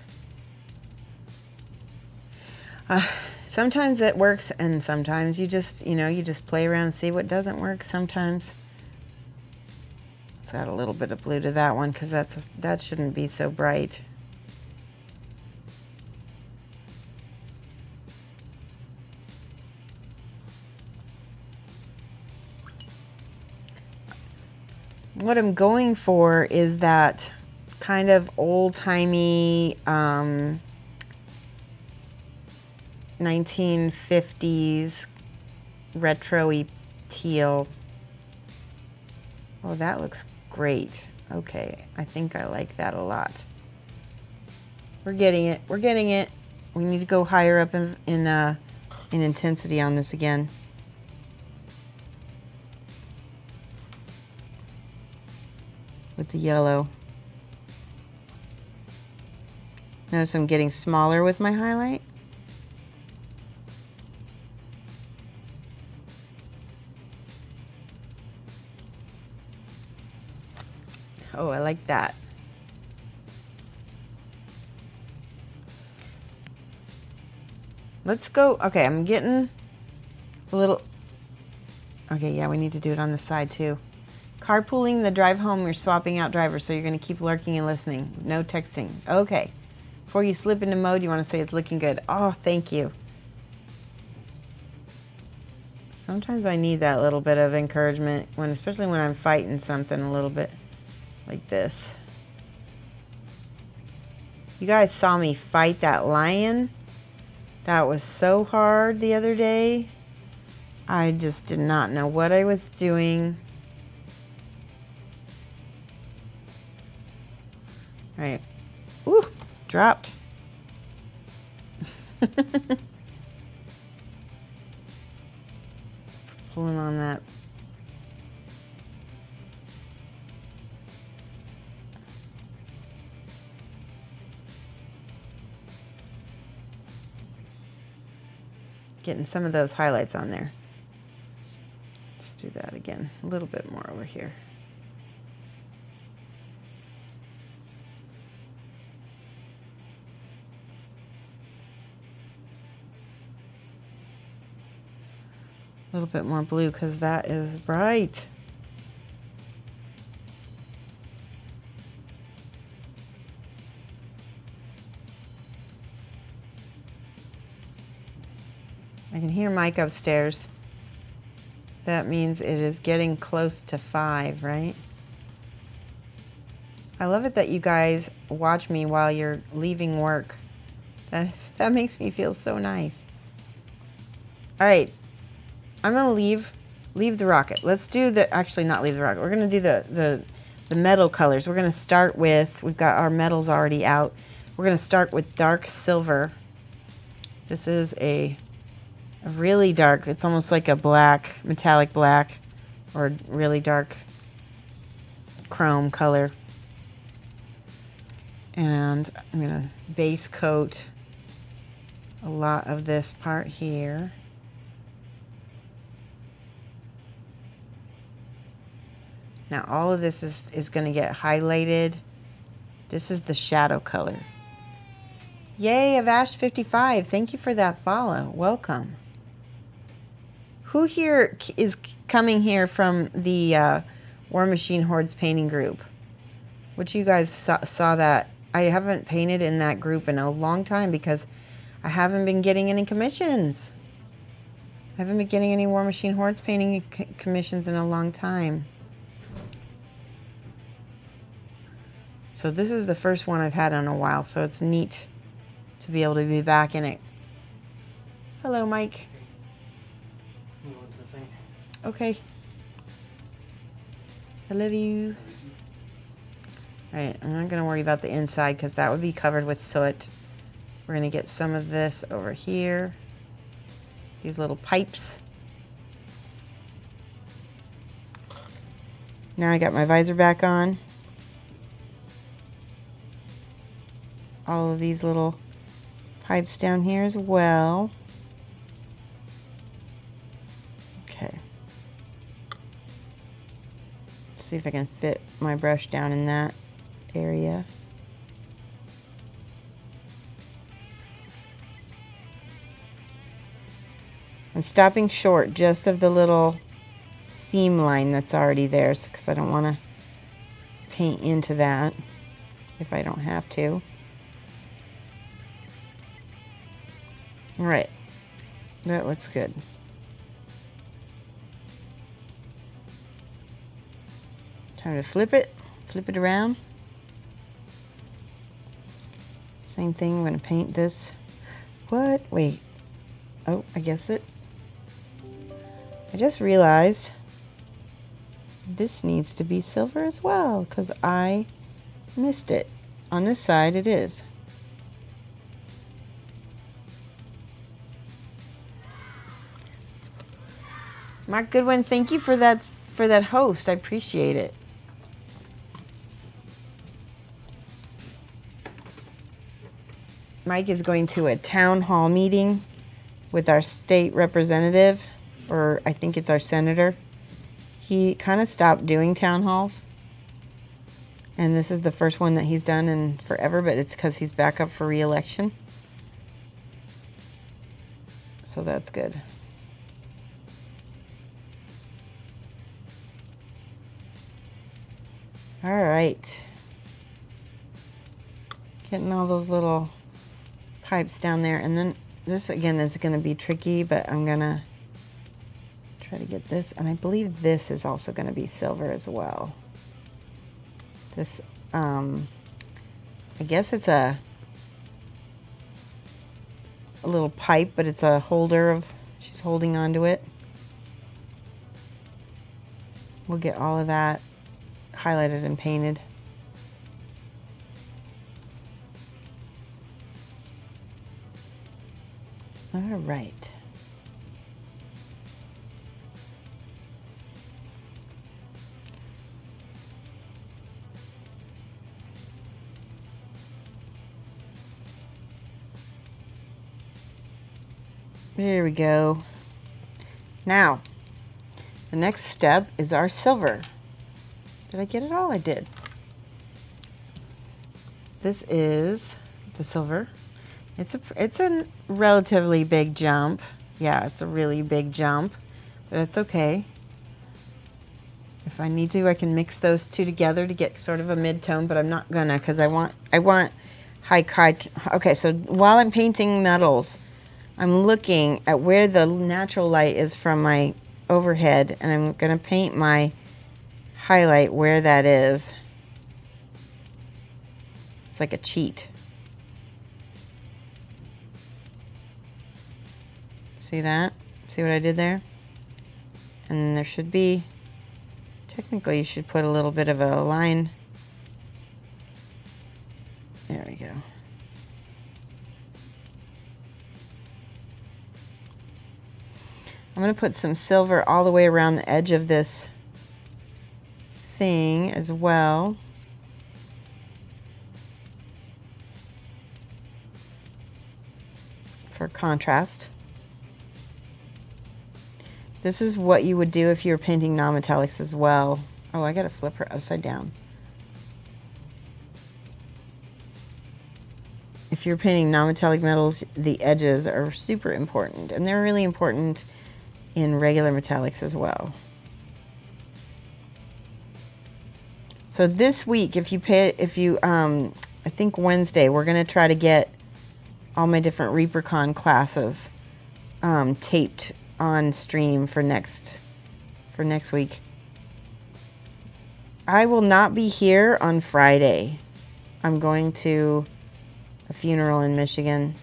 Sometimes it works, and sometimes you just, you just play around and see what doesn't work sometimes. Let's add a little bit of blue to that one because that shouldn't be so bright. What I'm going for is that kind of old-timey 1950s retro-y teal. Oh, that looks great. Okay, I think I like that a lot. We're getting it. We're getting it. We need to go higher up in intensity on this again. With the yellow. Notice I'm getting smaller with my highlight. Oh, I like that. let's go. Okay, I'm getting a little... Okay, yeah, we need to do it on the side too. Carpooling the drive home, you're swapping out drivers, so you're going to keep lurking and listening. No texting. Okay. Before you slip into mode, you want to say it's looking good. Oh, thank you. Sometimes I need that little bit of encouragement, especially when I'm fighting something a little bit like this. You guys saw me fight that lion. That was so hard the other day. I just did not know what I was doing. All right. Ooh, dropped. Pulling on that. Getting some of those highlights on there. Let's do that again. A little bit more over here. A little bit more blue because that is bright. I can hear Mike upstairs. That means it is getting close to 5, right? I love it that you guys watch me while you're leaving work. That makes me feel so nice. All right. I'm gonna leave the rocket. Let's do actually not leave the rocket. We're gonna do the metal colors. We're gonna start with, we've got our metals already out. We're gonna start with dark silver. This is a really dark, it's almost like a black, metallic black, or really dark chrome color. And I'm gonna base coat a lot of this part here. Now all of this is going to get highlighted. This is the shadow color. Yay, Avash55. Thank you for that follow. Welcome. Who here is coming here from the War Machine Hordes painting group? Which you guys saw that. I haven't painted in that group in a long time because I haven't been getting any commissions. I haven't been getting any War Machine Hordes painting commissions in a long time. So this is the first one I've had in a while, so it's neat to be able to be back in it. Hello, Mike. Okay. I love you. All right, I'm not going to worry about the inside because that would be covered with soot. We're going to get some of this over here. These little pipes. Now I got my visor back on. All of these little pipes down here as well. Okay. See if I can fit my brush down in that area. I'm stopping short just of the little seam line that's already there because I don't want to paint into that if I don't have to. All right, that looks good. Time to flip it around. Same thing, I'm gonna paint this. What? Wait. Oh, I just realized this needs to be silver as well because I missed it. On this side it is. Mark Goodwin, thank you for that host. I appreciate it. Mike is going to a town hall meeting with our state representative, or I think it's our senator. He kind of stopped doing town halls. And this is the first one that he's done in forever, but it's because he's back up for re-election. so that's good. All right. Getting all those little pipes down there. And then this again is going to be tricky, but I'm going to try to get this. And I believe this is also going to be silver as well. This, I guess it's a little pipe, but it's a holder of, she's holding onto it. We'll get all of that highlighted and painted. All right. There we go. Now, the next step is our silver. Did I get it all? I did. This is the silver. It's a relatively big jump. Yeah, it's a really big jump, but it's okay. If I need to, I can mix those two together to get sort of a mid-tone, but I'm not gonna because I want high. Okay, so while I'm painting metals, I'm looking at where the natural light is from my overhead, and I'm gonna paint my highlight where that is. It's like a cheat. See that? See what I did there? And there should be, technically you should put a little bit of a line. There we go. I'm going to put some silver all the way around the edge of this thing as well. For contrast. This is what you would do if you were painting non-metallics as well. Oh, I got to flip her upside down. If you're painting non-metallic metals, the edges are super important, and they're really important in regular metallics as well. So this week, I think Wednesday, we're going to try to get all my different ReaperCon classes taped on stream for next week. I will not be here on Friday. I'm going to a funeral in Michigan,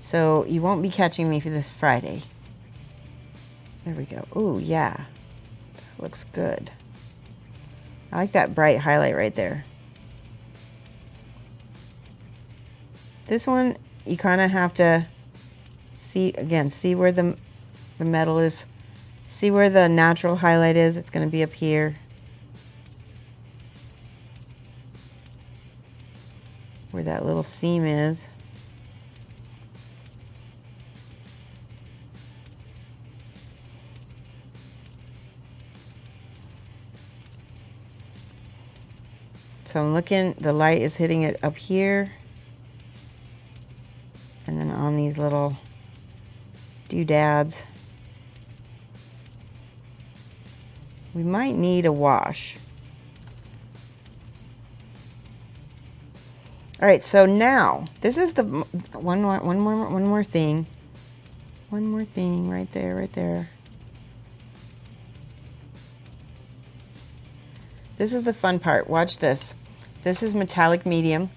so you won't be catching me for this Friday. There we go. Oh yeah, that looks good. I like that bright highlight right there. This one, you kind of have to see where the metal is. See where the natural highlight is. It's going to be up here. Where that little seam is. So I'm looking, the light is hitting it up here. And then on these little doodads. We might need a wash. All right, so now this is the one more thing. One more thing right there. This is the fun part. Watch this. This is metallic medium.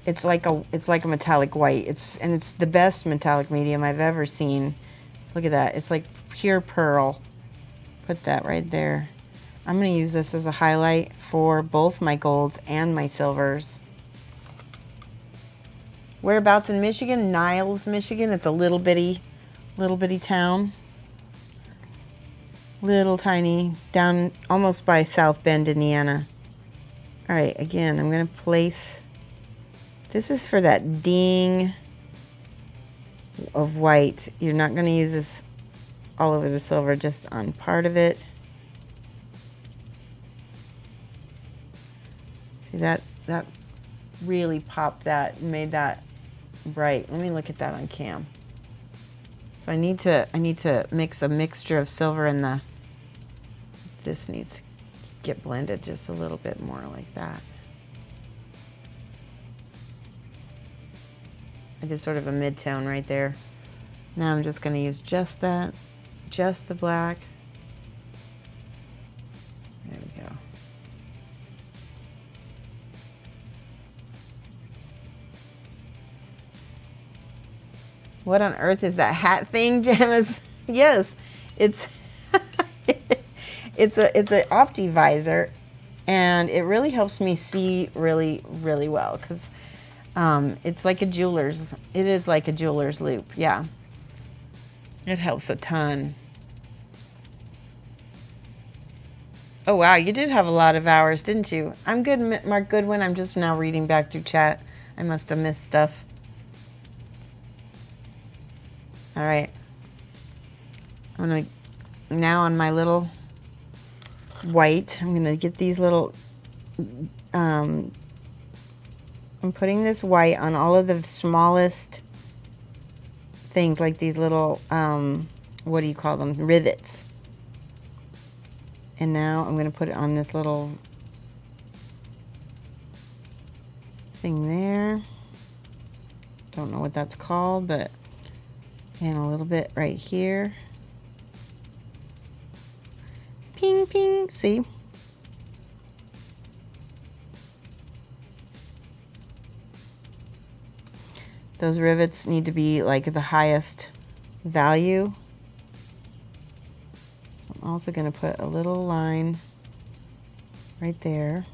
It's like a metallic white. It's the best metallic medium I've ever seen. Look at that. It's like pure pearl. Put that right there. I'm going to use this as a highlight for both my golds and my silvers. Whereabouts in Michigan? Niles, Michigan. It's a little bitty town. Little tiny, down almost by South Bend, Indiana. All right, again, I'm going to place, this is for that ding of white. You're not going to use this all over the silver, just on part of it. See that really popped that and made that bright. Let me look at that on cam. So I need to mix a mixture of silver and this needs to get blended just a little bit more like that. I did sort of a mid-tone right there. Now I'm just going to use just that, just the black. There we go. What on earth is that hat thing, Gemma's? Yes, it's it's an opti visor, and it really helps me see really well because it's like a jeweler's. It is like a jeweler's loop. Yeah, it helps a ton. Oh wow, you did have a lot of hours, didn't you? I'm good, Mark Goodwin. I'm just now reading back through chat. I must have missed stuff. All right, I'm gonna, now on my little white, I'm gonna get these little, I'm putting this white on all of the smallest things, like these little, what do you call them, rivets. And now I'm gonna put it on this little thing there. Don't know what that's called, but, and a little bit right here. Ping, ping, see? Those rivets need to be like the highest value. I'm also going to put a little line right there.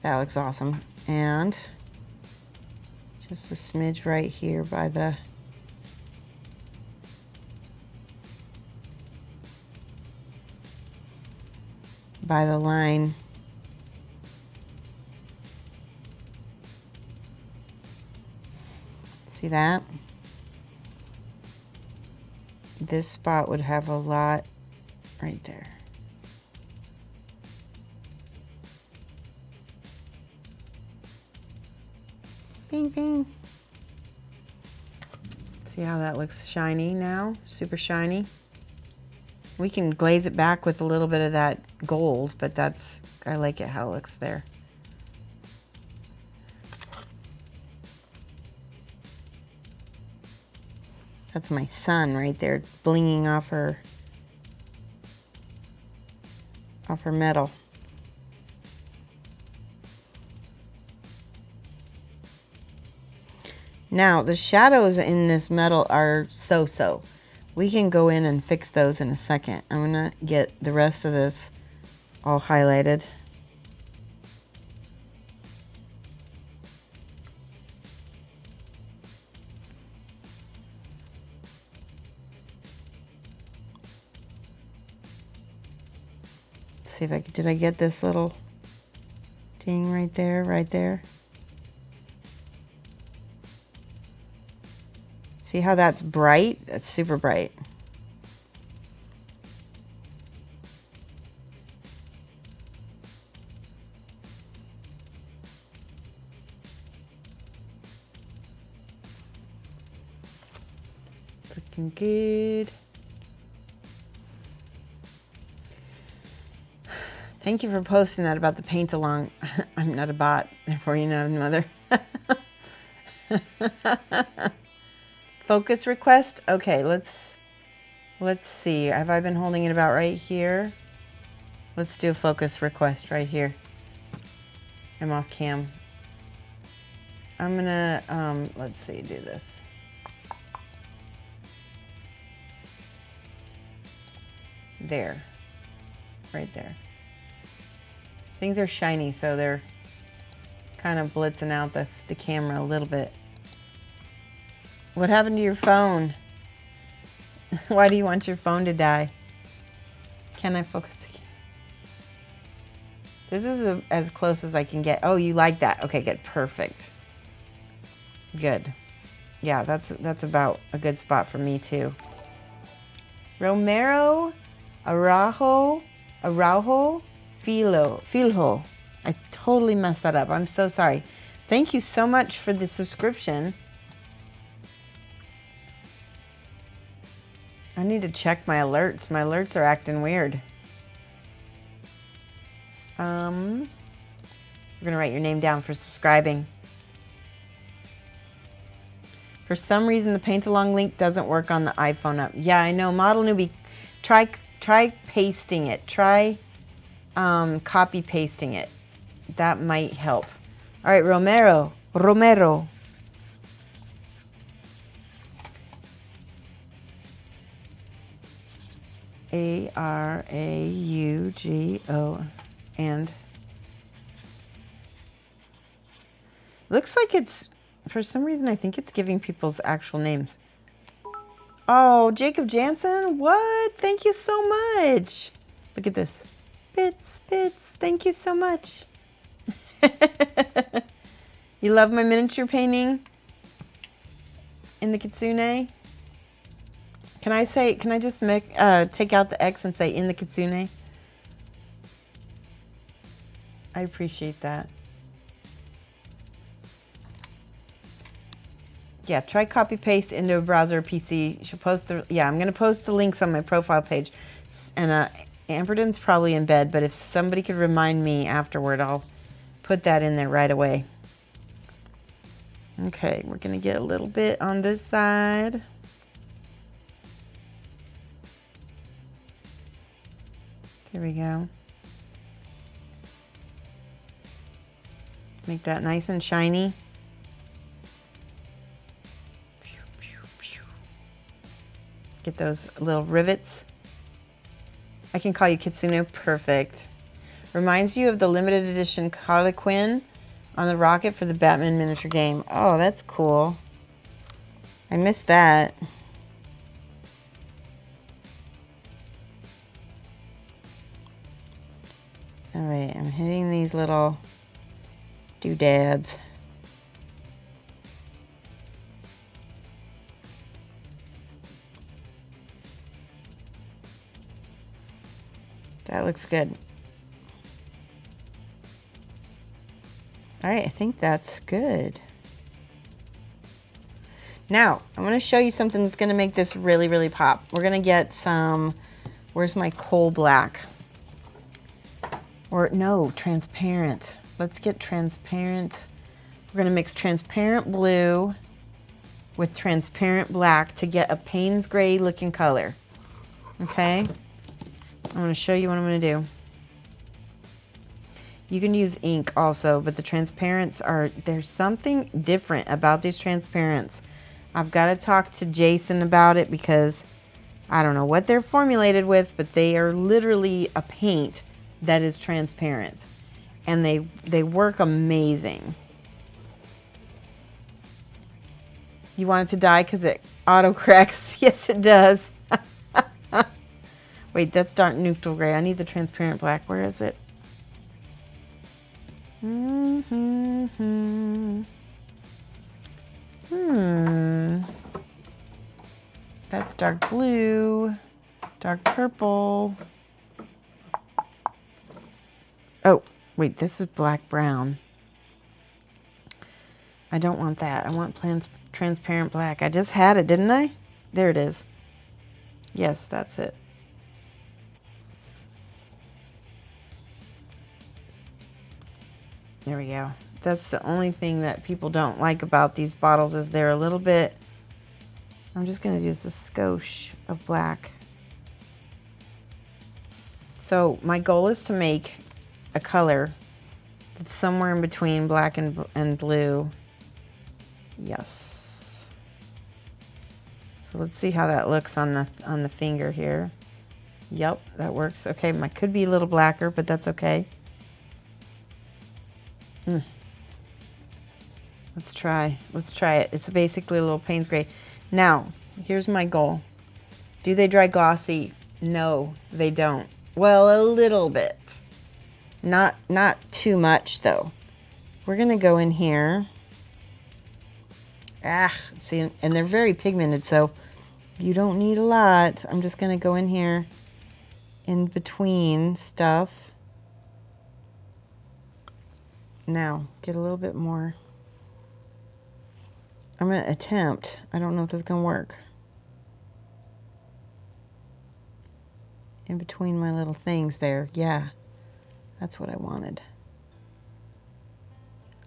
That looks awesome. And just a smidge right here by the line. See that? This spot would have a lot right there. Bing, bing. See how that looks shiny now? Super shiny. We can glaze it back with a little bit of that gold, but that's, I like it how it looks there. That's my sun right there, blinging off her metal. Now, the shadows in this metal are so-so. We can go in and fix those in a second. I'm gonna get the rest of this all highlighted. See if did I get this little ding right there, right there? See how that's bright? That's super bright. Looking good. Thank you for posting that about the paint along. I'm not a bot, therefore you know, mother. Focus request. Okay, let's see. Have I been holding it about right here? Let's do a focus request right here. I'm off cam. I'm gonna let's see, do this. There. Right there. Things are shiny, so they're kind of blitzing out the camera a little bit. What happened to your phone? Why do you want your phone to die? Can I focus again? This is as close as I can get. Oh, you like that? Okay, good, perfect. Good. Yeah, that's about a good spot for me too. Romero Araujo Filho. I totally messed that up. I'm so sorry. Thank you so much for the subscription. I need to check my alerts. My alerts are acting weird. We're gonna write your name down for subscribing. For some reason, the paint along link doesn't work on the iPhone app. Yeah, I know. Model newbie, try pasting it. Try copy pasting it. That might help. All right, Romero. Araugo, and looks like it's, for some reason, I think it's giving people's actual names. Oh, Jacob Jansen, what? Thank you so much. Look at this. Bits, thank you so much. You love my miniature painting in the kitsune? Can I just take out the X and say in the kitsune? I appreciate that. Yeah, try copy paste into a browser or PC. She'll post I'm going to post the links on my profile page. And Amberden's probably in bed, but if somebody could remind me afterward, I'll put that in there right away. Okay, we're going to get a little bit on this side. There we go. Make that nice and shiny. Get those little rivets. I can call you Kitsune. Perfect. Reminds you of the limited edition Harley Quinn on the rocket for the Batman miniature game. Oh, that's cool. I missed that. All right, I'm hitting these little doodads. That looks good. All right, I think that's good. Now, I'm going to show you something that's going to make this really, really pop. We're going to get some, where's my coal black? Or no, transparent. Let's get transparent. We're going to mix transparent blue with transparent black to get a Payne's gray looking color. Okay? I'm going to show you what I'm going to do. You can use ink also, but the transparents there's something different about these transparents. I've got to talk to Jason about it because I don't know what they're formulated with, but they are literally a paint that is transparent. And they work amazing. You want it to die because it auto-corrects? Yes, it does. Wait, that's dark neutral gray. I need the transparent black. Where is it? That's dark blue, dark purple. Oh, wait, this is black brown. I don't want that. I want transparent black. I just had it, didn't I? There it is. Yes, that's it. There we go. That's the only thing that people don't like about these bottles is they're a little bit... I'm just going to use a skosh of black. So my goal is to make a color that's somewhere in between black and blue. Yes. So let's see how that looks on the finger here. Yep, that works. Okay, mine could be a little blacker, but that's okay. Let's try it. It's basically a little Payne's gray. Now, here's my goal. Do they dry glossy? No, they don't. Well, a little bit. Not too much though. We're gonna go in here. See, and they're very pigmented, so you don't need a lot. I'm just gonna go in here in between stuff. Now, get a little bit more. I'm going to attempt. I don't know if this is going to work. In between my little things there. Yeah, that's what I wanted.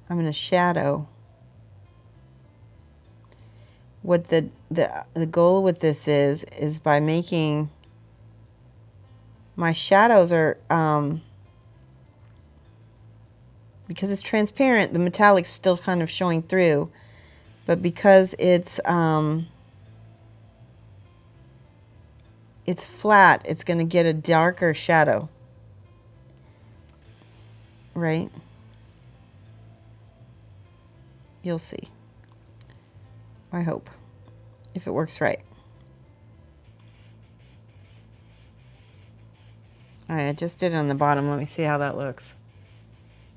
I'm going to shadow. What the goal with this is by making my shadows are, because it's transparent, the metallic's still kind of showing through, but because it's flat, it's going to get a darker shadow, right? You'll see. I hope, if it works right. All right, I just did it on the bottom. Let me see how that looks.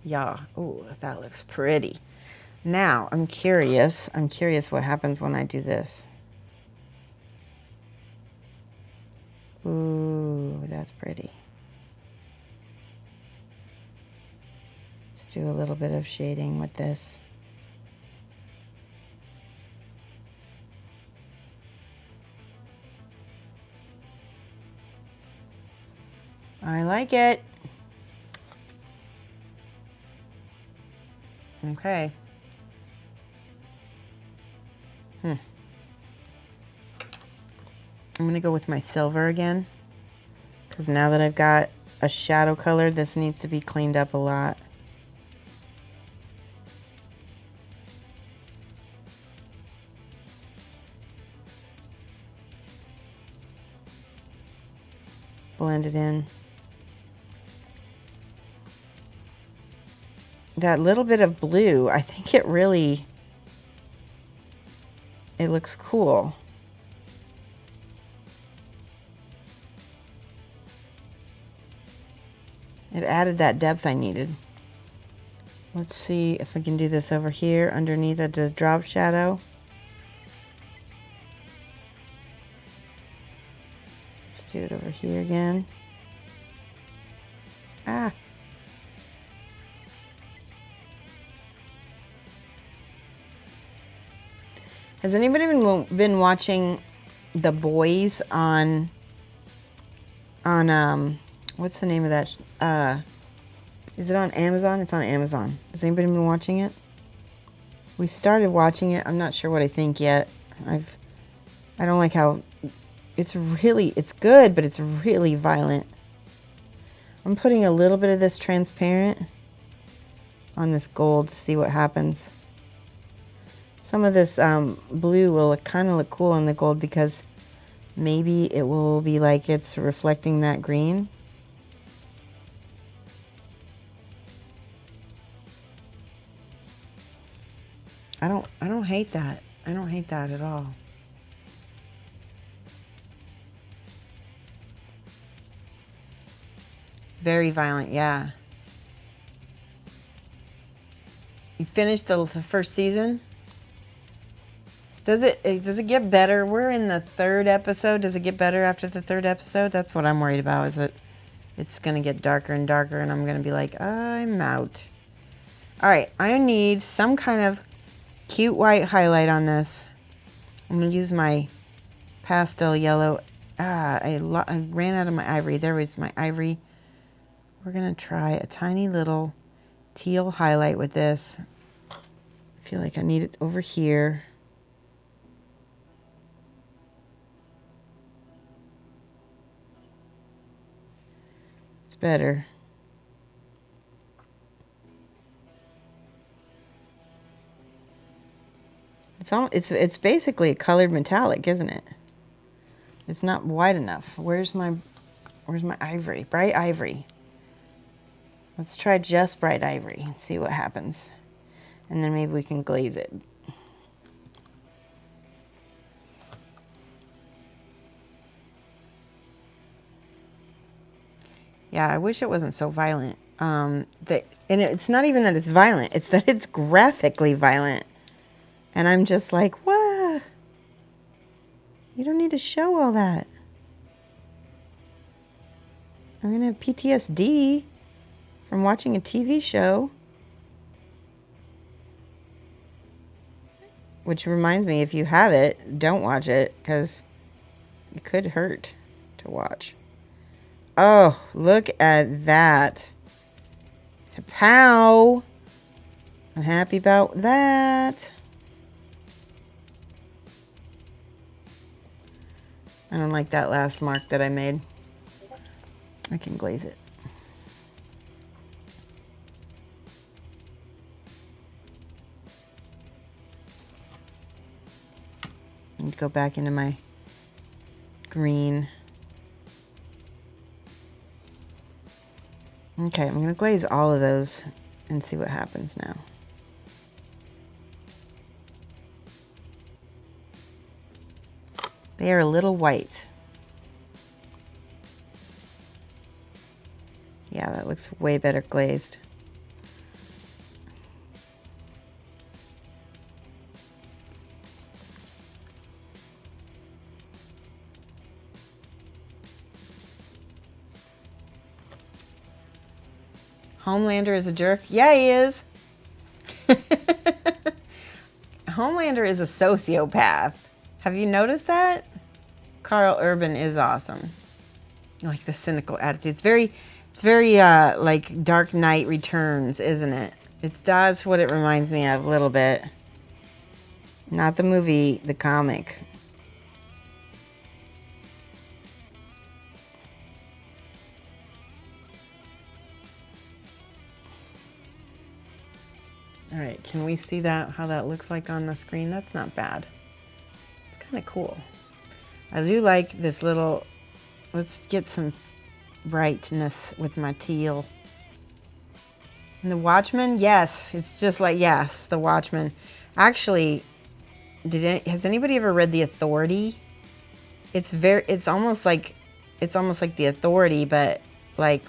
Yeah. Oh, that looks pretty. Now, I'm curious. I'm curious what happens when I do this. Ooh, that's pretty. Let's do a little bit of shading with this. I like it. Okay. I'm going to go with my silver again, because now that I've got a shadow color, this needs to be cleaned up a lot. Blend it in. That little bit of blue, I think it looks cool. It added that depth I needed. Let's see if I can do this over here underneath the drop shadow. Let's do it over here again. Ah. Has anybody been watching The Boys on what's the name of that? Is it on Amazon? It's on Amazon. Has anybody been watching it? We started watching it. I'm not sure what I think yet. I don't like how it's good, but it's really violent. I'm putting a little bit of this transparent on this gold to see what happens. Some of this blue will kind of look cool on the gold because maybe it will be like it's reflecting that green. I don't hate that. I don't hate that at all. Very violent, yeah. You finished the first season? Does it get better? We're in the 3rd episode. Does it get better after the 3rd episode? That's what I'm worried about, is that it's going to get darker and darker and I'm going to be like, I'm out. All right, I need some kind of cute white highlight on this. I'm going to use my pastel yellow. I ran out of my ivory. There was my ivory. We're going to try a tiny little teal highlight with this. I feel like I need it over here. It's better. It's basically a colored metallic, isn't it? It's not white enough. Where's my ivory? Bright ivory. Let's try just bright ivory and see what happens. And then maybe we can glaze it. Yeah, I wish it wasn't so violent. And it's not even that it's violent, it's that it's graphically violent. And I'm just like, what? You don't need to show all that. I'm going to have PTSD from watching a TV show which reminds me, if you have it, don't watch it, because it could hurt to watch. Oh, look at that. Pow! I'm happy about that. I don't like that last mark that I made. I can glaze it. And go back into my green. Okay, I'm going to glaze all of those and see what happens now. They are a little white. Yeah, that looks way better glazed. Homelander is a jerk? Yeah, he is. Homelander is a sociopath. Have you noticed that? Carl Urban is awesome. Like the cynical attitude. It's very like Dark Knight Returns, isn't it? That's what it reminds me of a little bit. Not the movie, the comic. All right, can we see that, how that looks like on the screen? That's not bad. It's kind of cool. I do like this little, let's get some brightness with my teal. And the Watchmen, yes, it's just like, yes, the Watchmen. Actually, has anybody ever read The Authority? It's almost like The Authority, but like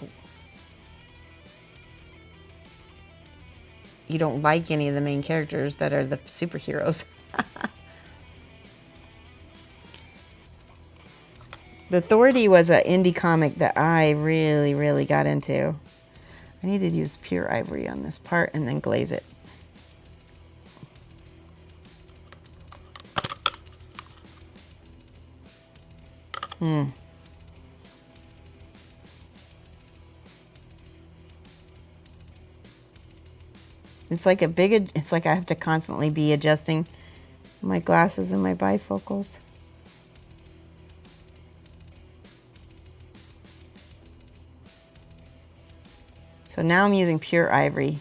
you don't like any of the main characters that are the superheroes. The Authority was an indie comic that I really, really got into. I need to use pure ivory on this part and then glaze it. It's like it's like I have to constantly be adjusting my glasses and my bifocals. So now I'm using pure ivory.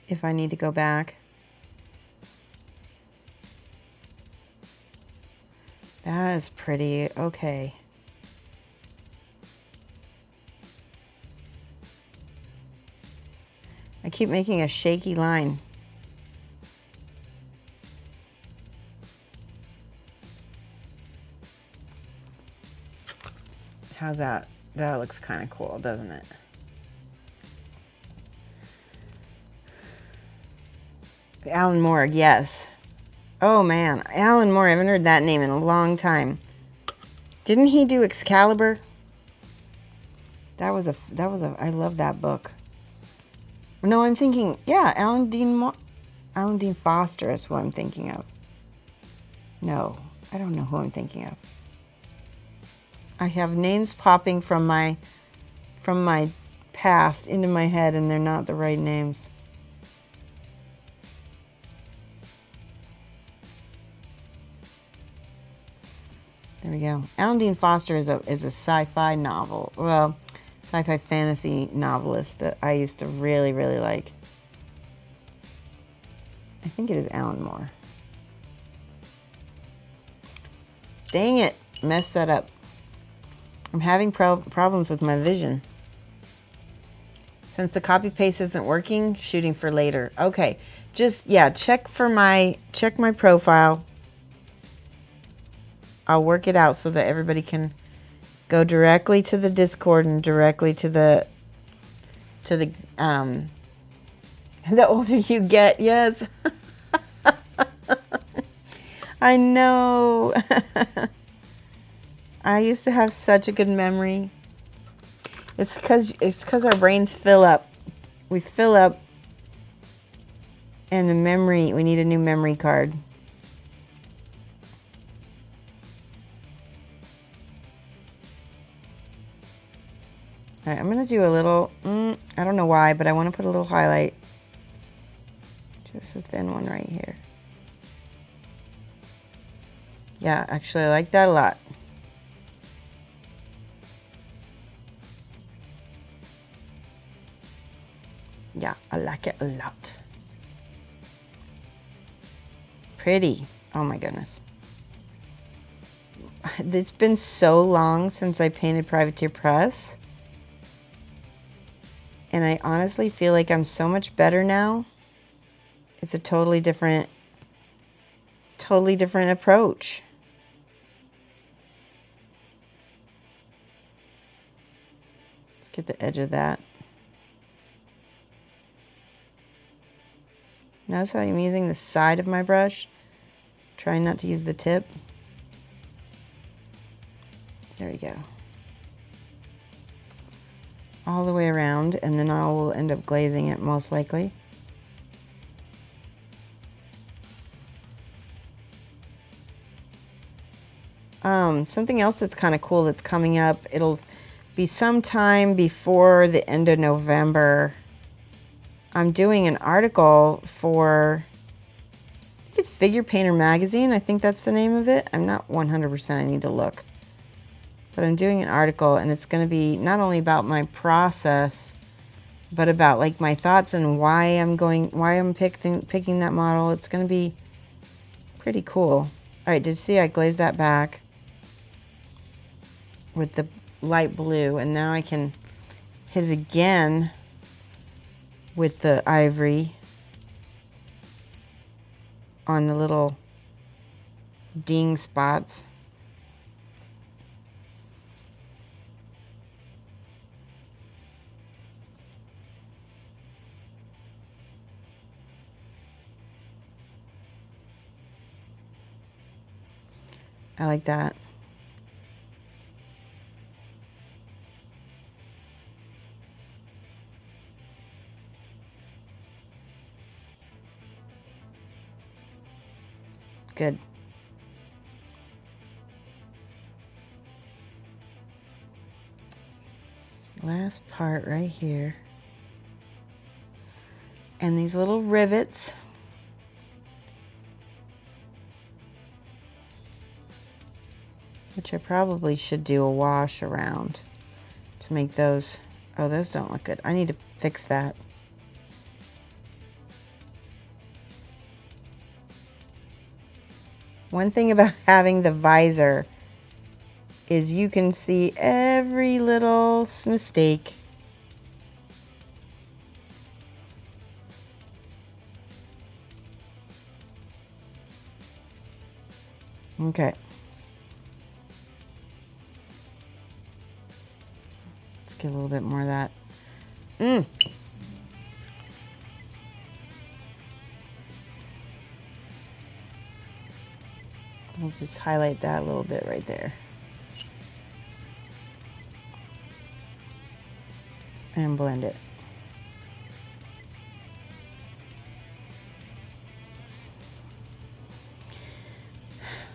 If I need to go back. That is pretty. Okay. I keep making a shaky line. How's that? That looks kind of cool, doesn't it? Alan Moore, yes. Oh man, Alan Moore, I haven't heard that name in a long time. Didn't he do Excalibur? I love that book. No, I'm thinking, yeah, Alan Dean Foster is who I'm thinking of. No, I don't know who I'm thinking of. I have names popping from my past into my head, and they're not the right names. There we go. Alan Dean Foster is a sci-fi novel. Well, sci-fi fantasy novelist that I used to really, really like. I think it is Alan Moore. Dang it. Messed that up. I'm having problems with my vision. Since the copy paste isn't working, shooting for later. Okay. Just, yeah, check my profile. I'll work it out so that everybody can go directly to the Discord and directly to the older you get, yes. I know. I used to have such a good memory. It's because our brains fill up. We fill up, and the memory, we need a new memory card. All right, I'm going to do a little, I don't know why, but I want to put a little highlight. Just a thin one right here. Yeah, actually, I like that a lot. Yeah, I like it a lot. Pretty. Oh my goodness. It's been so long since I painted Privateer Press. And I honestly feel like I'm so much better now. It's a totally different approach. Let's get the edge of that. Notice how I'm using the side of my brush. Trying not to use the tip. There we go. All the way around, and then I will end up glazing it most likely. Something else that's kind of cool that's coming up, it'll be sometime before the end of November. I'm doing an article for, I think it's Figure Painter Magazine. I think that's the name of it. I'm not 100%, I need to look. But I'm doing an article, and it's going to be not only about my process, but about like my thoughts and why I'm picking that model. It's going to be pretty cool. All right, did you see I glazed that back with the light blue, and now I can hit it again with the ivory on the little ding spots. I like that. Good. Last part right here. And these little rivets. Which I probably should do a wash around to make those. Oh, those don't look good. I need to fix that. One thing about having the visor is you can see every little mistake. Okay. Let's get a little bit more of that. I'll just highlight that a little bit right there. And blend it.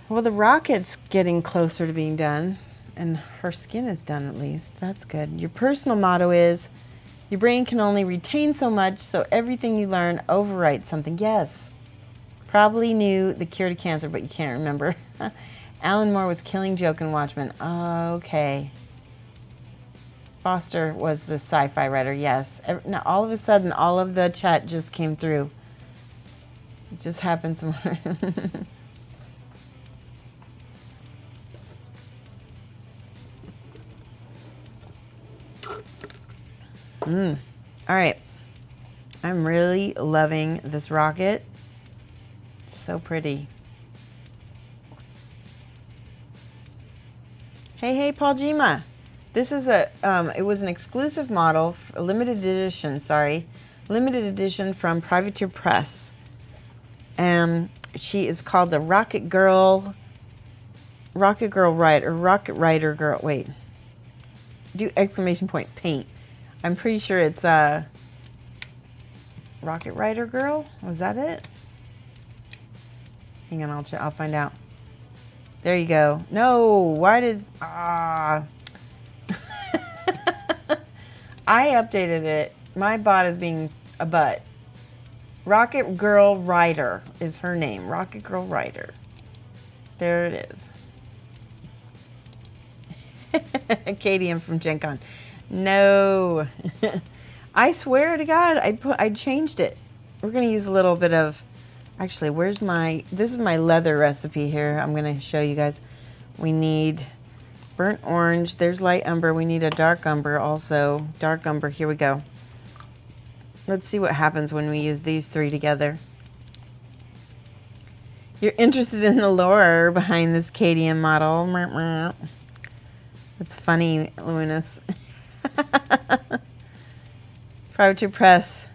Well, the rocket's getting closer to being done, and her skin is done at least. That's good. Your personal motto is, your brain can only retain so much, so everything you learn overwrites something. Yes. Probably knew the cure to cancer, but you can't remember. Alan Moore was Killing Joke in Watchmen. Okay. Foster was the sci-fi writer, yes. Now, all of a sudden, all of the chat just came through. It just happened somewhere. All right. I'm really loving this rocket. So pretty. Hey, Paul Gima. This is a, it was an exclusive model, a limited edition from Privateer Press. She is called the Rocketgirl Rider, or Rocket Rider Girl. Wait. Do exclamation point paint. I'm pretty sure it's Rocket Rider Girl. Was that it? Hang on, I'll find out. There you go. No, why does I updated it. My bot is being a butt. Rocket Girl Rider is her name. Rocket Girl Rider. There it is. Katie, I'm from Gen Con. No. I swear to God, I changed it. We're going to use a little bit of, actually, this is my leather recipe here. I'm going to show you guys. We need burnt orange. There's light umber. We need a dark umber also. Dark umber. Here we go. Let's see what happens when we use these three together. You're interested in the lore behind this KDM model. It's funny, Luminous. Privateer Press.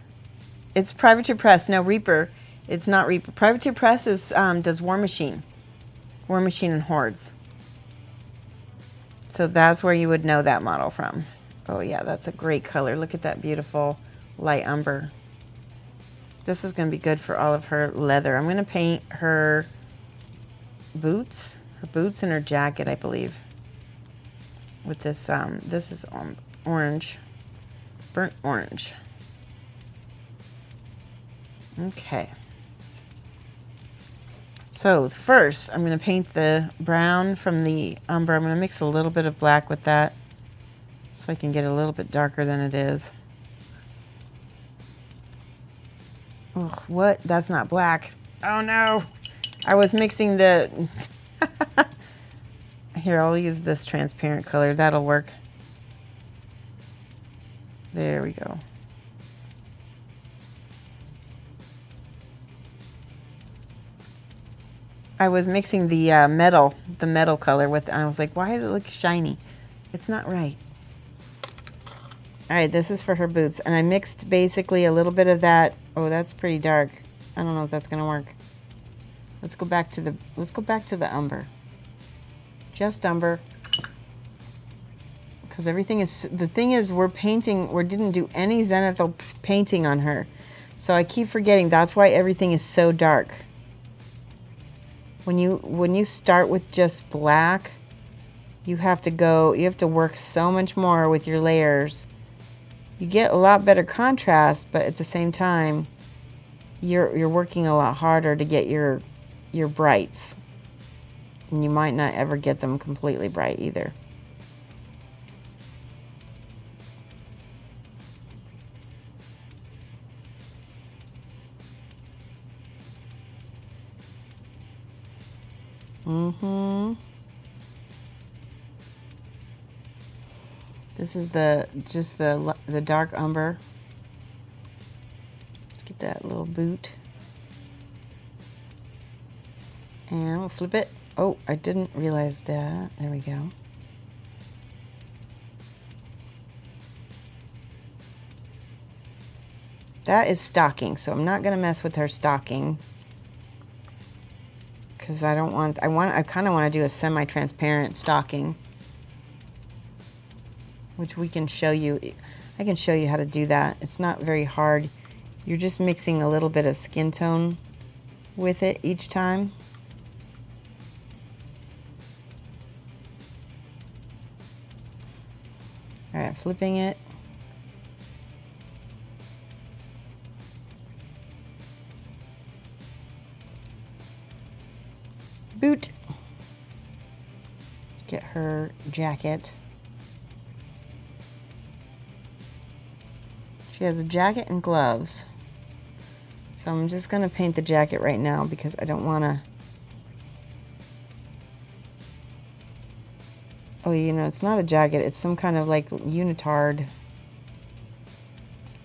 It's Privateer Press. No, Reaper. It's not Reaper. Privateer Press is does War Machine. War Machine and Hordes. So that's where you would know that model from. Oh yeah, that's a great color. Look at that beautiful light umber. This is going to be good for all of her leather. I'm going to paint her boots. Her boots and her jacket, I believe. With this, this is orange. Burnt orange. Okay. So first, I'm going to paint the brown from the umber. I'm going to mix a little bit of black with that so I can get a little bit darker than it is. Oh, what? That's not black. Oh no. I was mixing the... Here, I'll use this transparent color. That'll work. There we go. I was mixing the metal color with, I was like, why does it look shiny? It's not right. All right, this is for her boots. And I mixed basically a little bit of that. Oh, that's pretty dark. I don't know if that's gonna work. Let's go back to the umber. Just umber. Because everything is, the thing is, we didn't do any zenithal painting on her. So I keep forgetting that's why everything is so dark. When you start with just black, you have to work so much more with your layers. You get a lot better contrast, but at the same time, you're working a lot harder to get your brights. And you might not ever get them completely bright either. This is just the dark umber. Let's get that little boot. And we'll flip it. Oh, I didn't realize that. There we go. That is stocking, so I'm not going to mess with her stocking. Because I kind of want to do a semi-transparent stocking. Which we can show you. I can show you how to do that. It's not very hard. You're just mixing a little bit of skin tone with it each time. All right, flipping it. Boot. Let's get her jacket. She has a jacket and gloves. So I'm just going to paint the jacket right now because I don't want to... Oh, you know, it's not a jacket. It's some kind of like unitard.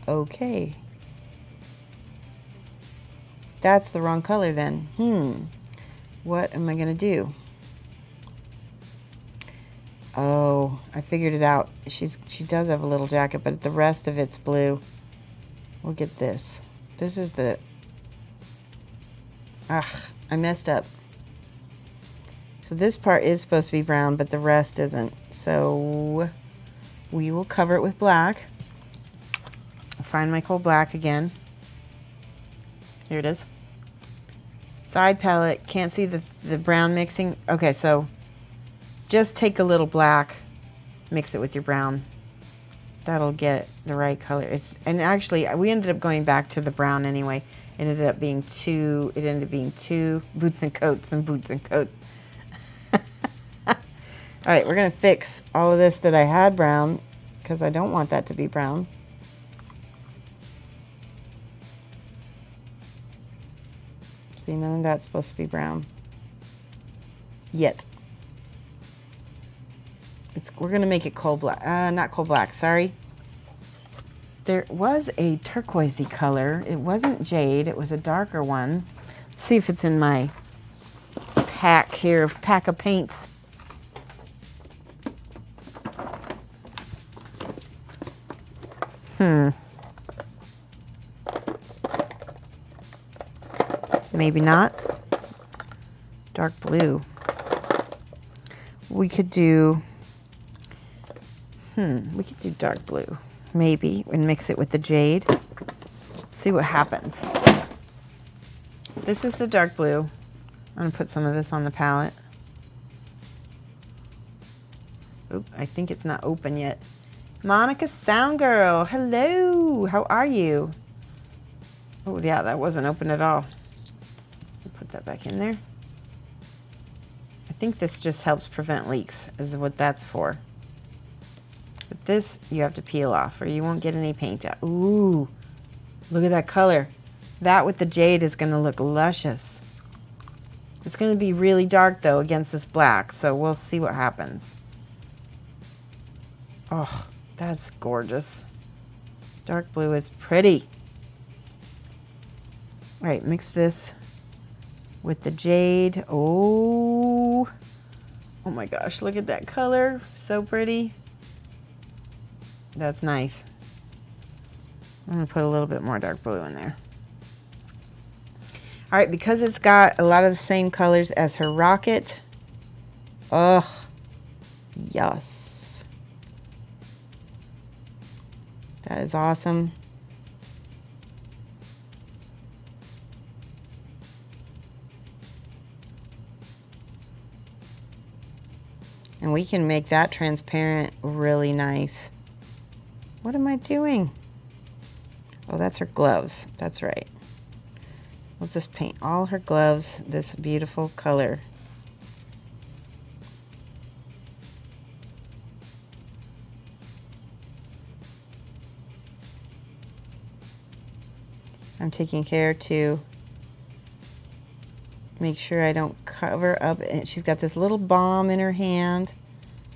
Okay. That's the wrong color then. What am I going to do? Oh, I figured it out. She does have a little jacket, but the rest of it's blue. We'll get this. This is the... I messed up. So this part is supposed to be brown, but the rest isn't. So we will cover it with black. I'll find my coal black again. Here it is. Side palette, can't see the brown mixing. Okay, so just take a little black, mix it with your brown. That'll get the right color. And actually, we ended up going back to the brown anyway. It ended up being two boots and coats and boots and coats. All right, we're gonna fix all of this that I had brown because I don't want that to be brown. See, none of that's supposed to be brown yet. We're gonna make it coal black, not coal black, sorry. There was a turquoisey color. It wasn't jade, it was a darker one. Let's see if it's in my pack here, pack of paints. Maybe not. Dark blue. We could do, we could do dark blue, maybe, and mix it with the jade. See what happens. This is the dark blue. I'm gonna put some of this on the palette. Oop, I think it's not open yet. Monica Sound Girl, hello, how are you? Oh yeah, that wasn't open at all. Put that back in there. I think this just helps prevent leaks, is what that's for. But this you have to peel off or you won't get any paint out. Ooh, look at that color. That with the jade is gonna look luscious. It's gonna be really dark though against this black, so we'll see what happens. Oh, that's gorgeous. Dark blue is pretty. All right, mix this with the jade. Oh my gosh, look at that color. So pretty. That's nice. I'm gonna put a little bit more dark blue in there. All right, because it's got a lot of the same colors as her rocket. Oh, yes. That is awesome. And we can make that transparent really nice. What am I doing? Oh, that's her gloves. That's right. We'll just paint all her gloves this beautiful color. I'm taking care to make sure I don't cover up. And she's got this little bomb in her hand.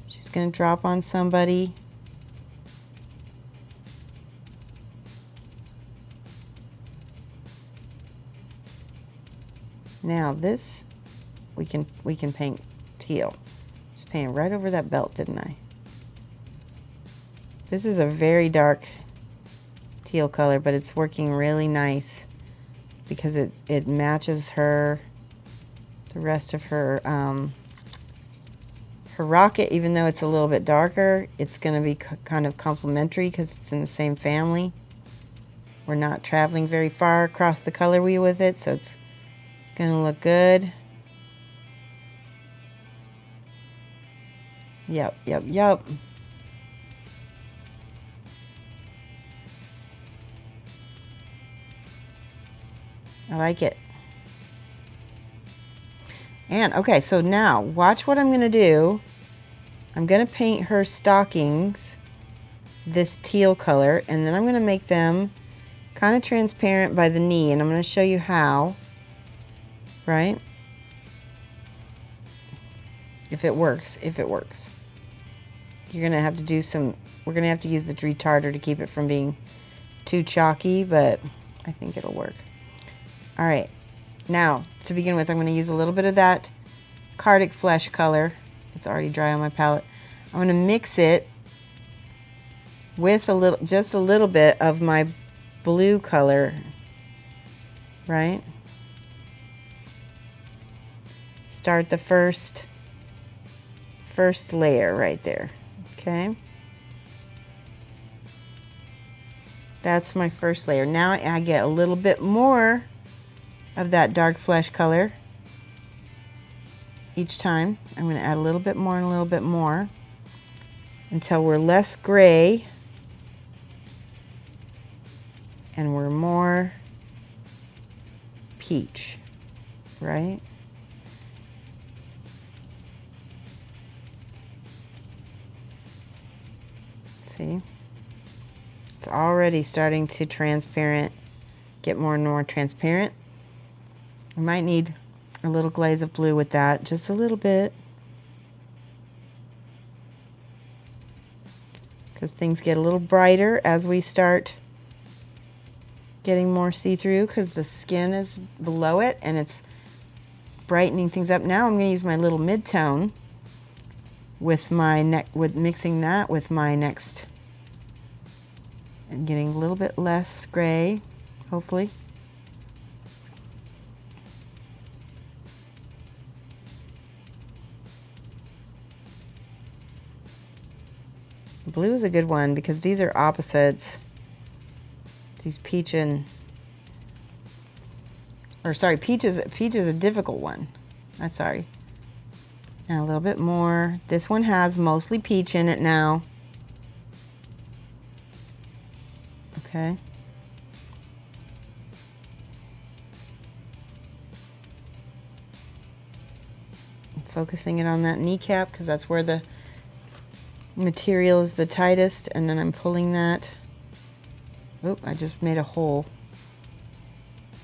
She's going to drop on somebody. Now this we can paint teal. Just painted right over that belt, didn't I? This is a very dark teal color, but it's working really nice because it matches her, the rest of her her rocket. Even though it's a little bit darker, it's going to be kind of complementary because it's in the same family. We're not traveling very far across the color wheel with it, so it's going to look good. Yep. I like it. And okay, so now watch what I'm going to do. I'm going to paint her stockings this teal color, and then I'm going to make them kind of transparent by the knee, and I'm going to show you how, right? If it works. You're going to have to do some, we're going to have to use the retarder to keep it from being too chalky, but I think it'll work. All right, now to begin with, I'm going to use a little bit of that Cardic Flesh color. It's already dry on my palette. I'm going to mix it with just a little bit of my blue color, right? start the first layer right there. Okay. That's my first layer. Now I get a little bit more of that dark flesh color each time. I'm going to add a little bit more and a little bit more until we're less gray and we're more peach, right? See? It's already starting to transparent, get more and more transparent. I might need a little glaze of blue with that, just a little bit. Because things get a little brighter as we start getting more see-through, because the skin is below it and it's brightening things up. Now I'm going to use my little mid-tone with my mixing that with my next, and getting a little bit less gray, hopefully. Blue is a good one because these are opposites. These peach and, or sorry, peach is a difficult one. I'm sorry. Now a little bit more. This one has mostly peach in it now. Okay. I'm focusing it on that kneecap because that's where the material is the tightest, and then I'm pulling that. Oop, I just made a hole.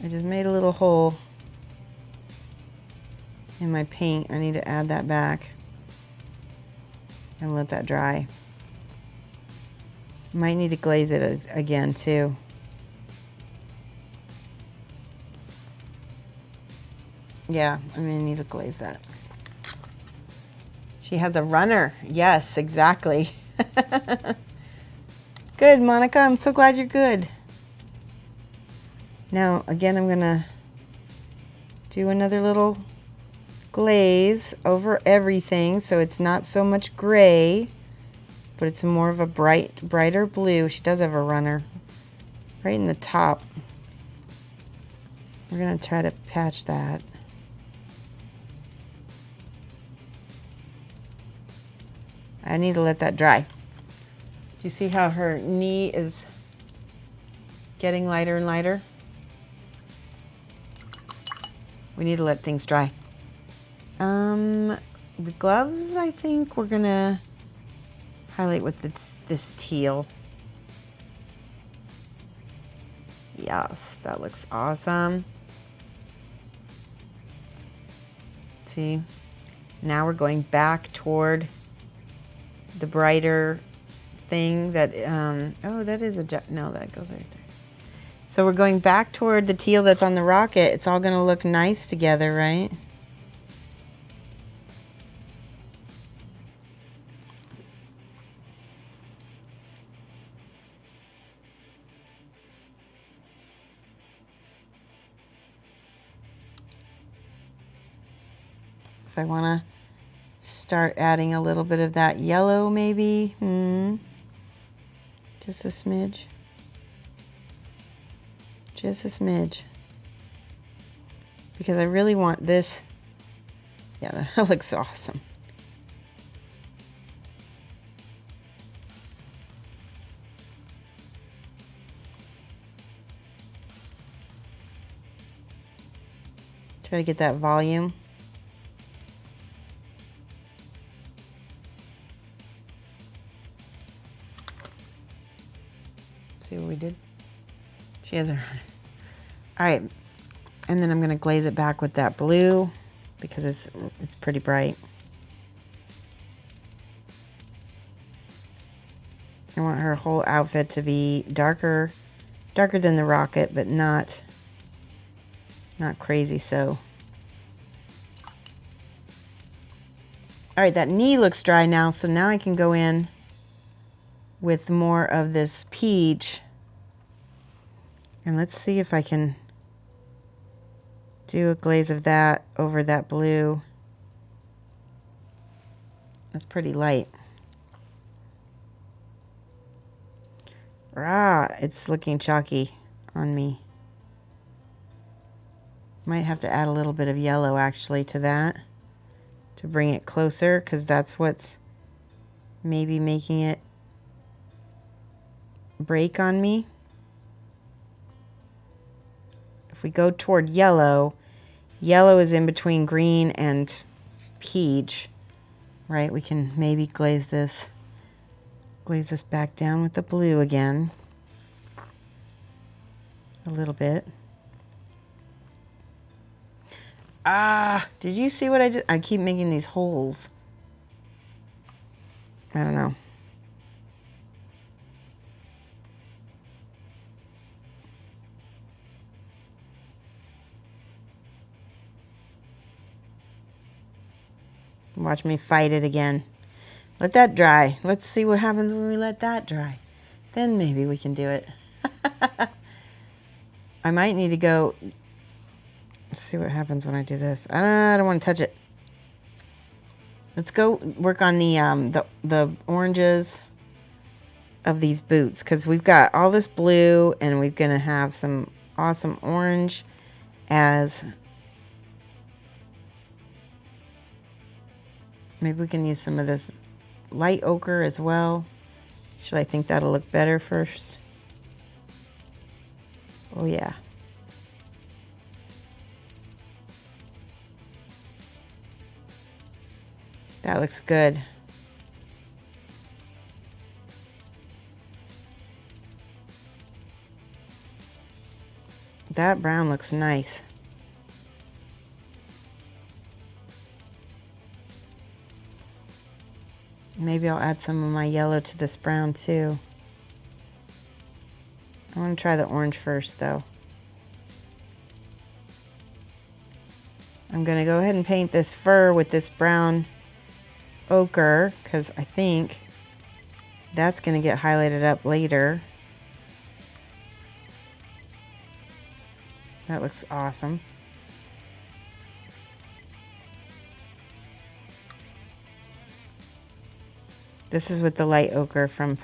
I just made a little hole in my paint. I need to add that back and let that dry. Might need to glaze it again too. Yeah, I'm gonna need to glaze that. She has a runner. Yes, exactly. Good, Monica. I'm so glad you're good. Now, again, I'm gonna do another little glaze over everything so it's not so much gray, but it's more of a brighter blue. She does have a runner right in the top. We're gonna try to patch that. I need to let that dry. Do you see how her knee is getting lighter and lighter? We need to let things dry. The gloves, I think we're gonna highlight with this teal. Yes, that looks awesome. See, now we're going back toward the brighter thing that, oh, that is no, that goes right there. So we're going back toward the teal that's on the rocket. It's all going to look nice together, right? If I want to start adding a little bit of that yellow, maybe. Just a smidge. Just a smidge. Because I really want this. Yeah, that looks awesome. Try to get that volume. See what we did? She has her. All right, and then I'm going to glaze it back with that blue because it's pretty bright. I want her whole outfit to be darker than the rocket, but not crazy so. All right, that knee looks dry now, so now I can go in with more of this peach. And let's see if I can do a glaze of that over that blue. That's pretty light. Ah, it's looking chalky on me. Might have to add a little bit of yellow actually to that to bring it closer, because that's what's maybe making it break on me. If we go toward yellow, yellow is in between green and peach, right? We can maybe glaze this back down with the blue again a little bit. Ah, did you see what I did? I keep making these holes. I don't know. Watch me fight it again. Let that dry. Let's see what happens when we let that dry. Then maybe we can do it. I might need to go. Let's see what happens when I do this. I don't want to touch it. Let's go work on the oranges of these boots, because we've got all this blue and we're gonna have some awesome orange as maybe we can use some of this light ochre as well. Should I think that'll look better first? Oh yeah. That looks good. That brown looks nice. Maybe I'll add some of my yellow to this brown too. I want to try the orange first though. I'm going to go ahead and paint this fur with this brown ochre, because I think that's going to get highlighted up later. That looks awesome. This is with the light ochre from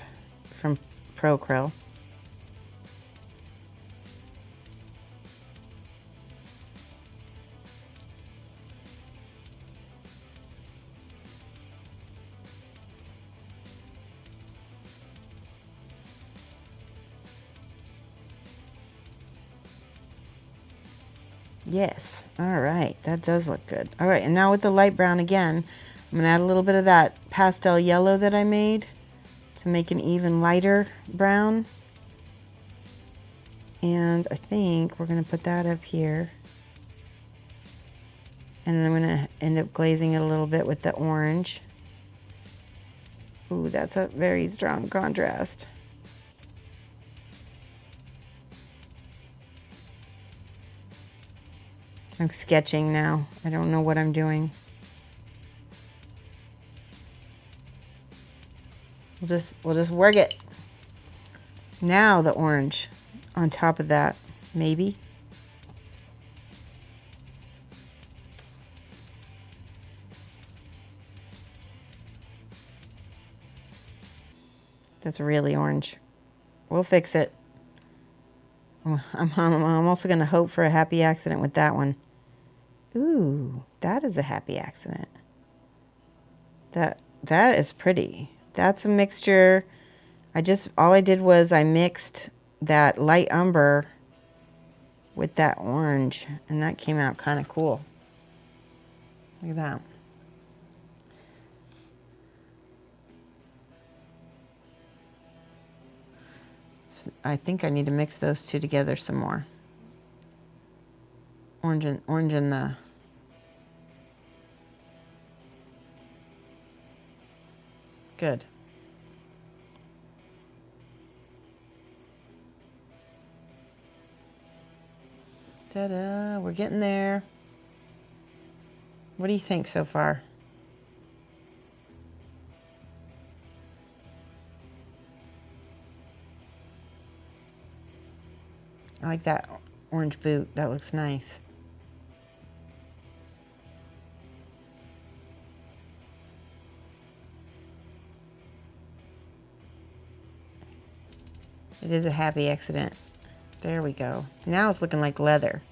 Pro Krill. Yes, all right, that does look good. All right, and now with the light brown again, I'm gonna add a little bit of that pastel yellow that I made to make an even lighter brown. And I think we're gonna put that up here. And then I'm gonna end up glazing it a little bit with the orange. Ooh, that's a very strong contrast. I'm sketching now. I don't know what I'm doing. We'll just work it. Now the orange on top of that, maybe. That's really orange. We'll fix it. I'm also going to hope for a happy accident with that one. Ooh, that is a happy accident. That is pretty. That's a mixture. All I did was I mixed that light umber with that orange, and that came out kind of cool. Look at that. So I think I need to mix those two together some more. Orange and the good. Ta-da, we're getting there. What do you think so far? I like that orange boot. That looks nice. It is a happy accident. There we go. Now it's looking like leather.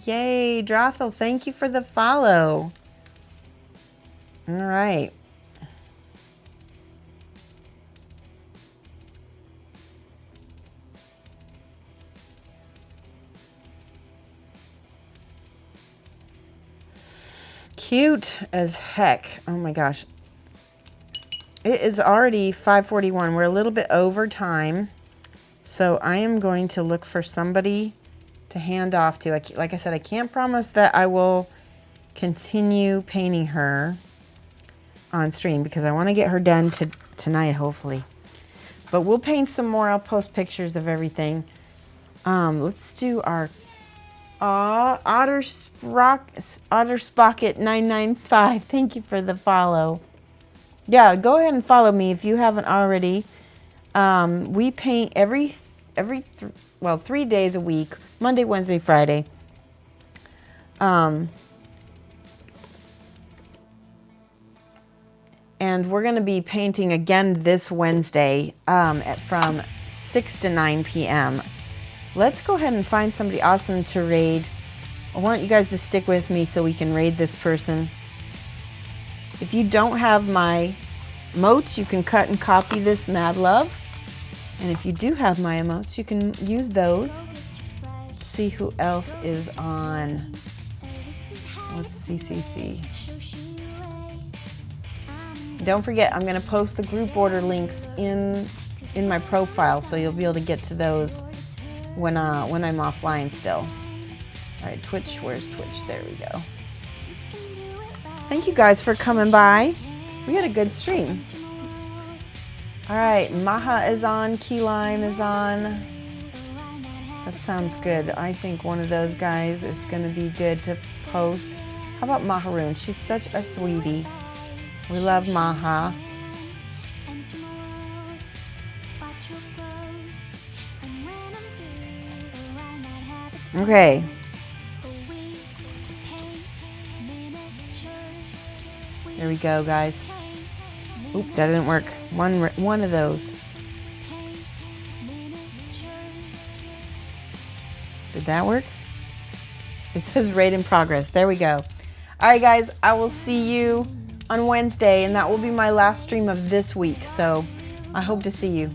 Yay, Drothel, thank you for the follow. All right. Cute as heck. Oh my gosh. It is already 5:41. We're a little bit over time. So I am going to look for somebody to hand off to. Like I said, I can't promise that I will continue painting her on stream because I want to get her done tonight, hopefully. But we'll paint some more. I'll post pictures of everything. Let's do our Otter Spocket 995. Thank you for the follow. Yeah, go ahead and follow me if you haven't already. We paint every 3 days a week, Monday, Wednesday, Friday. And we're going to be painting again this Wednesday from 6 to 9 p.m. Let's go ahead and find somebody awesome to raid. I want you guys to stick with me so we can raid this person. If you don't have my emotes, you can cut and copy this Mad Love. And if you do have my emotes, you can use those. See who else is on. Let's see. Don't forget, I'm going to post the group order links in my profile, so you'll be able to get to those when I'm offline still. All right, Twitch, where's Twitch? There we go. Thank you guys for coming by. We had a good stream. All right, Maha is on, Key Lime is on. That sounds good. I think one of those guys is going to be good to post. How about Maharoon? She's such a sweetie. We love Maha. Okay. There we go, guys. Oop, that didn't work. One of those. Did that work? It says raid in progress. There we go. All right, guys, I will see you on Wednesday, and that will be my last stream of this week. So I hope to see you.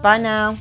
Bye now.